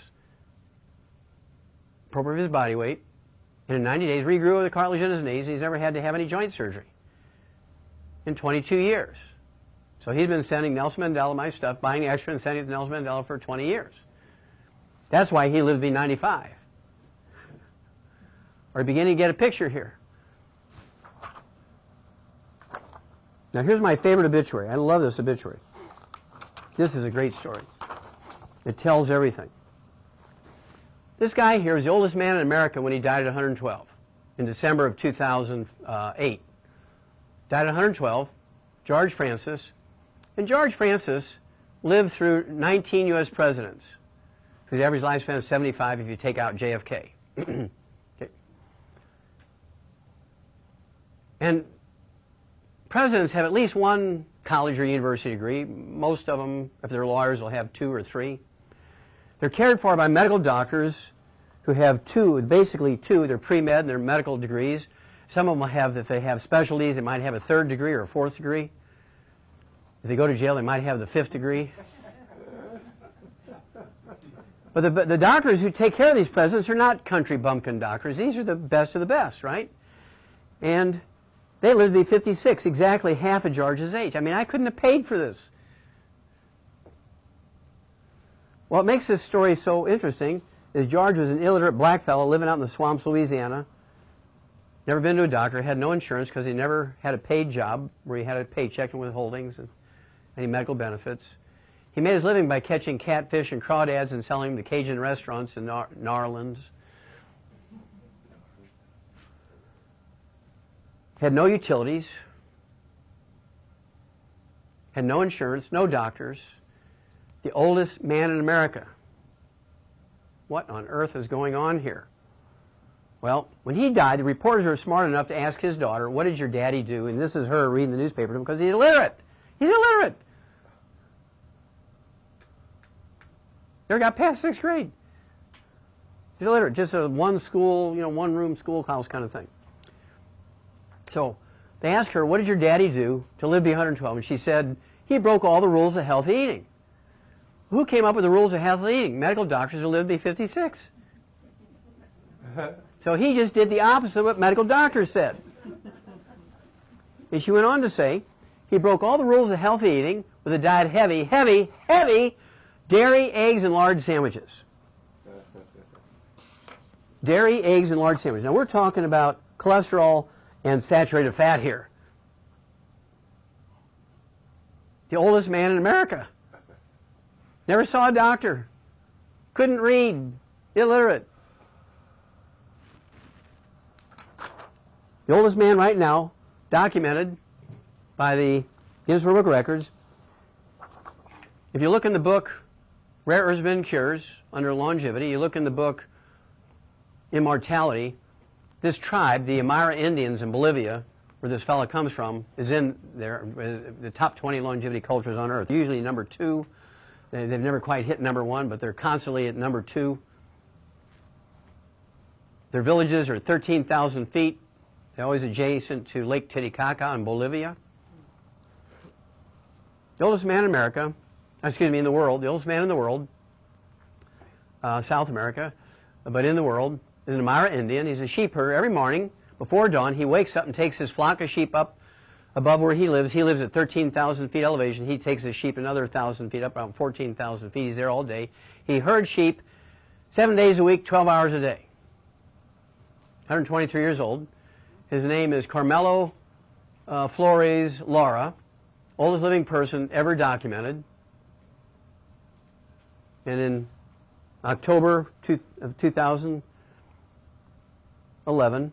appropriate for his body weight, and in 90 days regrew the cartilage in his knees. He's never had to have any joint surgery in 22 years. So he's been sending Nelson Mandela my stuff, buying extra and sending it to Nelson Mandela for 20 years. That's why he lived to be 95. We're beginning to get a picture here. Now here's my favorite obituary. I love this obituary. This is a great story. It tells everything. This guy here is the oldest man in America when he died at 112 in December of 2008. Died at 112, George Francis. And George Francis lived through 19 U.S. presidents, whose average lifespan is 75 if you take out JFK. Okay. And presidents have at least one college or university degree. Most of them, if they're lawyers, will have 2 or 3. They're cared for by medical doctors who have 2, basically 2. They're pre-med and they're medical degrees. Some of them will have, if they have specialties, they might have a 3rd degree or a 4th degree. If they go to jail, they might have the 5th degree. But the doctors who take care of these presidents are not country bumpkin doctors. These are the best of the best, right? And they lived to be 56, exactly half of George's age. I mean, I couldn't have paid for this. What makes this story so interesting is George was an illiterate black fellow living out in the swamps, Louisiana. Never been to a doctor, had no insurance because he never had a paid job where he had a paycheck and withholdings and any medical benefits. He made his living by catching catfish and crawdads and selling them to Cajun restaurants in New Orleans. Had no utilities, had no insurance, no doctors. The oldest man in America. What on earth is going on here? Well, when he died, the reporters were smart enough to ask his daughter, what did your daddy do? And this is her reading the newspaper because he's illiterate. He's illiterate. Never got past 6th grade. He's illiterate. Just a one school, one room schoolhouse kind of thing. So they asked her, what did your daddy do to live to be 112? And she said, he broke all the rules of healthy eating. Who came up with the rules of healthy eating? Medical doctors who lived to be 56. So he just did the opposite of what medical doctors said. And she went on to say, he broke all the rules of healthy eating with a diet heavy dairy, eggs, and large sandwiches. Dairy, eggs, and large sandwiches. Now we're talking about cholesterol and saturated fat here. The oldest man in America. Never saw a doctor. Couldn't read. Illiterate. The oldest man right now, documented by the Guinness World Book of Records. If you look in the book Rare Earths and Cures under longevity, you look in the book Immortality, this tribe, the Aymara Indians in Bolivia, where this fellow comes from, is in there, the top 20 longevity cultures on Earth. Usually number 2. They've never quite hit number 1, but they're constantly at number 2. Their villages are 13,000 feet. They're always adjacent to Lake Titicaca in Bolivia. The oldest man in America, in the world, the oldest man in the world, South America, but in the world, is an Aymara Indian. He's a sheep herder. Every morning, before dawn, he wakes up and takes his flock of sheep up above where he lives. He lives at 13,000 feet elevation. He takes his sheep another 1,000 feet up, around 14,000 feet. He's there all day. He herds sheep 7 days a week, 12 hours a day. 123 years old. His name is Carmelo Flores Lara, oldest living person ever documented. And in October of 2011,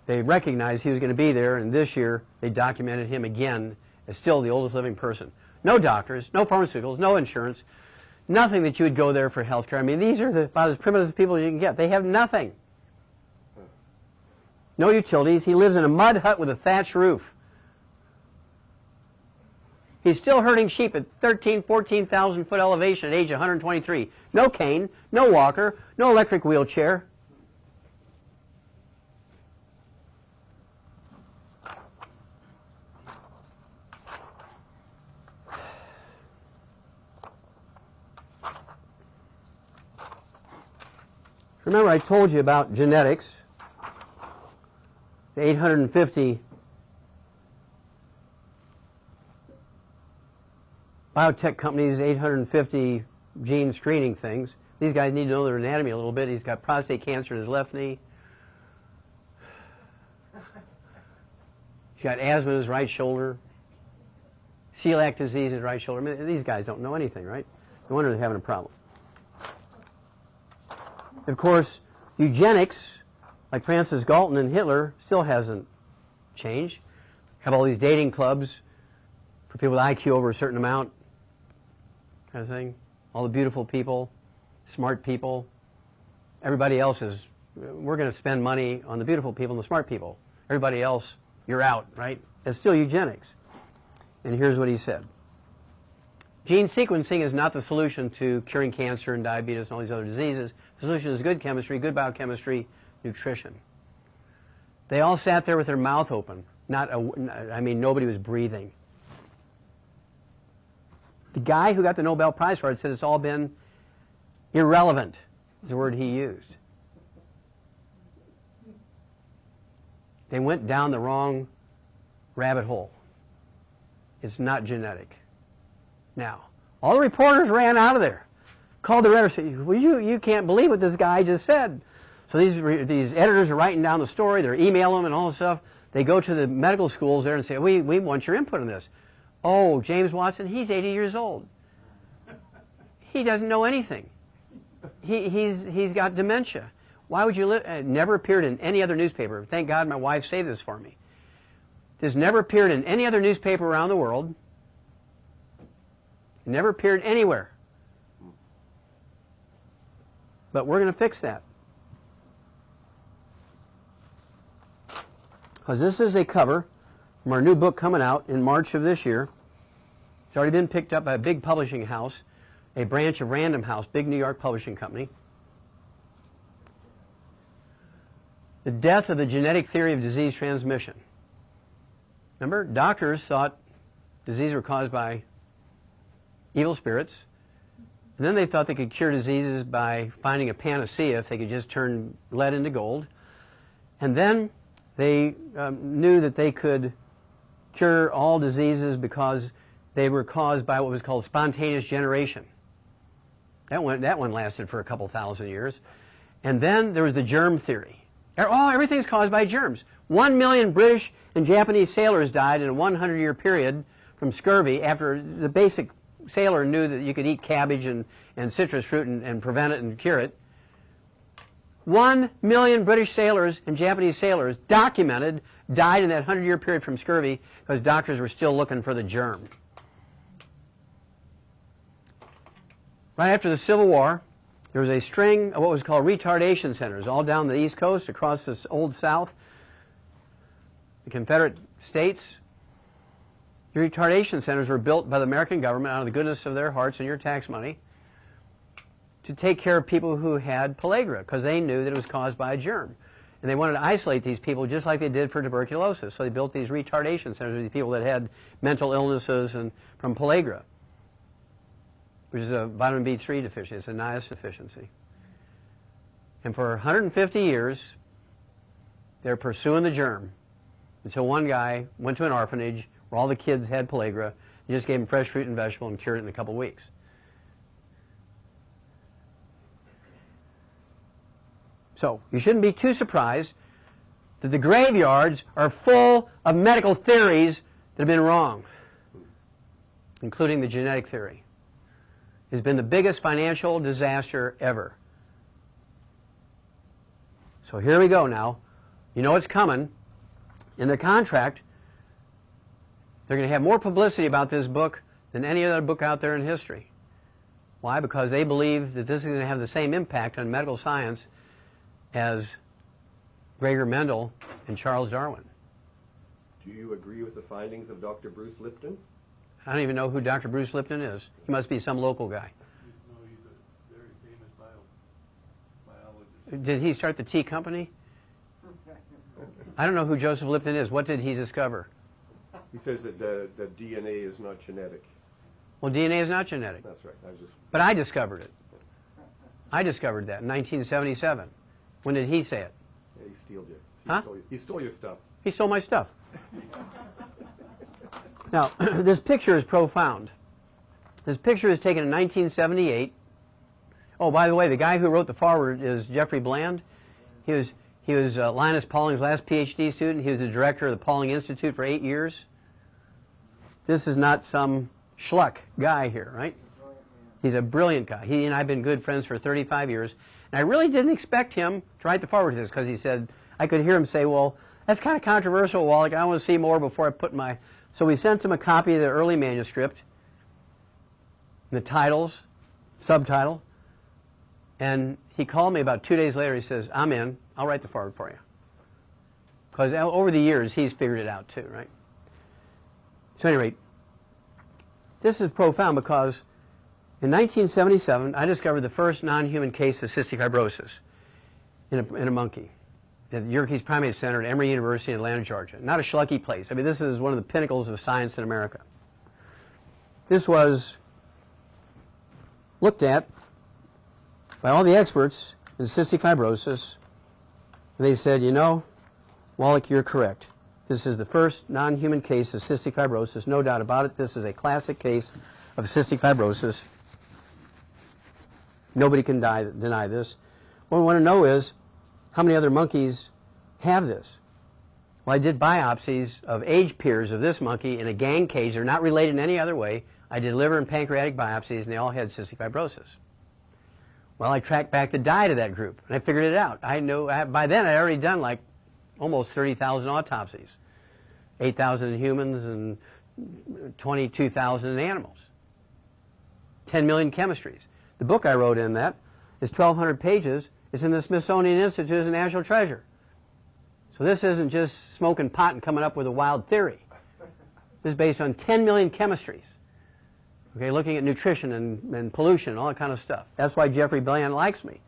they recognized he was going to be there, and this year they documented him again as still the oldest living person. No doctors, no pharmaceuticals, no insurance, nothing that you would go there for health care. I mean, these are about as primitive as people you can get. They have nothing. No utilities. He lives in a mud hut with a thatched roof. He's still herding sheep at 14,000 foot elevation at age 123. No cane, no walker, no electric wheelchair. Remember I told you about genetics, the 850 biotech companies, 850 gene screening things. These guys need to know their anatomy a little bit. He's got prostate cancer in his left knee. He's got asthma in his right shoulder. Celiac disease in his right shoulder. I mean, these guys don't know anything, right? No wonder they're having a problem. Of course, eugenics, like Francis Galton and Hitler, still hasn't changed. Have all these dating clubs for people with IQ over a certain amount, kind of thing. All the beautiful people, smart people. Everybody else is, we're going to spend money on the beautiful people and the smart people. Everybody else, you're out, right? It's still eugenics. And here's what he said. Gene sequencing is not the solution to curing cancer and diabetes and all these other diseases. The solution is good chemistry, good biochemistry, nutrition. They all sat there with their mouth open. Nobody was breathing. The guy who got the Nobel Prize for it said it's all been irrelevant, is the word he used. They went down the wrong rabbit hole. It's not genetic. Now, all the reporters ran out of there, called the editor, said, well, you can't believe what this guy just said. So these editors are writing down the story, they're emailing them and all this stuff. They go to the medical schools there and say, we want your input on this. Oh, James Watson, he's 80 years old. He doesn't know anything. He's got dementia. Why would you it never appeared in any other newspaper. Thank God my wife saved this for me. This never appeared in any other newspaper around the world. It never appeared anywhere. But we're going to fix that. Because this is a cover from our new book coming out in March of this year. It's already been picked up by a big publishing house, a branch of Random House, big New York publishing company. The death of the genetic theory of disease transmission. Remember, doctors thought diseases were caused by evil spirits. And then they thought they could cure diseases by finding a panacea if they could just turn lead into gold. And then they knew that they could cure all diseases because they were caused by what was called spontaneous generation. That one lasted for a couple thousand years. And then there was the germ theory. Everything's caused by germs. 1 million British and Japanese sailors died in a 100-year period from scurvy after the basic sailor knew that you could eat cabbage and citrus fruit and prevent it and cure it. 1 million British sailors and Japanese sailors documented died in that 100-year period from scurvy because doctors were still looking for the germ. Right after the Civil War, there was a string of what was called retardation centers all down the East Coast, across this old South, the Confederate States. The retardation centers were built by the American government out of the goodness of their hearts and your tax money to take care of people who had pellagra because they knew that it was caused by a germ. And they wanted to isolate these people just like they did for tuberculosis. So they built these retardation centers for these people that had mental illnesses and from pellagra, which is a vitamin B3 deficiency. It's a niacin deficiency. And for 150 years, they're pursuing the germ until one guy went to an orphanage where all the kids had pellagra. He just gave them fresh fruit and vegetable and cured it in a couple weeks. So you shouldn't be too surprised that the graveyards are full of medical theories that have been wrong, including the genetic theory. It's been the biggest financial disaster ever. So here we go now. You know it's coming. In the contract, they're going to have more publicity about this book than any other book out there in history. Why? Because they believe that this is going to have the same impact on medical science as Gregor Mendel and Charles Darwin. Do you agree with the findings of Dr. Bruce Lipton? I don't even know who Dr. Bruce Lipton is. He must be some local guy. No, he's a very famous biologist. Did he start the tea company? I don't know who Joseph Lipton is. What did he discover? He says that the DNA is not genetic. Well, DNA is not genetic. That's right. But I discovered it. I discovered that in 1977. When did he say it? Yeah, he stole you. Huh? He stole your stuff. He stole my stuff. Now, this picture is profound. This picture is taken in 1978. Oh, by the way, the guy who wrote the foreword is Jeffrey Bland. He was Linus Pauling's last PhD student. He was the director of the Pauling Institute for 8 years. This is not some schluck guy here, right? He's a brilliant guy. He and I have been good friends for 35 years. And I really didn't expect him to write the foreword to this because he said, I could hear him say, well, that's kind of controversial, Wallach. I want to see more before I put my... So we sent him a copy of the early manuscript, the titles, subtitle, and he called me about 2 days later. He says, I'm in. I'll write the foreword for you. Because over the years, he's figured it out too, right? So at any rate, this is profound because in 1977, I discovered the first non-human case of cystic fibrosis in a monkey at the Yerkes Primate Center at Emory University in Atlanta, Georgia. Not a schlucky place. I mean, this is one of the pinnacles of science in America. This was looked at by all the experts in cystic fibrosis. They said, you know, Wallach, you're correct. This is the first non-human case of cystic fibrosis, no doubt about it. This is a classic case of cystic fibrosis. Nobody can deny this. What we want to know is, how many other monkeys have this? Well, I did biopsies of age peers of this monkey in a gang cage. They're not related in any other way. I did liver and pancreatic biopsies, and they all had cystic fibrosis. Well, I tracked back the diet of that group, and I figured it out. I know by then I'd already done like almost 30,000 autopsies, 8,000 in humans and 22,000 in animals, 10 million chemistries. The book I wrote in that is 1,200 pages. It's in the Smithsonian Institute as a national treasure. So this isn't just smoking pot and coming up with a wild theory. This is based on 10 million chemistries. Okay, looking at nutrition and pollution and all that kind of stuff. That's why Jeffrey Bland likes me.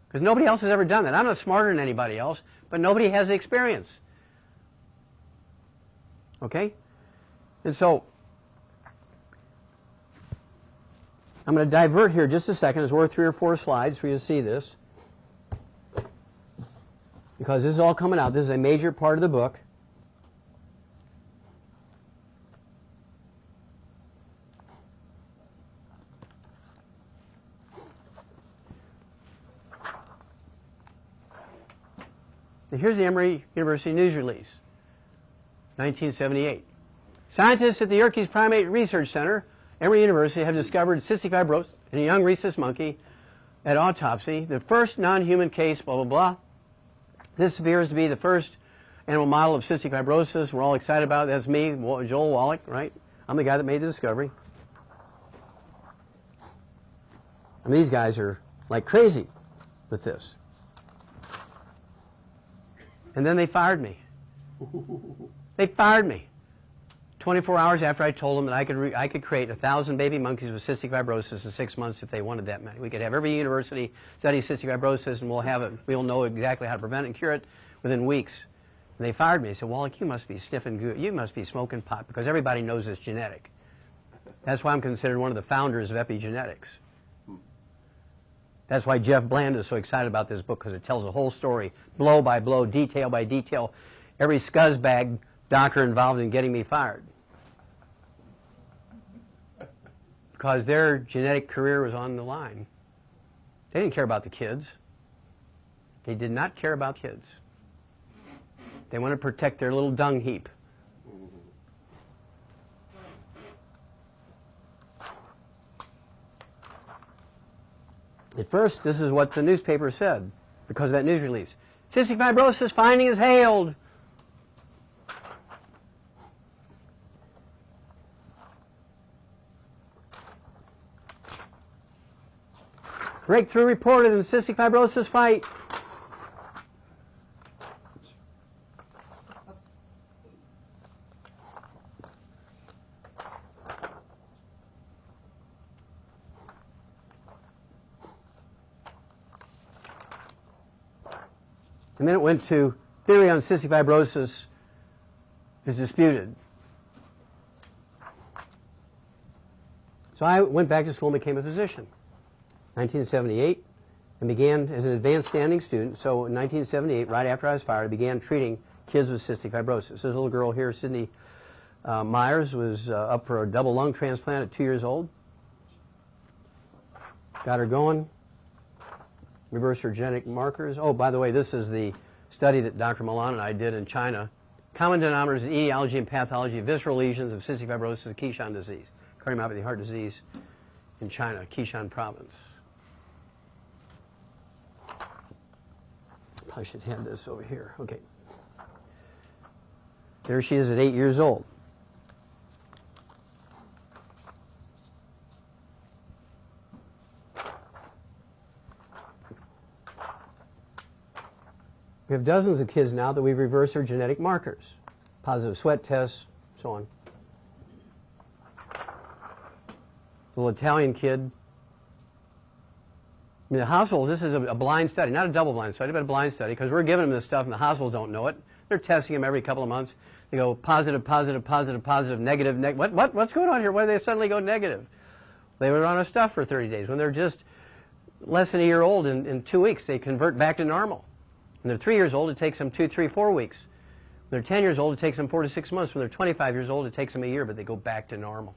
Because nobody else has ever done that. I'm not smarter than anybody else, but nobody has the experience. Okay? And so, I'm going to divert here just a second. It's worth 3 or 4 slides for you to see this. Because this is all coming out. This is a major part of the book. Now here's the Emory University news release, 1978. Scientists at the Yerkes Primate Research Center, Emory University, have discovered cystic fibrosis in a young rhesus monkey at autopsy. The first non-human case, blah, blah, blah. This appears to be the first animal model of cystic fibrosis. We're all excited about it. That's me, Joel Wallach, right? I'm the guy that made the discovery. And these guys are like crazy with this. And then they fired me. They fired me. 24 hours after I told them that I could create 1,000 baby monkeys with cystic fibrosis in 6 months if they wanted that many. We could have every university study cystic fibrosis, and we'll have it. We'll know exactly how to prevent it and cure it within weeks. And they fired me. They said, Wallach, you must be sniffing good. You must be smoking pot, because everybody knows it's genetic. That's why I'm considered one of the founders of epigenetics. That's why Jeff Bland is so excited about this book, because it tells the whole story, blow by blow, detail by detail, every scuzzbag doctor involved in getting me fired. Because their genetic career was on the line. They didn't care about the kids. They did not care about kids. They wanted to protect their little dung heap. At first, this is what the newspaper said, because of that news release. Cystic fibrosis finding is hailed. Breakthrough reported in the cystic fibrosis fight. And then it went to theory on cystic fibrosis is disputed. So I went back to school and became a physician. 1978, and began as an advanced standing student. So in 1978, right after I was fired, I began treating kids with cystic fibrosis. This little girl here, Sydney Myers, was up for a double lung transplant at 2 years old. Got her going. Reversed her genetic markers. Oh, by the way, this is the study that Dr. Milan and I did in China. Common denominators in etiology and pathology of visceral lesions of cystic fibrosis and Kishan disease, cardiomyopathy heart disease in China, Kishan province. Probably should hand this over here. Okay. There she is at 8 years old. We have dozens of kids now that we've reversed their genetic markers. Positive sweat tests, so on. Little Italian kid. I mean, the hospitals, this is a blind study, not a double-blind study, but a blind study, because we're giving them this stuff and the hospitals don't know it. They're testing them every couple of months. They go positive, positive, positive, positive, negative, what's going on here? Why do they suddenly go negative? They were on a stuff for 30 days. When they're just less than a year old, in 2 weeks, they convert back to normal. When they're 3 years old, it takes them 2, 3, 4 weeks. When they're 10 years old, it takes them 4 to 6 months. When they're 25 years old, it takes them a year, but they go back to normal.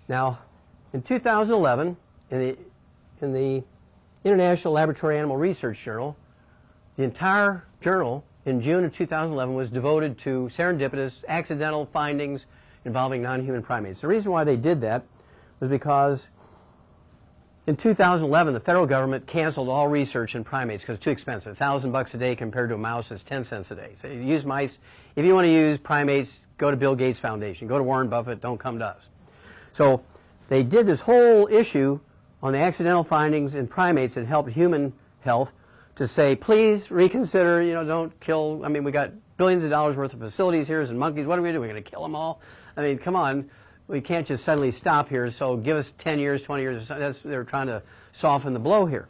Now, in 2011, in the International Laboratory Animal Research Journal, the entire journal in June of 2011 was devoted to serendipitous, accidental findings involving non-human primates. The reason why they did that was because in 2011, the federal government canceled all research in primates because it's too expensive. $1,000 a day compared to a mouse is 10 cents a day. So you use mice. If you want to use primates, go to Bill Gates Foundation. Go to Warren Buffett. Don't come to us. So they did this whole issue on the accidental findings in primates that helped human health to say, please reconsider, don't kill. I mean, we got billions of dollars worth of facilities here and monkeys. What are we going to do? We're going to kill them all? I mean, come on. We can't just suddenly stop here, so give us 10 years, 20 years. They're trying to soften the blow here.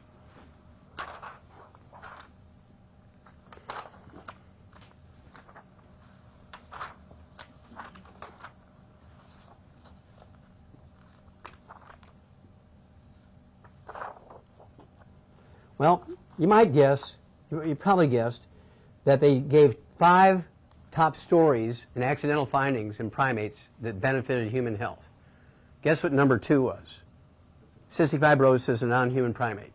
Well, you might guess, you probably guessed, that they gave 5 top stories in accidental findings in primates that benefited human health. Guess what number 2 was? Cystic fibrosis, a non-human primate.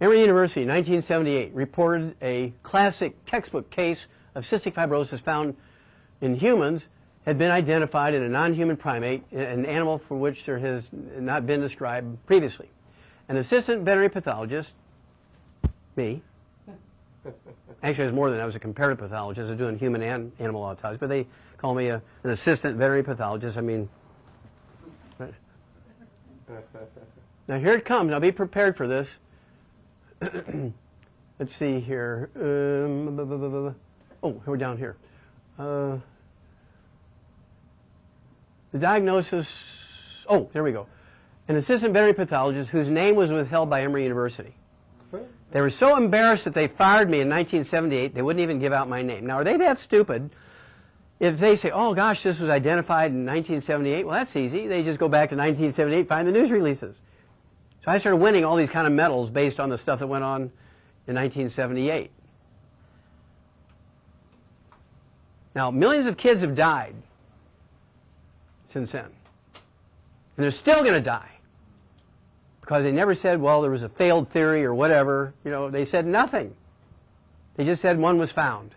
Emory University, 1978, reported a classic textbook case of cystic fibrosis found in humans had been identified in a non-human primate, an animal for which there has not been described previously. An assistant veterinary pathologist, me, actually, I was more than that. I was a comparative pathologist. I was doing human and animal autopsy, but they call me an assistant veterinary pathologist. I mean, right. Now here it comes. Now be prepared for this. Let's see here. Oh, we're down here. The diagnosis. Oh, there we go. An assistant veterinary pathologist whose name was withheld by Emory University. They were so embarrassed that they fired me in 1978, they wouldn't even give out my name. Now, are they that stupid? If they say, oh, gosh, this was identified in 1978, well, that's easy. They just go back to 1978, find the news releases. So I started winning all these kind of medals based on the stuff that went on in 1978. Now, millions of kids have died since then. And they're still going to die. Because they never said, well, there was a failed theory or whatever. They said nothing. They just said one was found.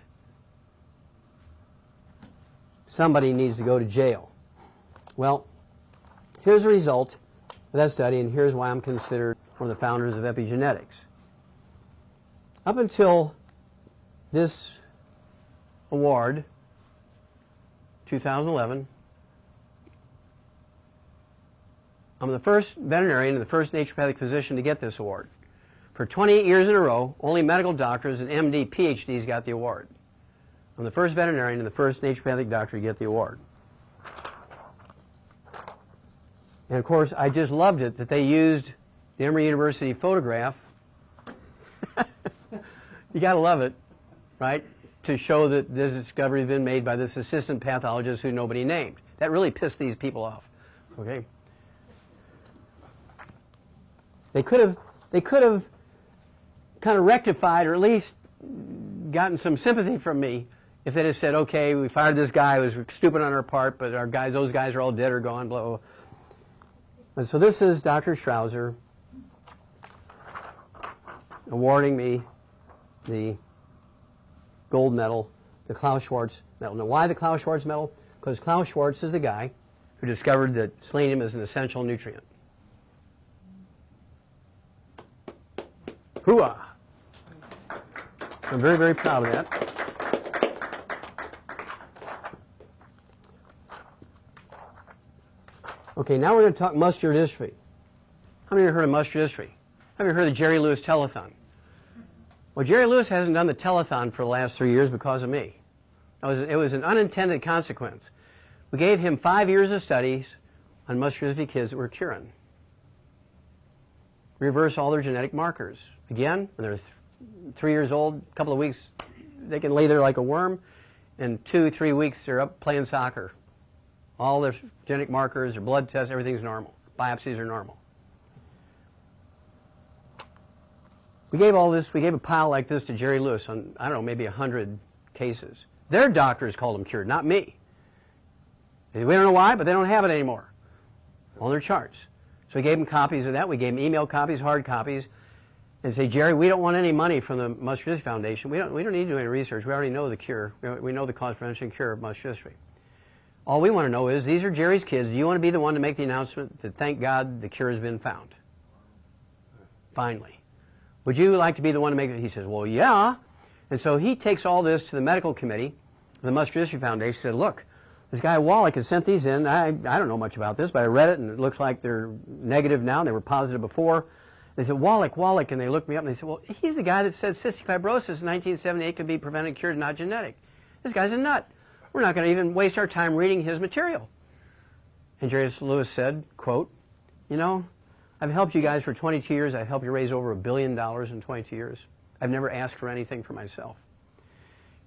Somebody needs to go to jail. Well, here's the result of that study, and here's why I'm considered one of the founders of epigenetics. Up until this award, 2011, I'm the first veterinarian and the first naturopathic physician to get this award. For 28 years in a row, only medical doctors and MD, PhDs got the award. I'm the first veterinarian and the first naturopathic doctor to get the award. And of course, I just loved it that they used the Emory University photograph. You got to love it, right? To show that this discovery has been made by this assistant pathologist who nobody named. That really pissed these people off. Okay. They could have kind of rectified or at least gotten some sympathy from me if they'd have said, okay, we fired this guy, it was stupid on our part, but those guys are all dead or gone, blah, blah, blah. And so this is Dr. Schrauser awarding me the gold medal, the Klaus Schwarz medal. Now, why the Klaus Schwarz medal? Because Klaus Schwarz is the guy who discovered that selenium is an essential nutrient. Hooah! I'm very, very proud of that. Okay, now we're going to talk muscular dystrophy. How many of you heard of muscular dystrophy? Have you heard of the Jerry Lewis telethon? Well, Jerry Lewis hasn't done the telethon for the last 3 years because of me. It was an unintended consequence. We gave him 5 years of studies on muscular dystrophy kids that were curing. Reverse all their genetic markers. Again, when they're 3 years old, a couple of weeks, they can lay there like a worm. In 2-3 weeks, they're up playing soccer. All their genetic markers, their blood tests, everything's normal. Biopsies are normal. We gave all this, we gave a pile like this to Jerry Lewis on, I don't know, maybe 100 cases. Their doctors called them cured, not me. And we don't know why, but they don't have it anymore on their charts. So we gave them copies of that. We gave them email copies, hard copies, and say, Jerry, we don't want any money from the Muscular Dystrophy Foundation. We don't need to do any research. We already know the cure. We know the cause, prevention, and cure of muscular dystrophy. All we want to know is, these are Jerry's kids. Do you want to be the one to make the announcement that, thank God, the cure has been found? Finally. Would you like to be the one to make it? He says, well, yeah. And so he takes all this to the medical committee of the Muscular Dystrophy Foundation. He said, look, this guy Wallach has sent these in. I don't know much about this, but I read it, and it looks like they're negative now, and they were positive before. They said, Wallach, and they looked me up, and they said, well, he's the guy that said cystic fibrosis in 1978 could be prevented and cured, not genetic. This guy's a nut. We're not going to even waste our time reading his material. And Jerry Lewis said, quote, you know, I've helped you guys for 22 years. I've helped you raise over $1 billion in 22 years. I've never asked for anything for myself.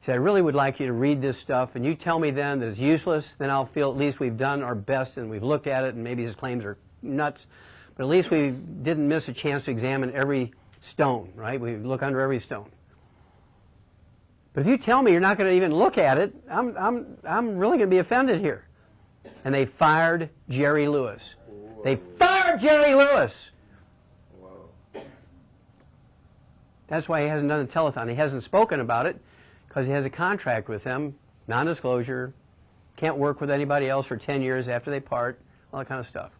He said, I really would like you to read this stuff, and you tell me then that it's useless, then I'll feel at least we've done our best and we've looked at it, and maybe his claims are nuts, but at least we didn't miss a chance to examine every stone, right? We look under every stone. But if you tell me you're not going to even look at it, I'm really going to be offended here. And they fired Jerry Lewis. Whoa. They fired Jerry Lewis. Wow. That's why he hasn't done the telethon. He hasn't spoken about it because he has a contract with them, non-disclosure, can't work with anybody else for 10 years after they part, all that kind of stuff.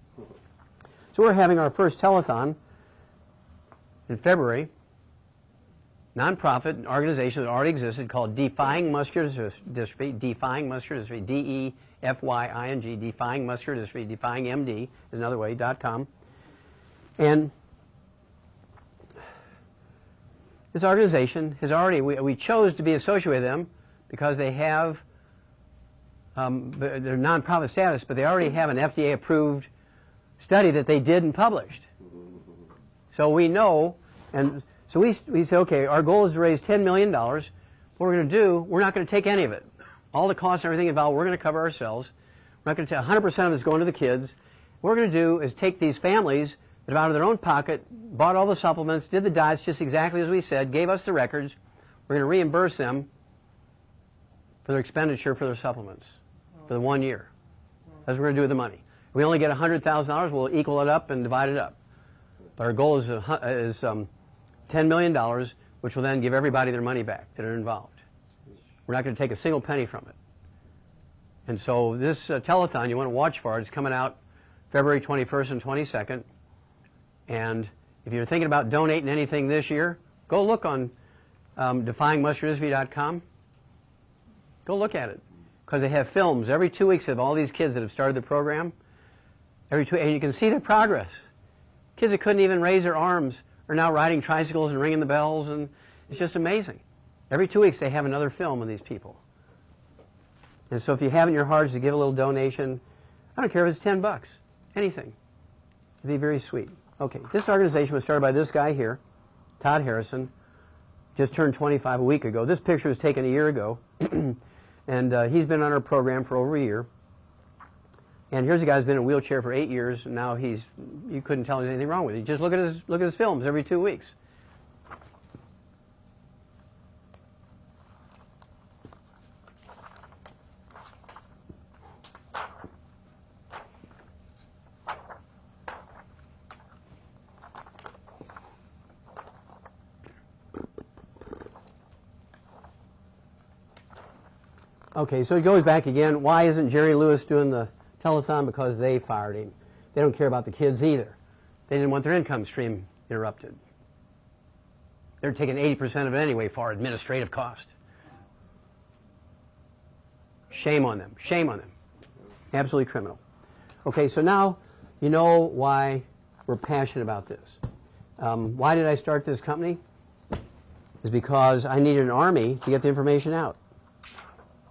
So we're having our first telethon in February. Nonprofit organization that already existed called Defying Muscular Dystrophy, Defying Muscular Dystrophy, D-E-F-Y-I-N-G, Defying Muscular Dystrophy, Defying MD is another way, .com. And this organization has already, we chose to be associated with them because they have their nonprofit status, but they already have an FDA-approved study that they did and published. So we know, and so we say, okay, our goal is to raise $10 million. What we're going to do, we're not going to take any of it. All the costs and everything involved, we're going to cover ourselves. We're not going to take 100% of it's going to the kids. What we're going to do is take these families that out of their own pocket bought all the supplements, did the diets just exactly as we said, gave us the records. We're going to reimburse them for their expenditure for their supplements for the 1 year. That's what we're going to do with the money. If we only get $100,000, we'll equal it up and divide it up. But our goal is $10 million, which will then give everybody their money back that are involved. We're not going to take a single penny from it. And so this telethon, you want to watch for it. It's coming out February 21st and 22nd. And if you're thinking about donating anything this year, go look on defyingmusculardystrophy.com. Go look at it. Because they have films every 2 weeks of all these kids that have started the program. And you can see their progress. Kids that couldn't even raise their arms are now riding tricycles and ringing the bells, and it's just amazing. Every 2 weeks they have another film of these people. And so if you have in your hearts to give a little donation, I don't care if it's $10, anything. It'd be very sweet. Okay, this organization was started by this guy here, Todd Harrison, just turned 25 a week ago. This picture was taken a year ago, and he's been on our program for over a year. And here's a guy who's been in a wheelchair for 8 years, and now you couldn't tell there's anything wrong with it. Just look at his films every 2 weeks. Okay, so it goes back again. Why isn't Jerry Lewis doing the telethon because they fired him. They don't care about the kids either. They didn't want their income stream interrupted. They're taking 80% of it anyway for administrative cost. Shame on them. Shame on them. Absolutely criminal. Okay, so now you know why we're passionate about this. Why did I start this company? Is because I needed an army to get the information out.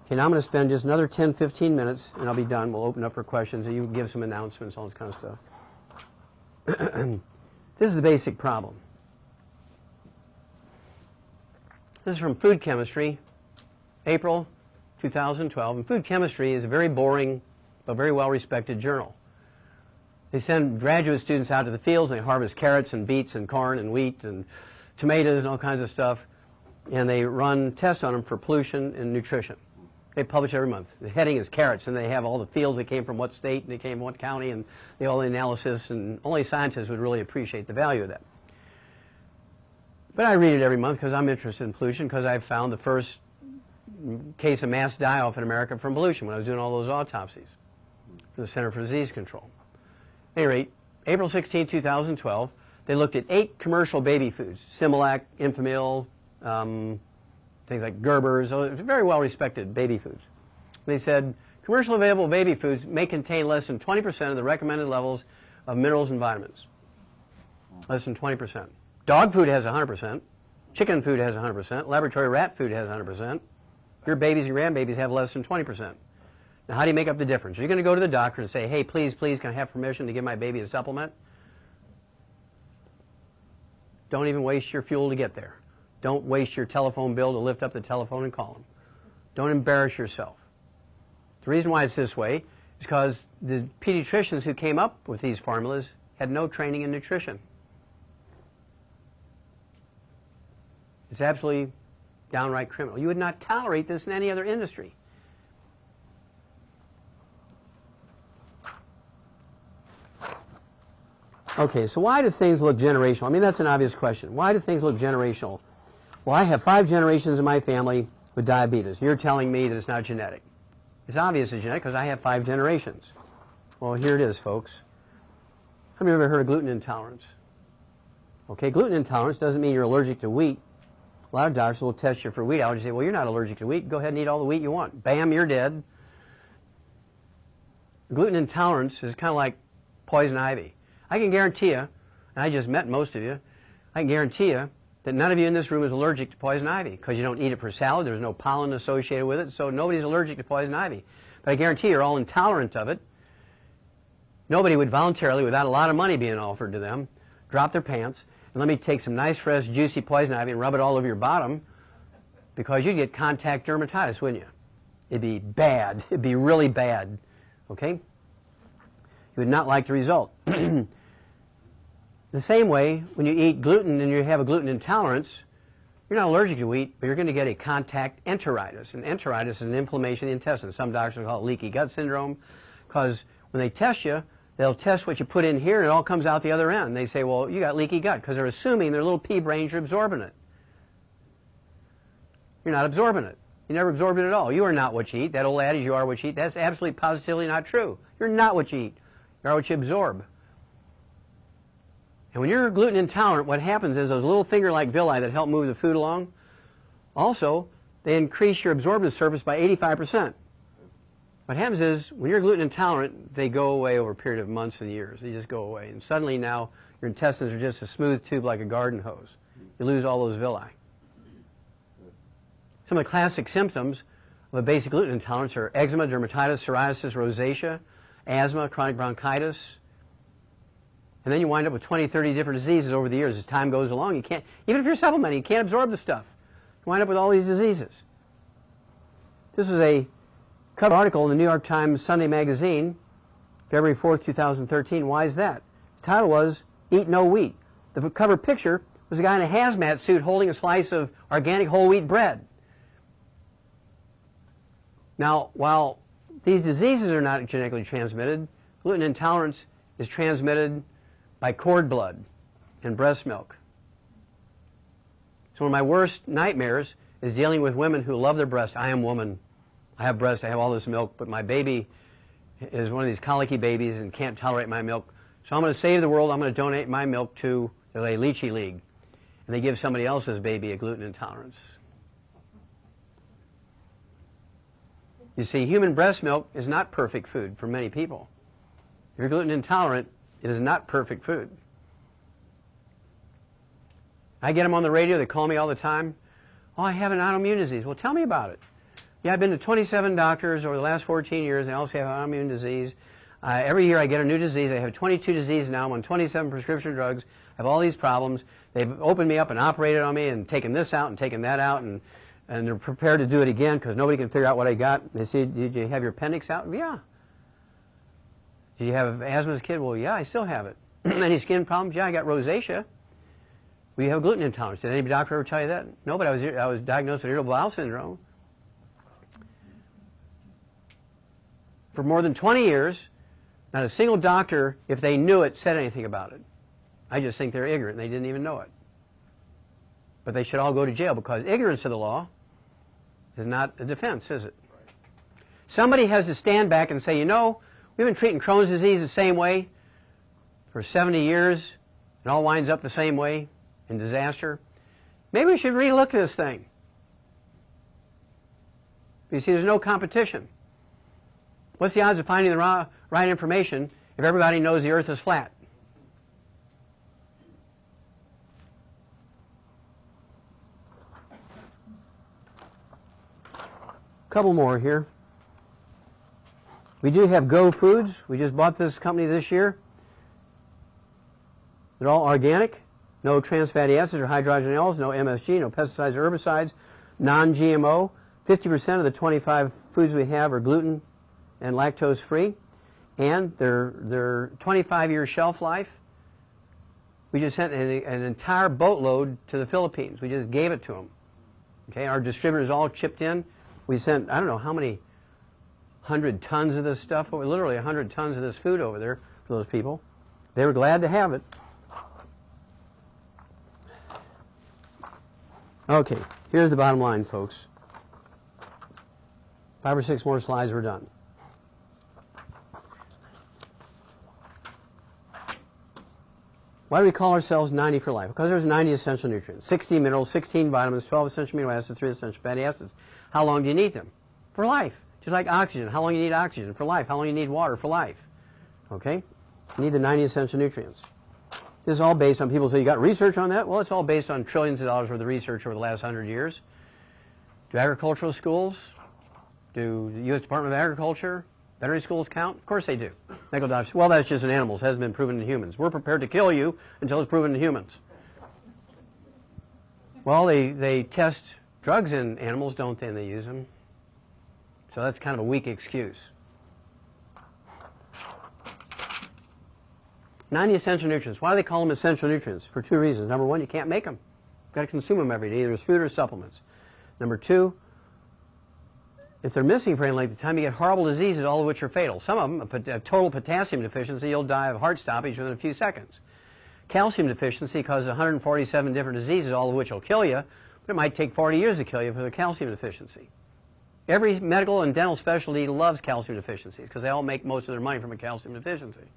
Okay, now I'm going to spend just another 10, 15 minutes, and I'll be done. We'll open up for questions, and you can give some announcements, all this kind of stuff. This is the basic problem. This is from Food Chemistry, April 2012. And Food Chemistry is a very boring but very well-respected journal. They send graduate students out to the fields, and they harvest carrots and beets and corn and wheat and tomatoes and all kinds of stuff, and they run tests on them for pollution and nutrition. They publish every month. The heading is carrots, and they have all the fields they came from what state, and they came from what county, and all the analysis, and only scientists would really appreciate the value of that. But I read it every month because I'm interested in pollution, because I found the first case of mass die-off in America from pollution when I was doing all those autopsies for the Center for Disease Control. At any rate, April 16, 2012, they looked at 8 commercial baby foods, Similac, Enfamil, things like Gerber's, very well-respected baby foods. They said, commercially available baby foods may contain less than 20% of the recommended levels of minerals and vitamins. Less than 20%. Dog food has 100%. Chicken food has 100%. Laboratory rat food has 100%. Your babies and grandbabies have less than 20%. Now, how do you make up the difference? Are you going to go to the doctor and say, hey, please, can I have permission to give my baby a supplement? Don't even waste your fuel to get there. Don't waste your telephone bill to lift up the telephone and call them. Don't embarrass yourself. The reason why it's this way is because the pediatricians who came up with these formulas had no training in nutrition. It's absolutely downright criminal. You would not tolerate this in any other industry. Okay, so why do things look generational? I mean, that's an obvious question. Why do things look generational? Well, I have 5 generations in my family with diabetes. You're telling me that it's not genetic. It's obvious it's genetic because I have 5 generations. Well, here it is, folks. Have you ever heard of gluten intolerance? Okay, gluten intolerance doesn't mean you're allergic to wheat. A lot of doctors will test you for wheat allergy and say, well, you're not allergic to wheat. Go ahead and eat all the wheat you want. Bam, you're dead. Gluten intolerance is kind of like poison ivy. I can guarantee you, and I just met most of you, I can guarantee you that none of you in this room is allergic to poison ivy because you don't eat it for salad. There's no pollen associated with it, so nobody's allergic to poison ivy. But I guarantee you're all intolerant of it. Nobody would voluntarily, without a lot of money being offered to them, drop their pants and let me take some nice, fresh, juicy poison ivy and rub it all over your bottom, because you'd get contact dermatitis, wouldn't you? It'd be bad. It'd be really bad. Okay? You would not like the result. The same way, when you eat gluten and you have a gluten intolerance, you're not allergic to wheat, but you're going to get a contact enteritis. And enteritis is an inflammation of the intestine. Some doctors call it leaky gut syndrome, because when they test you, they'll test what you put in here and it all comes out the other end. They say, well, you got leaky gut, because they're assuming their little pea brains are absorbing it. You're not absorbing it. You never absorbed it at all. You are not what you eat. That old adage, you are what you eat, that's absolutely positively not true. You're not what you eat. You are what you absorb. And when you're gluten intolerant, what happens is those little finger-like villi that help move the food along, also, they increase your absorbent surface by 85%. What happens is, when you're gluten intolerant, they go away over a period of months and years. They just go away. And suddenly now, your intestines are just a smooth tube like a garden hose. You lose all those villi. Some of the classic symptoms of a basic gluten intolerance are eczema, dermatitis, psoriasis, rosacea, asthma, chronic bronchitis. And then you wind up with 20, 30 different diseases over the years. As time goes along, you can't, even if you're supplementing, you can't absorb the stuff. You wind up with all these diseases. This is a cover article in the New York Times Sunday Magazine, February 4th, 2013. Why is that? The title was, Eat No Wheat. The cover picture was a guy in a hazmat suit holding a slice of organic whole wheat bread. Now, while these diseases are not genetically transmitted, gluten intolerance is transmitted by cord blood and breast milk. So one of my worst nightmares is dealing with women who love their breast. I am woman. I have breast. I have all this milk, but my baby is one of these colicky babies and can't tolerate my milk. So I'm going to save the world. I'm going to donate my milk to the Lychee League. And they give somebody else's baby a gluten intolerance. You see, human breast milk is not perfect food for many people. If you're gluten intolerant, it is not perfect food. I get them on the radio. They call me all the time. Oh, I have an autoimmune disease. Well, tell me about it. Yeah, I've been to 27 doctors over the last 14 years. They all say I have autoimmune disease. Every year I get a new disease. I have 22 diseases now. I'm on 27 prescription drugs. I have all these problems. They've opened me up and operated on me and taken this out and taken that out, and they're prepared to do it again because nobody can figure out what I got. They say, did you have your appendix out? Yeah. Did you have asthma as a kid? Well, yeah, I still have it. Any skin problems? Yeah, I got rosacea. Well, you have gluten intolerance. Did any doctor ever tell you that? No, but I was diagnosed with irritable bowel syndrome. For more than 20 years, not a single doctor, if they knew it, said anything about it. I just think they're ignorant and they didn't even know it. But they should all go to jail because ignorance of the law is not a defense, is it? Right. Somebody has to stand back and say, you know, we've been treating Crohn's disease the same way for 70 years. It all winds up the same way in disaster. Maybe we should relook at this thing. You see, there's no competition. What's the odds of finding the right information if everybody knows the earth is flat? Couple more here. We do have Go Foods. We just bought this company this year. They're all organic. No trans fatty acids or hydrogenases, no MSG, no pesticides or herbicides, non-GMO. 50% of the 25 foods we have are gluten and lactose free, and they're 25-year shelf life. We just sent an entire boatload to the Philippines. We just gave it to them. Okay, our distributors all chipped in. We sent, I don't know how many 100 tons of this stuff, literally 100 tons of this food over there for those people. They were glad to have it. Okay, here's the bottom line, folks. 5 or 6 more slides, we're done. Why do we call ourselves 90 for life? Because there's 90 essential nutrients, 16 minerals, 16 vitamins, 12 essential amino acids, 3 essential fatty acids. How long do you need them? For life. Just like oxygen. How long do you need oxygen? For life. How long do you need water? For life. Okay? You need the 90 essential nutrients. This is all based on people say, you got research on that? Well, it's all based on trillions of dollars worth of research over the last 100 years. Do agricultural schools, do the U.S. Department of Agriculture, veterinary schools count? Of course they do. They go, well, that's just in animals. It hasn't been proven in humans. We're prepared to kill you until it's proven in humans. Well, they test drugs in animals, don't they, and they use them. So that's kind of a weak excuse. 90 essential nutrients. Why do they call them essential nutrients? For 2 reasons. Number 1, you can't make them. You've got to consume them every day, either as food or supplements. Number 2, if they're missing for any length of time, you get horrible diseases, all of which are fatal. Some of them, a total potassium deficiency, you'll die of heart stoppage within a few seconds. Calcium deficiency causes 147 different diseases, all of which will kill you, but it might take 40 years to kill you for the calcium deficiency. Every medical and dental specialty loves calcium deficiencies because they all make most of their money from a calcium deficiency.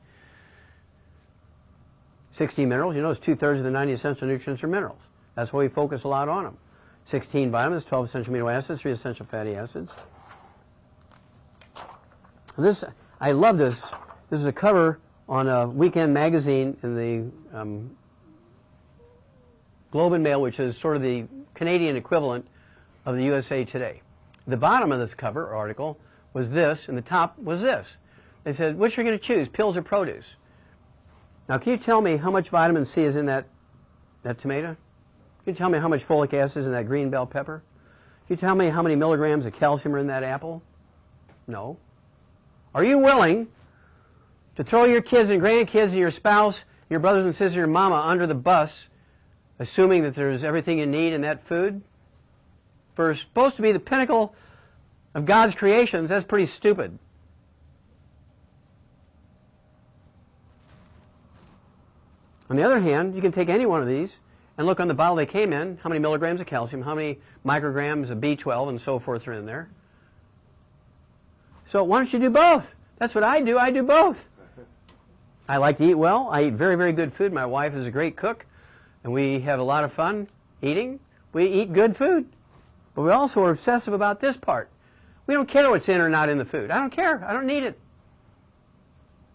16 minerals, you notice 2/3 of the 90 essential nutrients are minerals. That's why we focus a lot on them. 16 vitamins, 12 essential amino acids, 3 essential fatty acids. This, I love this. This is a cover on a weekend magazine in the Globe and Mail, which is sort of the Canadian equivalent of the USA Today. The bottom of this cover article was this, and the top was this. They said, which are you going to choose, pills or produce? Now, can you tell me how much vitamin C is in that tomato? Can you tell me how much folic acid is in that green bell pepper? Can you tell me how many milligrams of calcium are in that apple? No. Are you willing to throw your kids and grandkids and your spouse, your brothers and sisters, your mama under the bus, assuming that there's everything you need in that food? For supposed to be the pinnacle of God's creations, that's pretty stupid. On the other hand, you can take any one of these and look on the bottle they came in, how many milligrams of calcium, how many micrograms of B12 and so forth are in there. So why don't you do both? That's what I do. I do both. I like to eat well. I eat very, very good food. My wife is a great cook, and we have a lot of fun eating. We eat good food. But we also are obsessive about this part. We don't care what's in or not in the food. I don't care. I don't need it.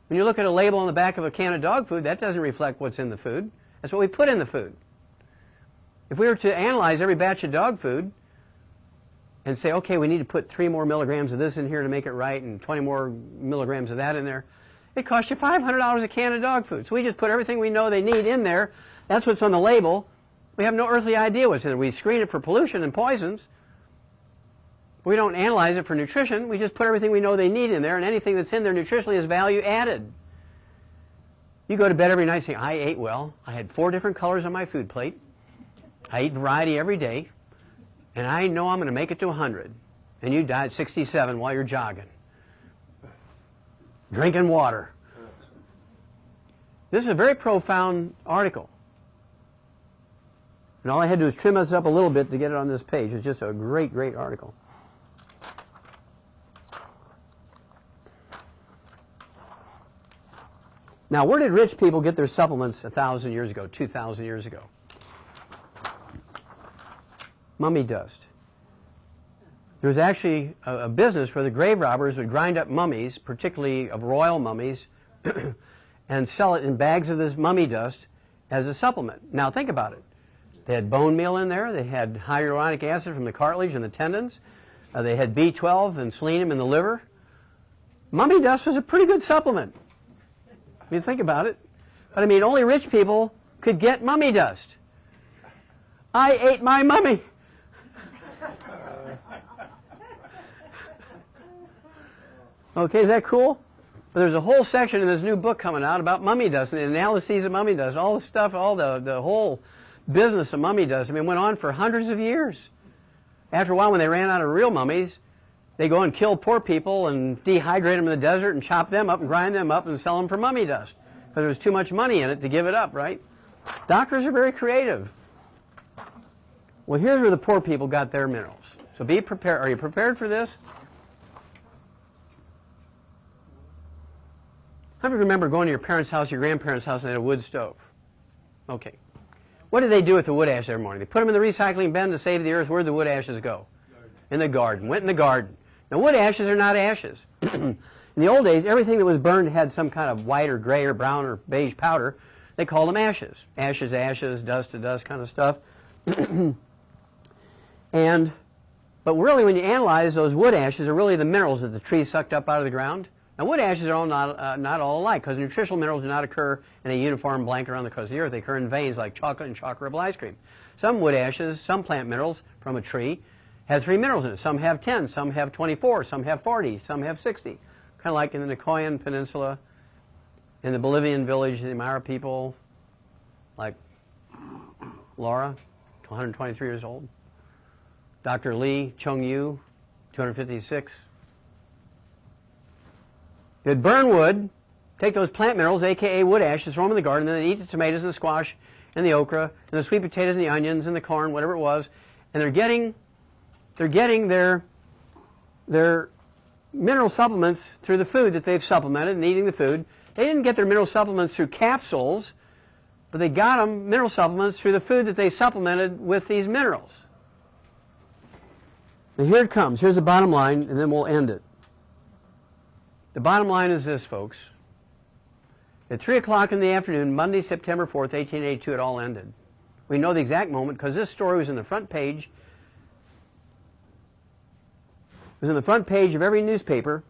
When you look at a label on the back of a can of dog food, that doesn't reflect what's in the food. That's what we put in the food. If we were to analyze every batch of dog food and say, okay, we need to put 3 more milligrams of this in here to make it right and 20 more milligrams of that in there, it costs you $500 a can of dog food. So we just put everything we know they need in there. That's what's on the label. We have no earthly idea what's in there. We screen it for pollution and poisons. We don't analyze it for nutrition. We just put everything we know they need in there, and anything that's in there nutritionally is value added. You go to bed every night saying, I ate well. I had 4 different colors on my food plate. I eat variety every day, and I know I'm going to make it to 100. And you die at 67 while you're jogging, drinking water. This is a very profound article. And all I had to do is trim this up a little bit to get it on this page. It's just a great, great article. Now, where did rich people get their supplements 1,000 years ago, 2,000 years ago? Mummy dust. There was actually a business where the grave robbers would grind up mummies, particularly of royal mummies, and sell it in bags of this mummy dust as a supplement. Now, think about it. They had bone meal in there. They had hyaluronic acid from the cartilage and the tendons. They had B12 and selenium in the liver. Mummy dust was a pretty good supplement. If you think about it. But I mean, only rich people could get mummy dust. I ate my mummy. Okay, is that cool? But there's a whole section in this new book coming out about mummy dust and the analyses of mummy dust, all the stuff, all the whole business of mummy dust. I mean, it went on for hundreds of years. After a while, when they ran out of real mummies, they go and kill poor people and dehydrate them in the desert and chop them up and grind them up and sell them for mummy dust. Because there was too much money in it to give it up, right? Doctors are very creative. Well, here's where the poor people got their minerals. So be prepared. Are you prepared for this? How many remember going to your parents' house, your grandparents' house, and they had a wood stove? Okay. What did they do with the wood ash every morning? They put them in the recycling bin to save the earth. Where did the wood ashes go? In the garden. Went in the garden. Now, wood ashes are not ashes. In the old days, everything that was burned had some kind of white or gray or brown or beige powder. They called them ashes. Ashes, ashes, dust to dust kind of stuff. But really, when you analyze those wood ashes, are really the minerals that the tree sucked up out of the ground. Now, wood ashes are all not all alike, because nutritional minerals do not occur in a uniform blanket around the crust of the earth. They occur in veins like chocolate and chocolate ripple ice cream. Some wood ashes, some plant minerals from a tree, have 3 minerals in it. Some have 10, some have 24, some have 40, some have 60. Kind of like in the Nicoyan Peninsula, in the Bolivian village, the Aymara people, like Laura, 123 years old. Dr. Lee Chung Yu, 256. They'd burn wood, take those plant minerals, a.k.a. wood ashes, throw them in the garden, and then they'd eat the tomatoes and the squash and the okra and the sweet potatoes and the onions and the corn, whatever it was, and they're getting their mineral supplements through the food that they've supplemented and eating the food. They didn't get their mineral supplements through capsules, but they got them mineral supplements through the food that they supplemented with these minerals. Now here it comes. Here's the bottom line, and then we'll end it. The bottom line is this, folks. At 3 o'clock in the afternoon, Monday, September 4th, 1882, it all ended. We know the exact moment because this story was in the front page. It was on the front page of every newspaper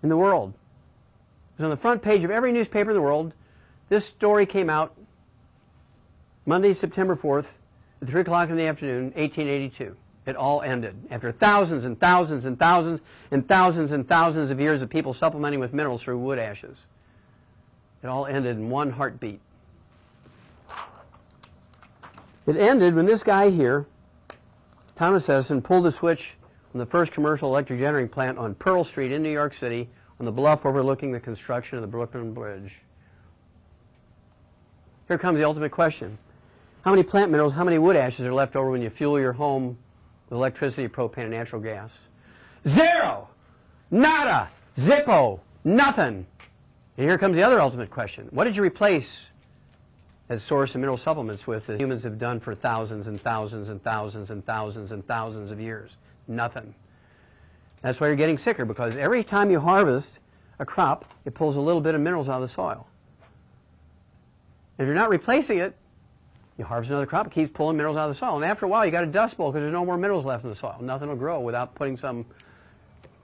in the world. It was on the front page of every newspaper in the world. This story came out Monday, September 4th, at 3 o'clock in the afternoon, 1882. It all ended. After thousands and thousands and thousands and thousands and thousands of years of people supplementing with minerals through wood ashes. It all ended in one heartbeat. It ended when this guy here, Thomas Edison, pulled the switch on the first commercial electric generating plant on Pearl Street in New York City on the bluff overlooking the construction of the Brooklyn Bridge. Here comes the ultimate question. How many plant minerals, how many wood ashes are left over when you fuel your home with electricity, propane, and natural gas? 0! Nada! Zippo, nothing. And here comes the other ultimate question. What did you replace as source of mineral supplements with that humans have done for thousands and thousands and thousands and thousands and thousands of years? Nothing. That's why you're getting sicker, because every time you harvest a crop, it pulls a little bit of minerals out of the soil. If you're not replacing it, you harvest another crop, it keeps pulling minerals out of the soil. And after a while, you got a dust bowl because there's no more minerals left in the soil. Nothing will grow without putting some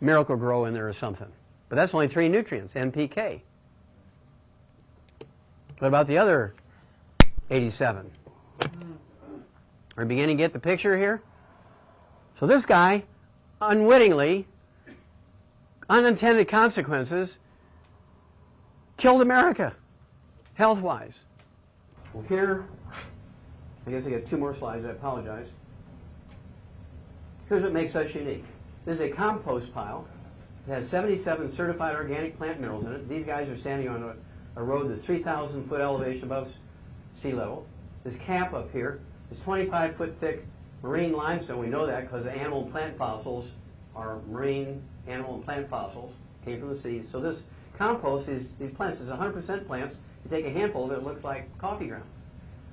miracle grow in there or something. But that's only 3 nutrients, NPK. What about the other 87? Are you beginning to get the picture here? So this guy, unwittingly, unintended consequences, killed America, health-wise. Well, here, I guess I get 2 more slides, I apologize. Here's what makes us unique. This is a compost pile. It has 77 certified organic plant minerals in it. These guys are standing on a road that's 3,000-foot elevation above sea level. This cap up here is 25-foot thick marine limestone. We know that because the animal and plant fossils are marine animal and plant fossils, came from the sea. So this compost is these plants. It's 100% plants. You take a handful of it, it looks like coffee grounds.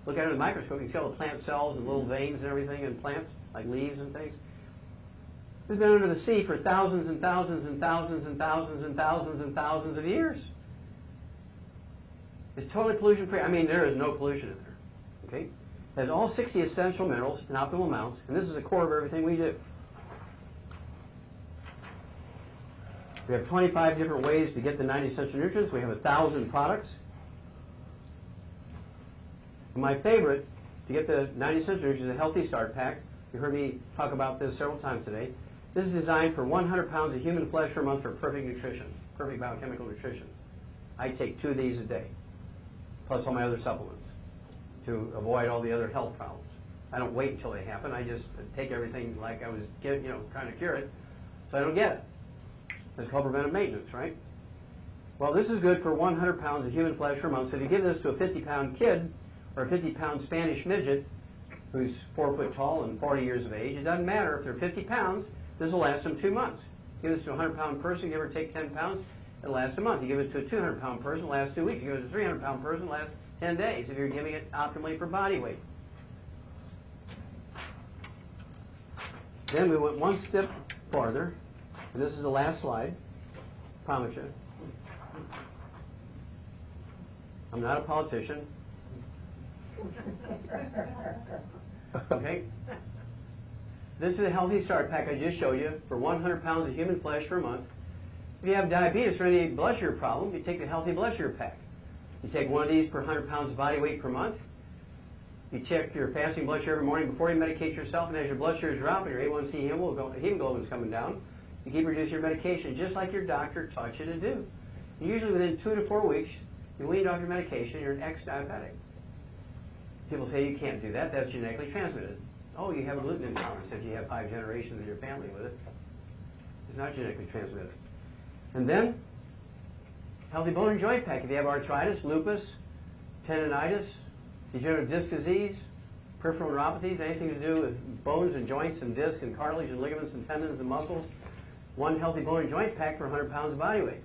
Look at it in the microscope, you can see all the plant cells and little veins and everything in plants, like leaves and things. It's been under the sea for thousands and thousands and thousands and thousands and thousands and thousands of years. It's totally pollution-free. I mean, there is no pollution in there. Okay? It has all 60 essential minerals in optimal amounts, and this is the core of everything we do. We have 25 different ways to get the 90 essential nutrients. We have 1,000 products. And my favorite to get the 90 essential nutrients is a Healthy Start Pack. You heard me talk about this several times today. This is designed for 100 pounds of human flesh per month for perfect nutrition, perfect biochemical nutrition. I take 2 of these a day, plus all my other supplements, to avoid all the other health problems. I don't wait until they happen. I just take everything like I was, trying to cure it, so I don't get it. It's called preventive maintenance, right? Well, this is good for 100 pounds of human flesh per month. So if you give this to a 50-pound kid or a 50-pound Spanish midget who's 4 foot tall and 40 years of age, it doesn't matter if they're 50 pounds. This will last them 2 months. Give this to a 100-pound person, give or take 10 pounds, it'll last a month. You give it to a 200-pound person, it'll last 2 weeks. You give it to a 300-pound person, it'll last 10 days if you're giving it optimally for body weight. Then we went one step farther, and this is the last slide. Promise you. I'm not a politician. Okay? This is a Healthy Start Pack I just showed you for 100 pounds of human flesh per month. If you have diabetes or any blood sugar problem, you take the Healthy Blood Sugar Pack. You take 1 of these per 100 pounds of body weight per month. You check your fasting blood sugar every morning before you medicate yourself, and as your blood sugar is dropping, your A1C hemoglobin is coming down, you keep reducing your medication just like your doctor taught you to do. And usually within 2 to 4 weeks, you weaned off your medication, you're an ex-diabetic. People say you can't do that, that's genetically transmitted. Oh, you have a gluten intolerance if you have 5 generations in your family with it. It's not genetically transmitted. And then, Healthy Bone and Joint Pack. If you have arthritis, lupus, tendonitis, degenerative disc disease, peripheral neuropathies, anything to do with bones and joints and disc and cartilage and ligaments and tendons and muscles, 1 Healthy Bone and Joint Pack for 100 pounds of body weight.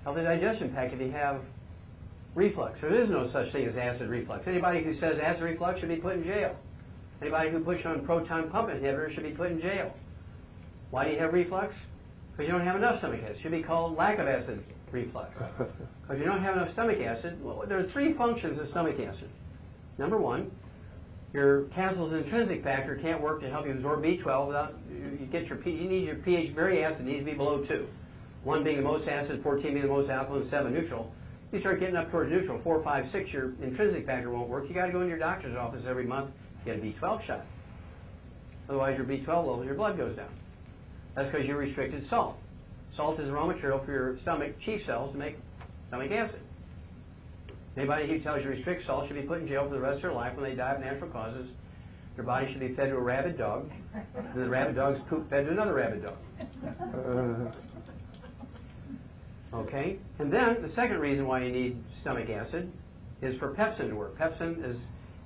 Healthy Digestion Pack if you have reflux. There is no such thing as acid reflux. Anybody who says acid reflux should be put in jail. Anybody who puts you on proton pump inhibitor should be put in jail. Why do you have reflux? Because you don't have enough stomach acid. It should be called lack of acid reflux. Because you don't have enough stomach acid. Well, there are 3 functions of stomach acid. Number 1, your capsule's intrinsic factor can't work to help you absorb B12 without you need your pH very acid, it needs to be below 2. 1 being the most acid, 14 being the most alkaline, 7 neutral. You start getting up towards neutral, 4, 5, 6, your intrinsic factor won't work. You got to go into your doctor's office every month, get a B12 shot. Otherwise, your B12 level, your blood goes down. That's because you restricted salt. Salt is raw material for your stomach chief cells to make stomach acid. Anybody who tells you restrict salt should be put in jail for the rest of their life. When they die of natural causes, their body should be fed to a rabid dog, and the rabid dog's poop fed to another rabid dog. Okay? And then the second reason why you need stomach acid is for pepsin to work. Pepsin is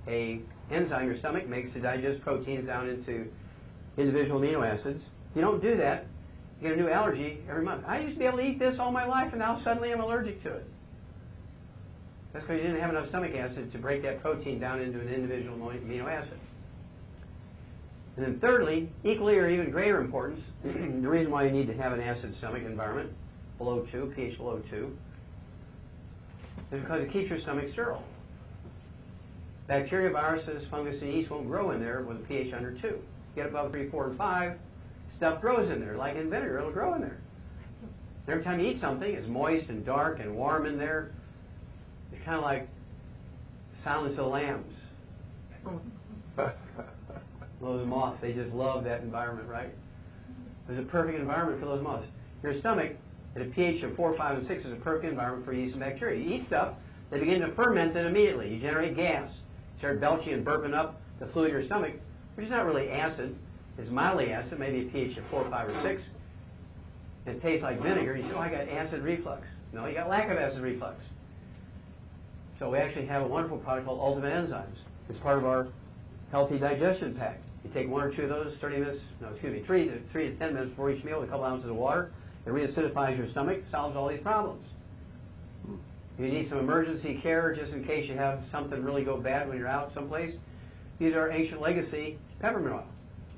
an enzyme your stomach makes to digest proteins down into individual amino acids. If you don't do that, You get a new allergy every month. I used to be able to eat this all my life, and now suddenly I'm allergic to it. That's because you didn't have enough stomach acid to break that protein down into an individual amino acid. And then thirdly, equally or even greater importance, the reason why you need to have an acid stomach environment below 2, pH below 2, is because it keeps your stomach sterile. Bacteria, viruses, fungus, and yeast won't grow in there with a pH under 2. Get above 3, 4, and 5, stuff grows in there. Like in vinegar, it'll grow in there. Every time you eat something, it's moist and dark and warm in there. It's kind of like Silence of the Lambs. Those moths, they just love that environment, right? It's a perfect environment for those moths. Your stomach, at a pH of 4, 5, and 6, is a perfect environment for yeast and bacteria. You eat stuff, they begin to ferment it immediately. You generate gas. You start belching and burping up the fluid in your stomach, which is not really acid. It's mildly acid, maybe a pH of 4, 5, or 6. And it tastes like vinegar. You say, oh, I got acid reflux. No, you got lack of acid reflux. So we actually have a wonderful product called Ultimate Enzymes. It's part of our healthy digestion pack. You take 1 or 2 of those, 3 to 10 minutes before each meal with a couple ounces of water. It reacidifies your stomach, solves all these problems. If you need some emergency care just in case you have something really go bad when you're out someplace, use our Ancient Legacy peppermint oil.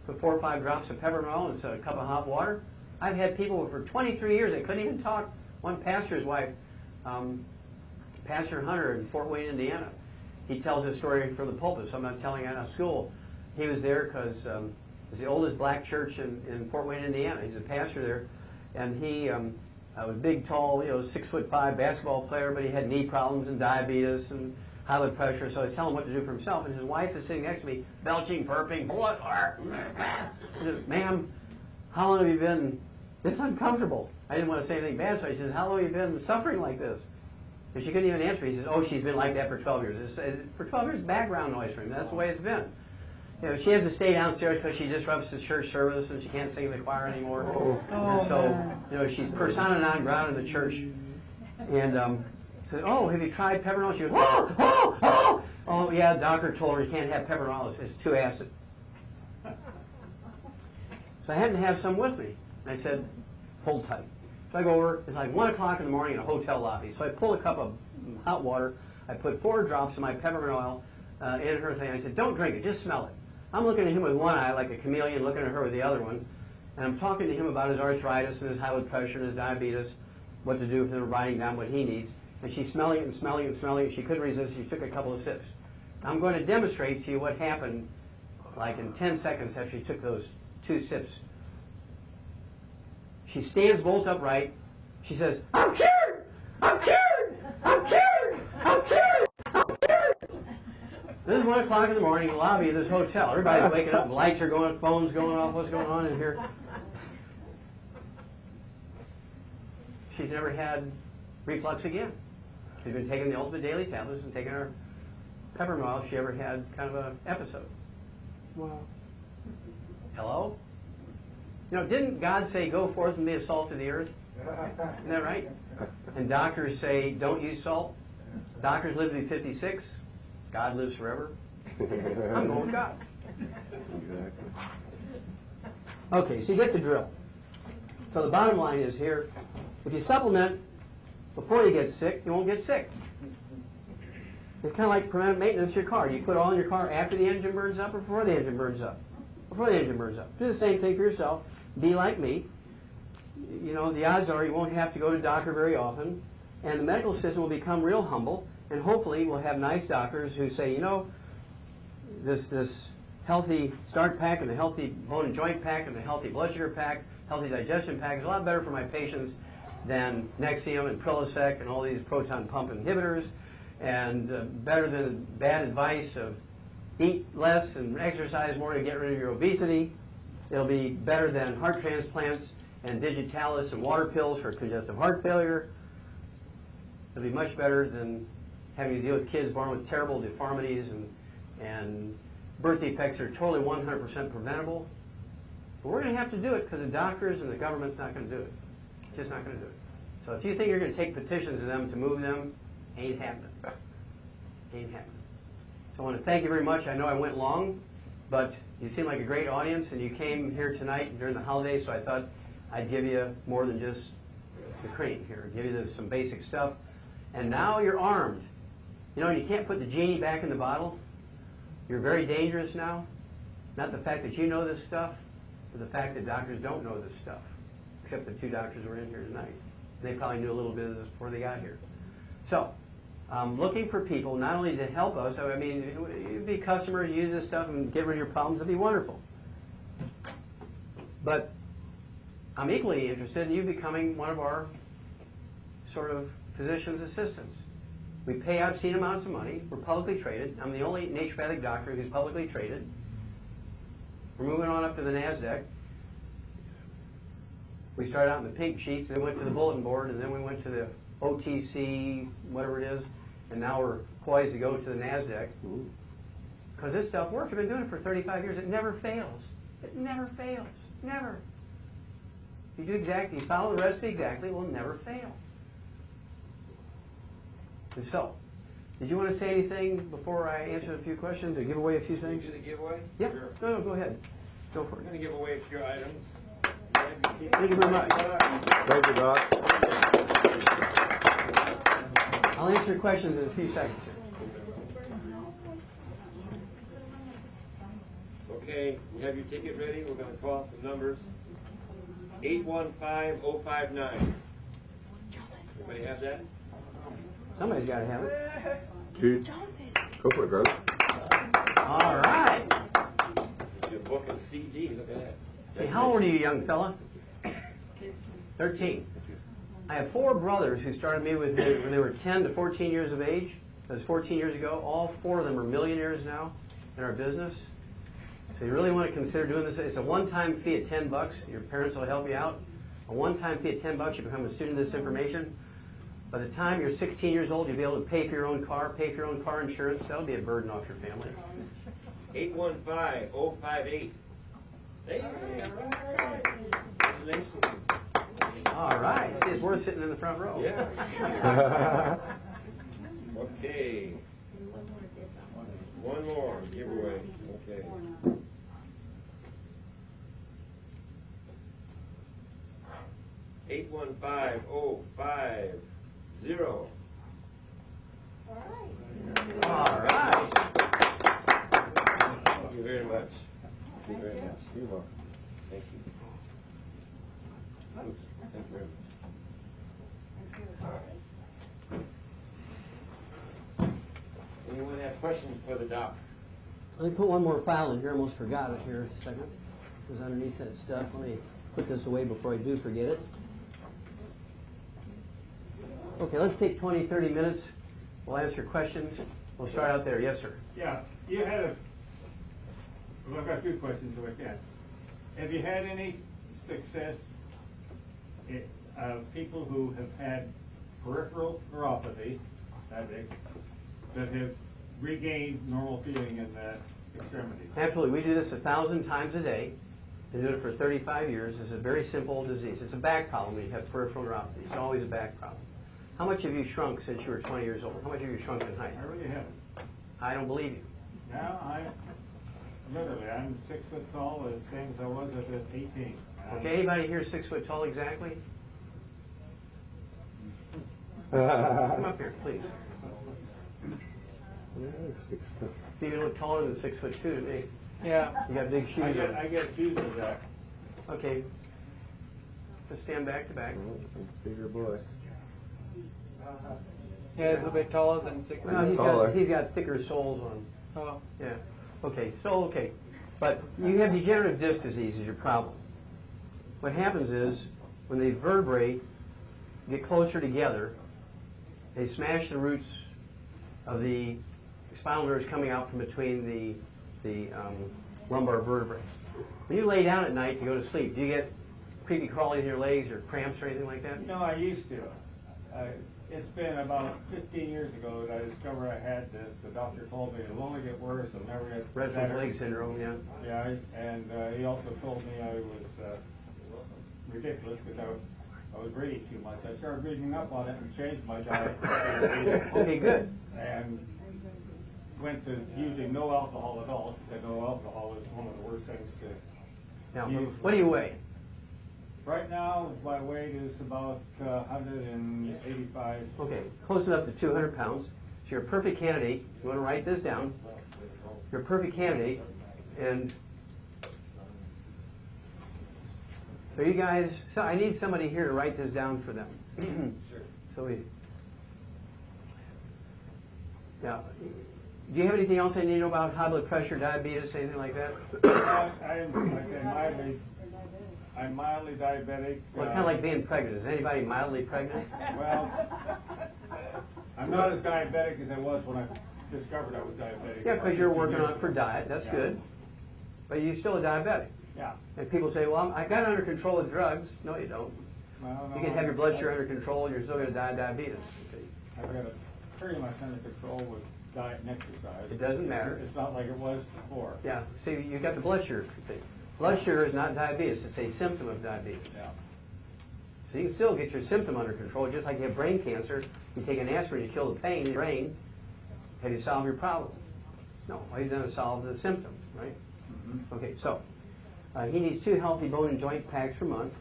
Put 4 or 5 drops of peppermint oil into a cup of hot water. I've had people for 23 years, they couldn't even talk. One pastor's wife, Pastor Hunter in Fort Wayne, Indiana, he tells this story from the pulpit, so I'm not telling it out of school. He was there because it's the oldest black church in Fort Wayne, Indiana. He's a pastor there, and he was a big, tall, 6'5" basketball player, but he had knee problems and diabetes and high blood pressure. So I was telling him what to do for himself, and his wife is sitting next to me, belching, burping, blood. He says, "Ma'am, how long have you been? It's uncomfortable." I didn't want to say anything bad, so he says, "How long have you been suffering like this?" And she couldn't even answer. He says, "Oh, she's been like that for 12 years. For 12 years, background noise for him. That's the way it's been. She has to stay downstairs because she disrupts the church service and she can't sing in the choir anymore. And so, she's persona non grata in the church." And said, "Oh, have you tried peppermint oil?" She goes, "Oh, oh, oh." "Oh, yeah, the doctor told her you can't have peppermint oil. It's too acid." So I had to have some with me. And I said, "Hold tight." So I go over. It's like 1 o'clock in the morning in a hotel lobby. So I pull a cup of hot water. I put 4 drops of my peppermint oil in her thing. I said, "Don't drink it. Just smell it." I'm looking at him with one eye like a chameleon, looking at her with the other one. And I'm talking to him about his arthritis and his high blood pressure and his diabetes, what to do for him, writing down what he needs. And she's smelling it and smelling it and smelling it. She couldn't resist. She took a couple of sips. I'm going to demonstrate to you what happened like in 10 seconds after she took those 2 sips. She stands bolt upright. She says, "I'm cured! I'm cured! I'm cured! I'm cured! I'm cured!" This is 1 o'clock in the morning in the lobby of this hotel. Everybody's waking up, lights are going, phones going off, what's going on in here? She's never had reflux again. She's been taking the Ultimate Daily tablets and taking her peppermint oil if she ever had kind of an episode. Wow. Hello? Didn't God say, "Go forth and be a salt to the earth"? Isn't that right? And doctors say, "Don't use salt." Doctors live to be 56. God lives forever. I'm going with God. Exactly. Okay, so you get the drill. So the bottom line is here, if you supplement before you get sick, you won't get sick. It's kind of like preventive maintenance of your car. You put oil in your car after the engine burns up or before the engine burns up? Before the engine burns up. Do the same thing for yourself. Be like me. The odds are you won't have to go to a doctor very often, and the medical system will become real humble, and hopefully we'll have nice doctors who say, this healthy start pack and the healthy bone and joint pack and the healthy blood sugar pack, healthy digestion pack is a lot better for my patients than Nexium and Prilosec and all these proton pump inhibitors, and better than bad advice of eat less and exercise more to get rid of your obesity. It'll be better than heart transplants and digitalis and water pills for congestive heart failure. It'll be much better than having to deal with kids born with terrible deformities and birth defects that are totally 100% preventable. But we're going to have to do it because the doctors and the government's not going to do it. Just not going to do it. So if you think you're going to take petitions to them to move them, ain't happening. Ain't happening. So I want to thank you very much. I know I went long, but you seem like a great audience, and you came here tonight during the holidays, so I thought I'd give you more than just the cream here. I'd give you some basic stuff. And now you're armed. You know, you can't put the genie back in the bottle. You're very dangerous now. Not the fact that you know this stuff, but the fact that doctors don't know this stuff. Except the two doctors were in here tonight. They probably knew a little bit of this before they got here. So, looking for people not only to help us, I mean, you'd be customers, use this stuff and get rid of your problems, it'd be wonderful. But I'm equally interested in you becoming one of our sort of physician's assistants. We pay obscene amounts of money. We're publicly traded. I'm the only naturopathic doctor who's publicly traded. We're moving on up to the NASDAQ. We started out in the pink sheets, then went to the bulletin board, and then we went to the OTC, whatever it is, and now we're poised to go to the NASDAQ. Because this stuff works. I've been doing it for 35 years. It never fails. It never fails. Never. If you do exactly, you follow the recipe exactly, it will never fail. And so, did you want to say anything before I answer a few questions or give away a few things? Should I give away? Yeah. Sure. No, go ahead. Go for I'm it. going to give away a few items. Thank you very much. Thank you, Doc. I'll answer your questions in a few seconds here. Okay, you have your ticket ready? We're going to call out some numbers. 815059. Everybody have that? Somebody's got to have it. Dude, go for it, Greg. All right. Your book and CD. Look at that. Hey, how old are you, young fella? 13. I have 4 brothers who started me when they were 10 to 14 years of age. That was 14 years ago. All 4 of them are millionaires now in our business. So you really want to consider doing this. It's a one-time fee at $10. Your parents will help you out. A one-time fee at $10. You become a student of this information. By the time you're 16 years old, you'll be able to pay for your own car, pay for your own car insurance. That'll be a burden off your family. 815058. Hey, congratulations. All right. See, it's worth sitting in the front row. Yeah. Okay. One more giveaway. Okay. 815050. All right. Thank you very much. Thank you very much. You're welcome. Thank you. Oops. Thank you very much. Anyone have questions for the doc? Let me put one more file in here. I almost forgot it here a second. It was underneath that stuff. Let me put this away before I do forget it. Okay, let's take 20, 30 minutes. We'll answer questions. We'll start out there. Yes, sir. Yeah, you had well, I've got 2 questions if I can. Have you had any success people who have had peripheral neuropathy, that have regained normal feeling in the extremities? Absolutely. We do this 1,000 times a day. Been doing it for 35 years. It's a very simple disease. It's a back problem when you have peripheral neuropathy. It's always a back problem. How much have you shrunk since you were 20 years old? How much have you shrunk in height? I really haven't. I don't believe you. Now I'm 6 foot tall, as same as I was at 18. Okay, anybody here 6 foot tall exactly? Come up here, please. You look taller than 6'2" to me. Yeah. You got big shoes I on. get accused of that. Okay. Just stand back to back. Bigger boy. Yeah, he's a little bit taller than 6 Well, he's got thicker soles on him. Oh. Yeah. Okay. So okay, but you have degenerative disc disease is your problem. What happens is when the vertebrae get closer together, they smash the roots of the spinal nerves coming out from between the lumbar vertebrae. When you lay down at night to go to sleep, do you get creepy crawly in your legs or cramps or anything like that? No, I used to. It's been about 15 years ago that I discovered I had this. The doctor told me it'll only get worse. It'll never get Restless better. leg syndrome, yeah. Yeah, and he also told me I was ridiculous because I was reading too much. I started reading up on it and changed my diet. Okay, good. And went to using no alcohol at all, because no alcohol is one of the worst things to Now, use. what do you weigh? Right now, my weight is about 185. Okay, close enough to 200 pounds. So you're a perfect candidate. You want to write this down. You're a perfect candidate. And so you guys, so I need somebody here to write this down for them. Sure. So we, yeah. Do you have anything else I need to know about high blood pressure, diabetes, anything like that? I'm mildly diabetic. Well, kind of like being pregnant. Is anybody mildly pregnant? Well, I'm not as diabetic as I was when I discovered I was diabetic. Yeah, because you're working on it for diet. That's Yeah. good. But you're still a diabetic. Yeah. And people say, well, I got it under control with drugs. No, you don't. Well, no, You can have your blood sugar under control, and you're still going to die of diabetes. I've got it pretty much under control with diet and exercise. It doesn't matter. It's not like it was before. Yeah. See, you got the blood sugar thing. Blood sugar is not diabetes. It's a symptom of diabetes. Yeah. So you can still get your symptom under control, just like you have brain cancer. You take an aspirin to kill the pain in your brain. Have you solved your problem? No. All you've done is solve the symptom, right? Mm-hmm. Okay, so he needs 2 healthy bone and joint packs per month.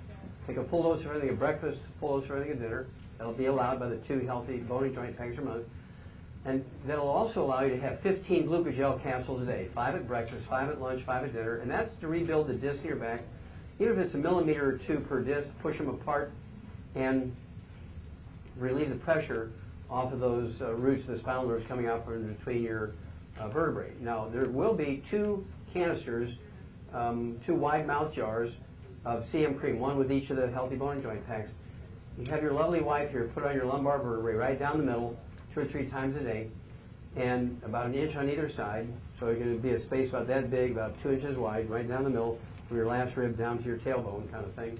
Take a full dose of everything at breakfast, full dose of everything at dinner. That'll be allowed by the 2 healthy bone and joint packs per month. And that'll also allow you to have 15 glucogel capsules a day, 5 at breakfast, 5 at lunch, 5 at dinner, and that's to rebuild the disc in your back. Even if it's a millimeter or 2 per disc, push them apart and relieve the pressure off of those roots, the spinal nerves coming out from between your vertebrae. Now, there will be 2 canisters, 2 wide mouth jars of CM cream, one with each of the healthy bone and joint packs. You have your lovely wife here put on your lumbar vertebrae right down the middle, 2 or 3 times a day, and about an inch on either side. So it's going to be a space about that big, about 2 inches wide, right down the middle, from your last rib down to your tailbone kind of thing.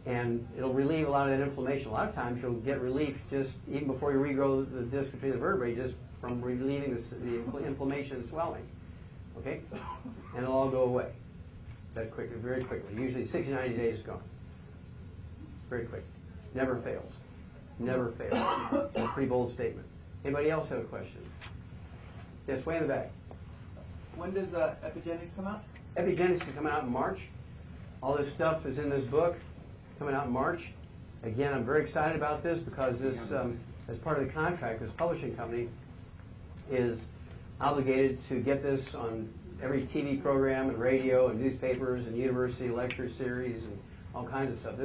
And it'll relieve a lot of that inflammation. A lot of times you'll get relief just even before you regrow the disc between the vertebrae, just from relieving the inflammation and swelling. Okay? And it'll all go away that quickly, very quickly. Usually 60, 90 days is gone. Very quick. Never fails. Never fails. That's a pretty bold statement. Anybody else have a question? Yes, way in the back. When does Epigenics come out? Epigenics is coming out in March. All this stuff is in this book, coming out in March. Again, I'm very excited about this because this, as part of the contract, this publishing company is obligated to get this on every TV program and radio and newspapers and university lecture series and all kinds of stuff.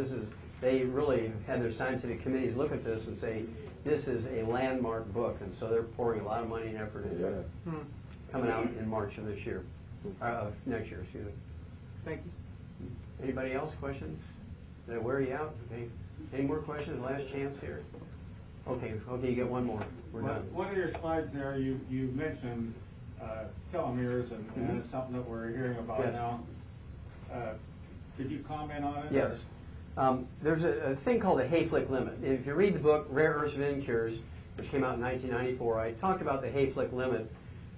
They really had their scientific committees look at this and say, this is a landmark book, and so they're pouring a lot of money and effort into it. Coming out in March of this year, next year, excuse me. Thank you. Anybody else? Questions? Did I wear you out? Okay. Any more questions? Last chance here. Okay, you get one more. We're done. One of your slides there, you mentioned telomeres, and it's something that we're hearing about Yes. now. Could you comment on it? Yes. There's a thing called the Hayflick limit. If you read the book Rare Earths of Incures, which came out in 1994, I talked about the Hayflick limit,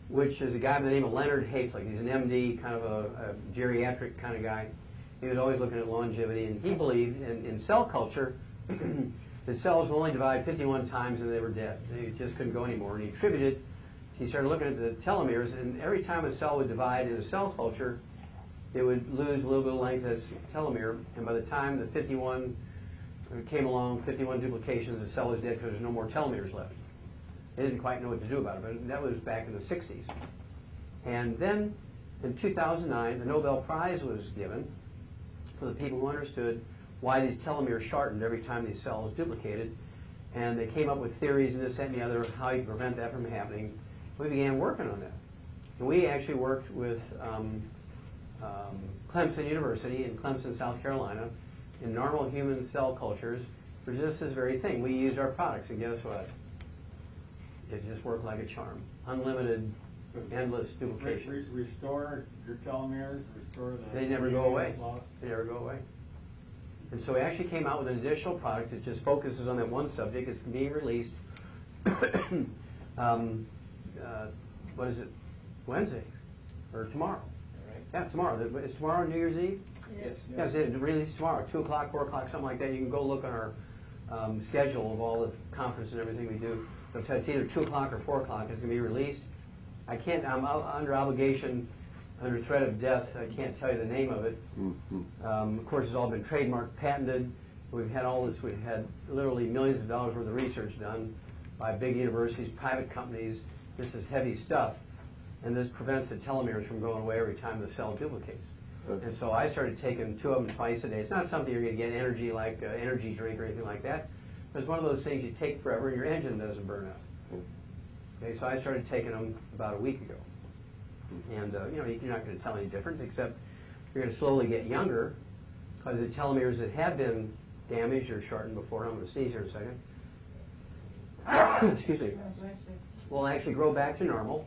which is a guy by the name of Leonard Hayflick. He's an MD, kind of a geriatric kind of guy. He was always looking at longevity, and he believed in cell culture the cells will only divide 51 times and they were dead. They just couldn't go anymore. And he started looking at the telomeres, and every time a cell would divide in a cell culture, it would lose a little bit of length as telomere, and by the time the 51 came along, 51 duplications, the cell was dead because there's no more telomeres left. They didn't quite know what to do about it, but that was back in the 60s. And then in 2009, the Nobel Prize was given for the people who understood why these telomeres shortened every time these cells duplicated, and they came up with theories and this, that, and the other of how you can prevent that from happening. We began working on that. And we actually worked with Clemson University in Clemson, South Carolina, in normal human cell cultures for just this very thing. We used our products, and guess what? It just worked like a charm. Unlimited, endless duplication. Restore your telomeres, restore the... They never go away. Lost. They never go away. And so we actually came out with an additional product that just focuses on that one subject. It's being released, what is it, Wednesday or tomorrow? Yeah, tomorrow. Is tomorrow New Year's Eve? Yes. Yes, it's released tomorrow, 2 o'clock, 4 o'clock, something like that. You can go look on our schedule of all the conferences and everything we do. So it's either 2 o'clock or 4 o'clock. It's going to be released. I'm under obligation under threat of death. I can't tell you the name of it. Of course, it's all been trademarked, patented. We've had all this. We've had literally millions of dollars worth of research done by big universities, private companies. This is heavy stuff, and this prevents the telomeres from going away every time the cell duplicates. And so I started taking 2 of them twice a day. It's not something you're going to get energy like energy drink or anything like that. It's one of those things you take forever and your engine doesn't burn up. Okay, so I started taking them about a week ago. And you know, you're not going to tell any difference, except you're going to slowly get younger because the telomeres that have been damaged or shortened before, I'm going to sneeze here in a second, excuse me, will actually grow back to normal.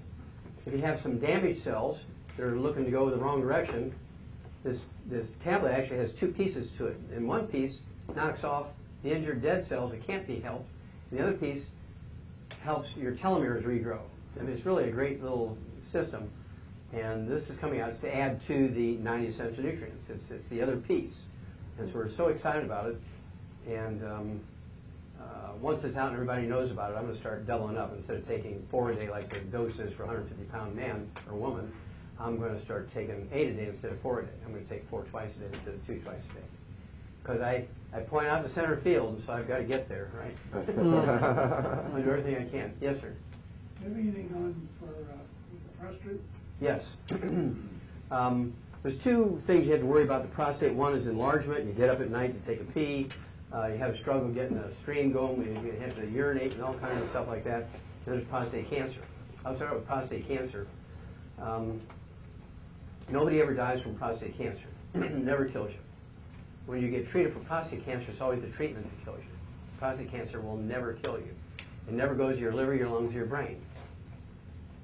If you have some damaged cells that are looking to go the wrong direction, this tablet actually has 2 pieces to it. And one piece knocks off the injured dead cells that can't be helped, and the other piece helps your telomeres regrow. I mean, it's really a great little system. And this is coming out to add to the 90 essential nutrients. It's the other piece. And so we're so excited about it. And once it's out and everybody knows about it, I'm going to start doubling up. Instead of taking 4 a day like the dose is for a 150-pound man or woman, I'm going to start taking 8 a day instead of 4 a day. I'm going to take 4 twice a day instead of 2 twice a day. Because I point out the center field, and so I've got to get there, right? I'll do everything I can. Yes, sir. Have anything on for prostate? Yes. There's 2 things you have to worry about the prostate. One is enlargement. You get up at night to take a pee. You have a struggle getting the stream going. You have to urinate and all kinds of stuff like that. And there's prostate cancer. I'll start out with prostate cancer. Nobody ever dies from prostate cancer. Never kills you. When you get treated for prostate cancer, it's always the treatment that kills you. Prostate cancer will never kill you. It never goes to your liver, your lungs, your brain.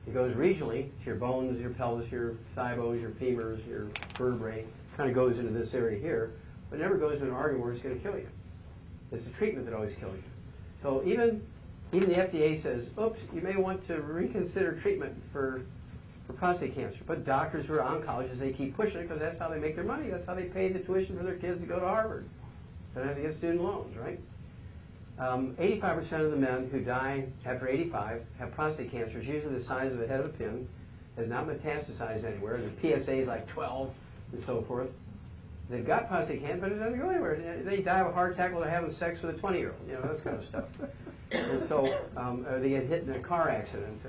It goes regionally to your bones, your pelvis, your thigh bones, your femurs, your vertebrae. Kind of goes into this area here, but never goes to an organ where it's going to kill you. It's the treatment that always kills you. So even the FDA says, oops, you may want to reconsider treatment for prostate cancer. But doctors who are oncologists, they keep pushing it because that's how they make their money. That's how they pay the tuition for their kids to go to Harvard. They don't have to get student loans, right? 85% of the men who die after 85 have prostate cancer. It's usually the size of the head of a pin. Has not metastasized anywhere. The PSA is like 12 and so forth. They've got prostate cancer, but it doesn't go anywhere. They die of a heart attack while they're having sex with a 20-year-old. You know, that kind of stuff. And so they get hit in a car accident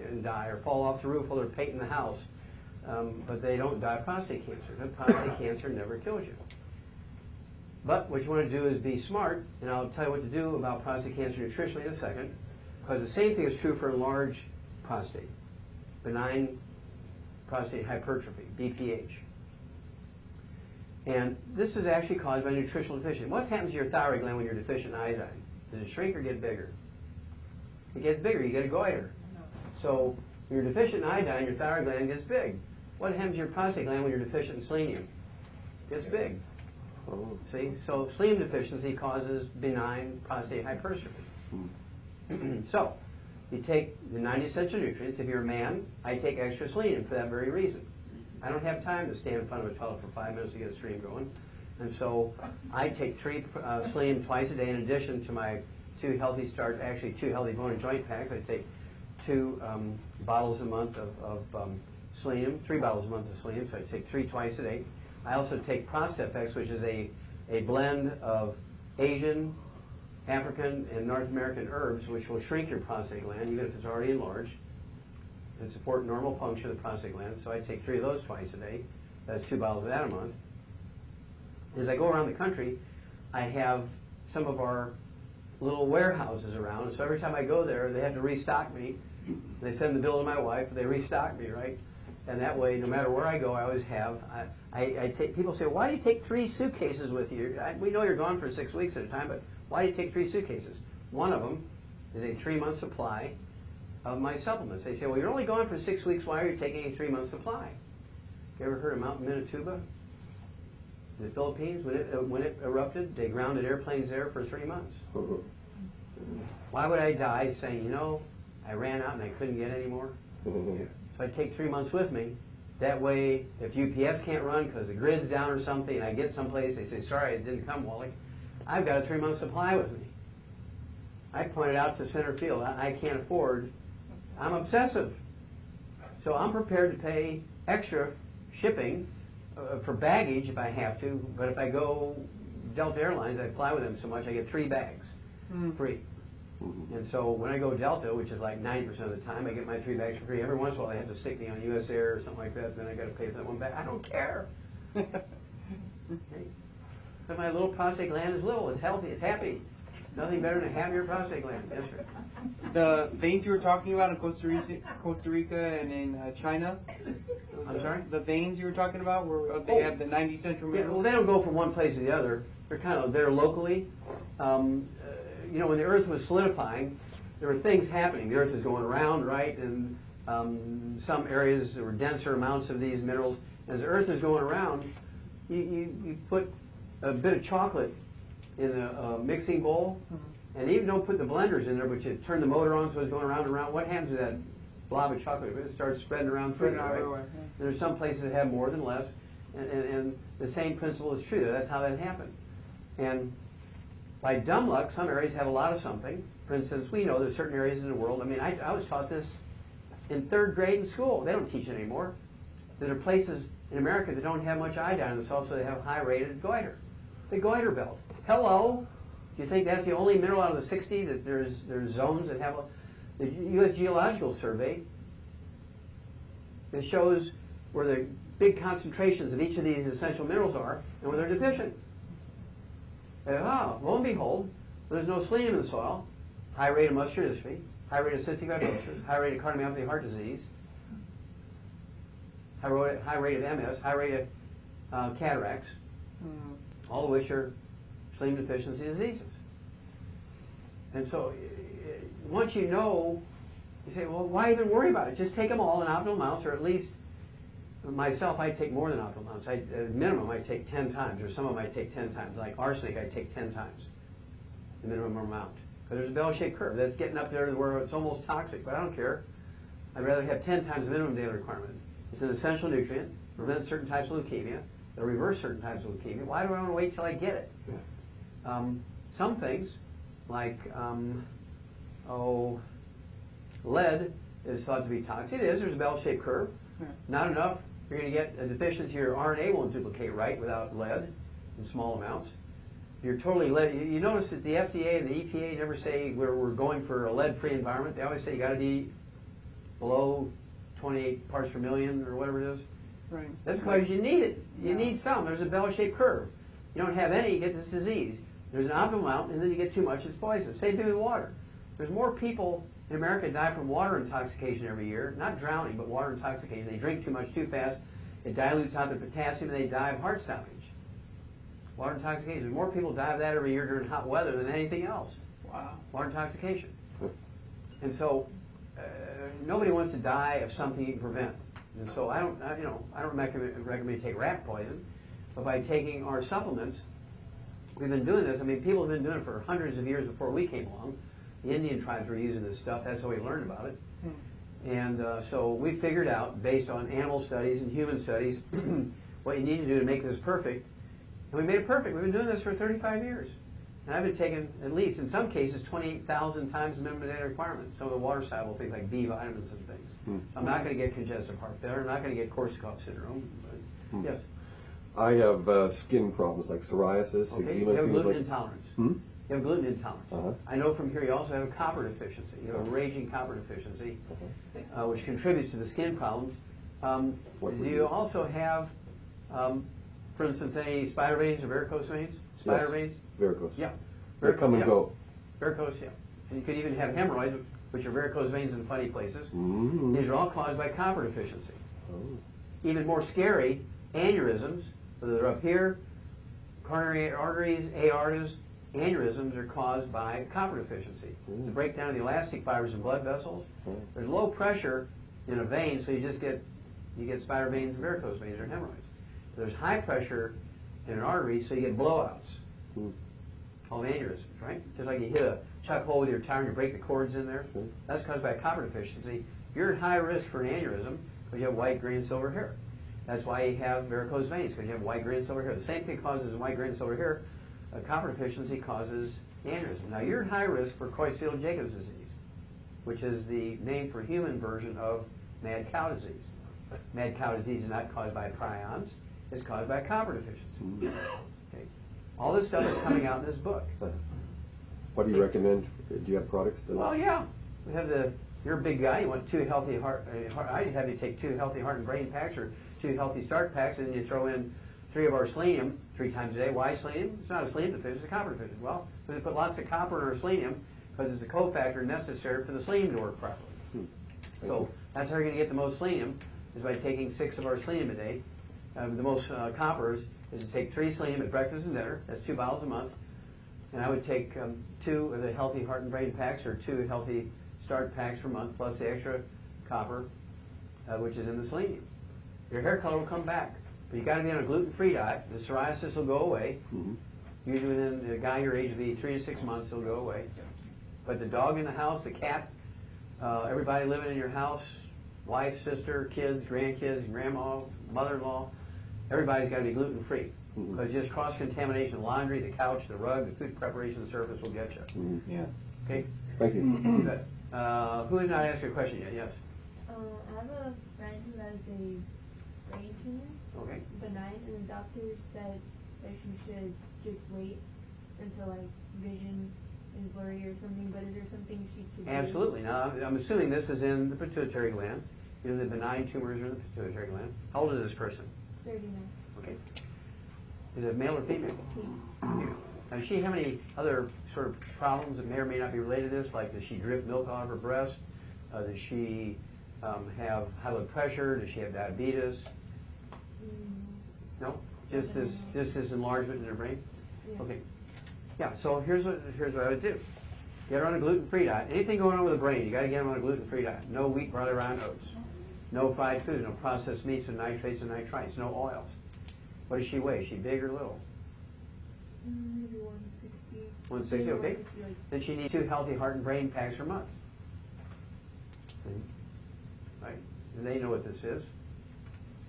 and die, or fall off the roof while they're painting the house. But they don't die of prostate cancer. The prostate cancer never kills you. But what you want to do is be smart, and I'll tell you what to do about prostate cancer nutritionally in a second, because the same thing is true for enlarged prostate, benign prostate hypertrophy, BPH. And this is actually caused by nutritional deficiency. What happens to your thyroid gland when you're deficient in iodine? Does it shrink or get bigger? It gets bigger. You get a goiter. So when you're deficient in iodine, your thyroid gland gets big. What happens to your prostate gland when you're deficient in selenium? It gets big. See? So selenium deficiency causes benign prostate hypertrophy. So you take the 90 essential nutrients. If you're a man, I take extra selenium for that very reason. I don't have time to stand in front of a toilet for 5 minutes to get a stream going. And so I take 3 selenium twice a day in addition to my 2 healthy starch, actually 2 healthy bone and joint packs. I take 2 bottles a month of selenium, 3 bottles a month of selenium, so I take 3 twice a day. I also take Prostafx, which is a blend of Asian, African, and North American herbs, which will shrink your prostate gland, even if it's already enlarged, and support normal function of the prostate gland. So I take 3 of those twice a day. That's 2 bottles of that a month. As I go around the country, I have some of our little warehouses around, and so every time I go there, they have to restock me. They send the bill to my wife, and they restock me, right? And that way, no matter where I go, I always have. I take. People say, "Why do you take 3 suitcases with you?" We know you're gone for 6 weeks at a time, but why do you take 3 suitcases? One of them is a 3-month supply of my supplements. They say, "Well, you're only gone for 6 weeks. Why are you taking a 3-month supply?" You ever heard of Mount Minatuba in the Philippines? When it erupted, they grounded airplanes there for 3 months. Why would I die saying, you know, I ran out and I couldn't get any more? So I take 3 months with me. That way, if UPS can't run because the grid's down or something, and I get someplace, they say, sorry, it didn't come, Wallach. I've got a 3-month supply with me. I pointed out to center field, I can't afford. I'm obsessive. So I'm prepared to pay extra shipping for baggage if I have to, but if I go Delta Airlines, I fly with them so much, I get 3 bags free. And so when I go Delta, which is like 90% of the time, I get my 3 bags for free. Every once in a while, they have to stick me on US Air or something like that. Then I got to pay for that 1 bag. I don't care. Okay. But my little prostate gland is little. It's healthy. It's happy. Nothing better than a happier prostate gland. Yes, sir. The veins you were talking about in Costa Rica and in China. I'm sorry? The veins you were talking about, where they have the 90 central Yeah, minerals. well, they don't go from one place to the other. They're kind of there locally. You know, when the Earth was solidifying, there were things happening. The Earth was going around, right? And some areas there were denser amounts of these minerals. As the Earth is going around, you put a bit of chocolate in a mixing bowl, and even don't put the blenders in there, but you turn the motor on so it's going around and around. What happens to that blob of chocolate? It starts spreading around freely, right? There's some places that have more than less, and the same principle is true. That's how that happened. And by dumb luck, some areas have a lot of something. For instance, we know there's certain areas in the world. I mean, I was taught this in 3rd grade in school. They don't teach it anymore. There are places in America that don't have much iodine in the salt, so they have high rated goiter. The goiter belt. Hello? Do you think that's the only mineral out of the 60 that there's zones that have the U.S. Geological Survey that shows where the big concentrations of each of these essential minerals are and where they're deficient. Lo and behold, there's no selenium in the soil, high rate of muscular dystrophy, high rate of cystic fibrosis, high rate of cardiomyopathy, heart disease, high rate of MS, high rate of cataracts, all of which are selenium deficiency diseases. And so once you know, you say, well, why even worry about it? Just take them all in optimal amounts, or at least myself, I take more than optimal amounts. At minimum, I take 10 times, or some of them I take 10 times. Like arsenic, I take 10 times the minimum amount. Because there's a bell-shaped curve. That's getting up there to where it's almost toxic, but I don't care. I'd rather have 10 times the minimum daily requirement. It's an essential nutrient, prevents certain types of leukemia, it'll reverse certain types of leukemia. Why do I want to wait till I get it? Some things, like, lead is thought to be toxic. It is. There's a bell-shaped curve. Not enough. You're going to get a deficiency. Your RNA won't duplicate right without lead in small amounts. You're totally lead. You notice that the FDA and the EPA never say we're going for a lead-free environment. They always say you got to be below 28 parts per million or whatever it is. Right. That's because you need it. You need some. There's a bell-shaped curve. You don't have any, you get this disease. There's an optimal amount, and then you get too much, it's poison. Same thing with water. There's more people in America die from water intoxication every year. Not drowning, but water intoxication. They drink too much too fast. It dilutes out the potassium, and they die of heart stoppage. Water intoxication. There's more people die of that every year during hot weather than anything else. Wow. Water intoxication. And so nobody wants to die of something you can prevent. And so I don't recommend you take rat poison, but by taking our supplements, we've been doing this. I mean, people have been doing it for hundreds of years before we came along. The Indian tribes were using this stuff. That's how we learned about it. And so we figured out, based on animal studies and human studies, what you need to do to make this perfect. And we made it perfect. We've been doing this for 35 years. And I've been taking, at least in some cases, 28,000 times the minimum daily requirement. Some of the water-soluble things like B vitamins and things. I'm not going to get congestive heart failure. I'm not going to get Korsakoff syndrome. But yes. I have skin problems like psoriasis, Okay. eczema. You have gluten like... intolerance. Hmm? You have gluten intolerance. I know from here you also have a copper deficiency. You have a raging copper deficiency, which contributes to the skin problems. Do you also have, for instance, any spider veins or varicose veins? Spider veins? Varicose. Yeah. They come and go. Varicose, yeah. And you could even have hemorrhoids, which are varicose veins in funny places. These are all caused by copper deficiency. Even more scary, aneurysms, whether they're up here, coronary arteries, aortas, aneurysms are caused by copper deficiency. It's a breakdown of the elastic fibers in blood vessels. There's low pressure in a vein, so you get spider veins and varicose veins or hemorrhoids. There's high pressure in an artery, so you get blowouts. Called aneurysms, right? Just like you hit a chuck hole with your tire and you break the cords in there. That's caused by copper deficiency. You're at high risk for an aneurysm because you have white, gray, and silver hair. That's why you have varicose veins, because you have white, gray, and silver hair. The same thing causes white, gray, and silver hair. Copper deficiency causes aneurysm. Now, you're at high risk for Creutzfeldt-Jacobs disease, which is the name for human version of mad cow disease. Mad cow disease is not caused by prions, it's caused by copper deficiency. Okay. All this stuff is coming out in this book. What do you recommend? Do you have products? Well, yeah. We have you're a big guy, you want 2 healthy I'd have you take 2 healthy heart and brain packs or 2 healthy start packs, and then you throw in 3 of our selenium 3 times a day. Why selenium? It's not a selenium deficiency, it's a copper deficiency. Well, we put lots of copper in our selenium because it's a cofactor necessary for the selenium to work properly. So that's how you're going to get the most selenium, is by taking 6 of our selenium a day. The most copper is to take 3 selenium at breakfast and dinner. That's 2 bottles a month. And I would take 2 of the healthy heart and brain packs, or 2 healthy start packs per month, plus the extra copper, which is in the selenium. Your hair color will come back, but you got to be on a gluten-free diet. The psoriasis will go away. Usually within a guy your age will be 3 to 6 months, it'll go away. But the dog in the house, the cat, everybody living in your house, wife, sister, kids, grandkids, grandma, mother-in-law, everybody's got to be gluten-free. Because just cross-contamination, laundry, the couch, the rug, the food preparation surface will get you. Yeah. Okay? Thank you. You bet. Who has not asked you a question yet? Yes? I have a friend who has a brain tumor, Okay. benign, and the doctor said that she should just wait until like vision is blurry or something, but is there something she could do? Absolutely. Now, I'm assuming this is in the pituitary gland. You know, the benign tumors are in the pituitary gland. How old is this person? 39. Okay. Is it male or female? Female. Now, does she have any other sort of problems that may or may not be related to this? Like, does she drip milk out of her breast? Does she have high blood pressure? Does she have diabetes? No? Just this enlargement in her brain? Yeah. Okay. Yeah, so here's what I would do. Get her on a gluten-free diet. Anything going on with the brain, you got to get them on a gluten-free diet. No wheat, barley, rye, and oats. No fried foods, no processed meats with nitrates and nitrites, no oils. What does she weigh? Is she big or little? Maybe 160. 160, okay. Then she needs 2 healthy heart and brain packs per month. Right? And they know what this is.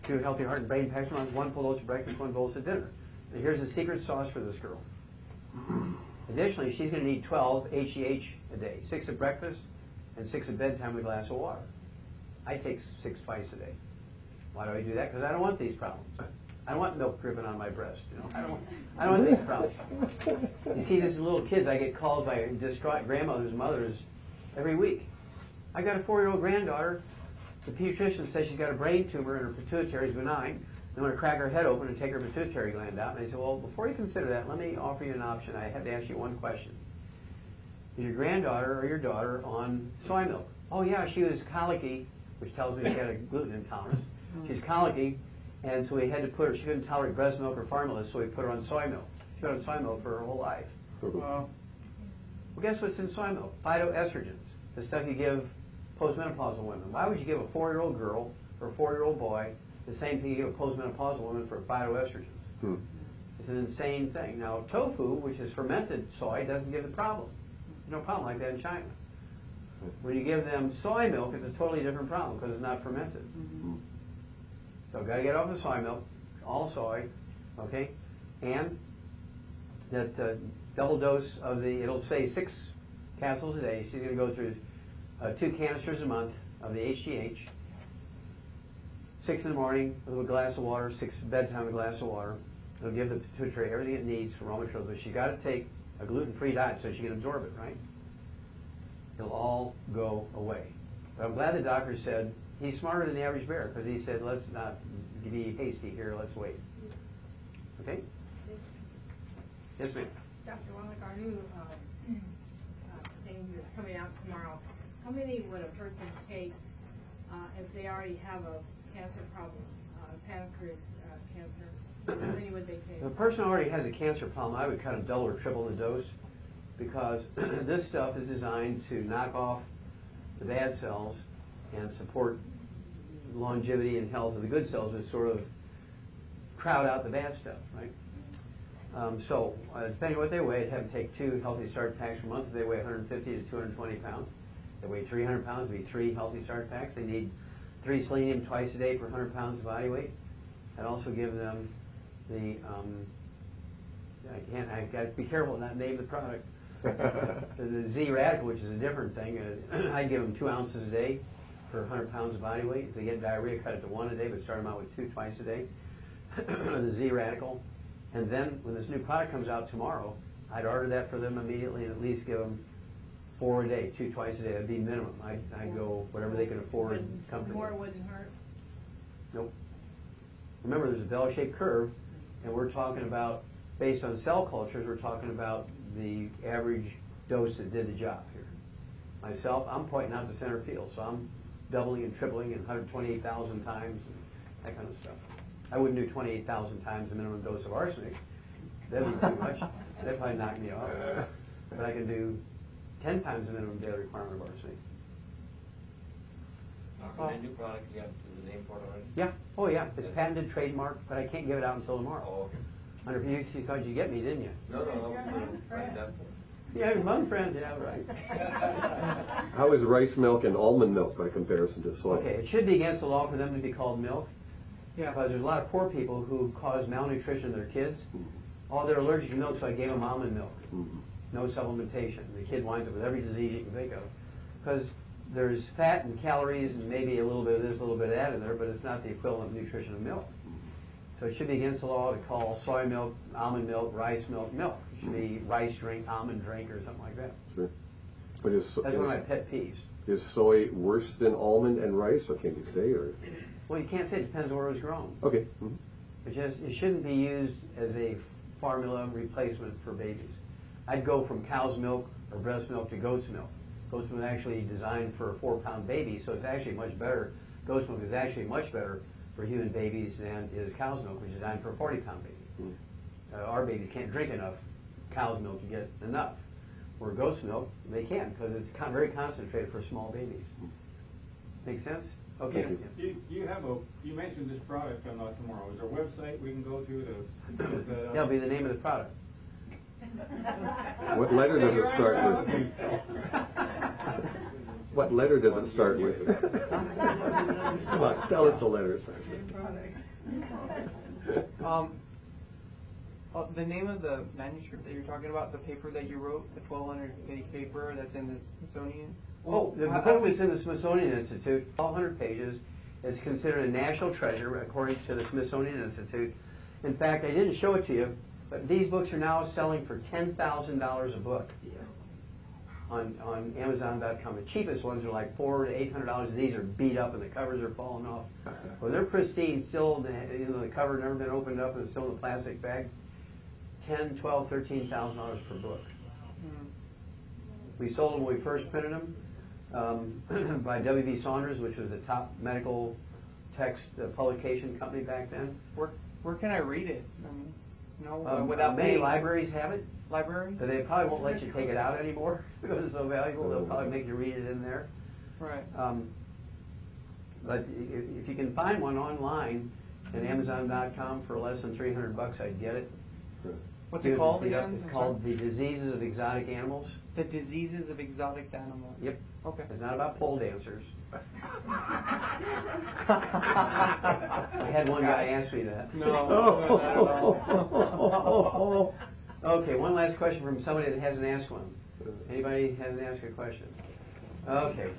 2 healthy heart and brain packs per month, 1 bolus at breakfast, 1 bolus at dinner. And here's the secret sauce for this girl. Additionally, she's going to need 12 HGH a day, 6 at breakfast and 6 at bedtime with a glass of water. I take 6 twice a day. Why do I do that? Because I don't want these problems. I don't want milk dripping on my breast. You know, I don't want these problems. You see, these little kids, I get calls by distraught grandmothers and mothers every week. I got a 4-year-old granddaughter. The pediatrician says she's got a brain tumor and her pituitary is benign. They want to crack her head open and take her pituitary gland out. And I said, well, before you consider that, let me offer you an option. I have to ask you one question. Is your granddaughter or your daughter on soy milk? Oh, yeah, she was colicky, which tells me she had a gluten intolerance. She's colicky, and so we had to put her, she couldn't tolerate breast milk or formula, so we put her on soy milk. She's been on soy milk for her whole life. Well, guess what's in soy milk? Phytoestrogens, the stuff you give postmenopausal women. Why would you give a 4-year-old girl or a 4-year-old boy the same thing you give a postmenopausal woman for phytoestrogens? It's an insane thing. Now, tofu, which is fermented soy, doesn't give the problem. There's no problem like that in China. When you give them soy milk, it's a totally different problem because it's not fermented. So got to get off the soy milk, all soy, okay? And that double dose of it'll say 6 capsules a day. She's going to go through 2 canisters a month of the HGH. 6 in the morning with a glass of water, 6 at bedtime with a glass of water. It'll give the pituitary everything it needs for raw materials, but she's got to take a gluten-free diet so she can absorb it, right? It'll all go away. But I'm glad the doctor said he's smarter than the average bear, because he said, let's not be hasty here, let's wait. Okay? Yes, ma'am. Dr. Wallach, our new thing that's coming out tomorrow, how many would a person take if they already have a cancer problem, pancreas cancer? How many would they take? If a person already has a cancer problem, I would kind of double or triple the dose, because this stuff is designed to knock off the bad cells and support longevity and health of the good cells, but sort of crowd out the bad stuff, right? So, depending on what they weigh, I'd have them take 2 healthy start packs per month. If they weigh 150 to 220 pounds. If they weigh 300 pounds, it'd be 3 healthy start packs. They need 3 selenium twice a day per 100 pounds of body weight. I'd also give them the, I've got to be careful not to name the product. The Z radical, which is a different thing. I'd give them 2 ounces a day per 100 pounds of body weight. If they get diarrhea, cut it to 1 a day, but start them out with 2 twice a day. The Z radical. And then when this new product comes out tomorrow, I'd order that for them immediately and at least give them 4 a day, 2 twice a day. That'd be minimum. I'd go whatever they can afford comfortably. More wouldn't hurt. Nope. Remember, there's a bell-shaped curve, and we're talking about, based on cell cultures, we're talking about the average dose that did the job here. Myself, I'm pointing out to center field, so I'm doubling and tripling and 128,000 times and that kind of stuff. I wouldn't do 28,000 times the minimum dose of arsenic. That'd be too much. That'd probably knock me off. But I can do 10 times the minimum daily requirement of arsenic. That new product, you have the name for it already? Yeah. Oh, yeah. It's patented, trademarked, but I can't give it out until tomorrow. Oh, okay. Under you thought you'd get me, didn't you? No. Right, that's Yeah, among friends, yeah, right. How is rice milk and almond milk by comparison to soy? Okay, it should be against the law for them to be called milk. Yeah. Because there's a lot of poor people who cause malnutrition to their kids. Oh, they're allergic to milk, so I gave them almond milk. No supplementation. The kid winds up with every disease you can think of. Because there's fat and calories and maybe a little bit of this, a little bit of that in there, but it's not the equivalent of nutrition of milk. So it should be against the law to call soy milk, almond milk, rice milk, milk. It should be rice drink, almond drink, or something like that. Sure. But That's one of my pet peeves. is soy worse than almond and rice, or can you say? Or Well, you can't say. It depends on where it was grown. okay. It shouldn't be used as a formula replacement for babies. I'd go from cow's milk or breast milk to goat's milk. Goat's milk is actually designed for a 4-pound baby, so it's actually much better. Goat's milk is actually much better for human babies than is cow's milk, which is designed for a 40-pound baby. Our babies can't drink enough cow's milk to get enough. Where goat's milk, they can, because it's very concentrated for small babies. Make sense? Okay. You mentioned this product coming out tomorrow. Is there a website we can go to look that up? That'll be the name of the product. What letter does it start with? What letter does it start with? Come on, tell us the letters. The name of the manuscript that you're talking about, the paper that you wrote, the 1,200-page paper that's in the Smithsonian. Oh, the book that's in the Smithsonian Institute, 1,200 pages, is considered a national treasure according to the Smithsonian Institute. In fact, I didn't show it to you, but these books are now selling for $10,000 a book on Amazon.com. The cheapest ones are like $400 to $800, and these are beat up and the covers are falling off. Well, they're pristine, still, the cover never been opened up and it's still in a plastic bag. $10,000, $12,000, $13,000 per book. We sold them when we first printed them by W.B. Saunders, which was the top medical text publication company back then. Where can I read it? Without many paying. Libraries have it. Libraries? But they probably won't let you take it out anymore because it's so valuable. They'll probably make you read it in there. Right. But if you can find one online at Amazon.com for less than $300, I'd get it. What's it called again? It's called The Diseases of Exotic Animals. The Diseases of Exotic Animals. Yep. Okay. It's not about pole dancers. I had one guy ask me that. No, not at all. Okay, one last question from somebody that hasn't asked one. Anybody hasn't asked a question? Okay.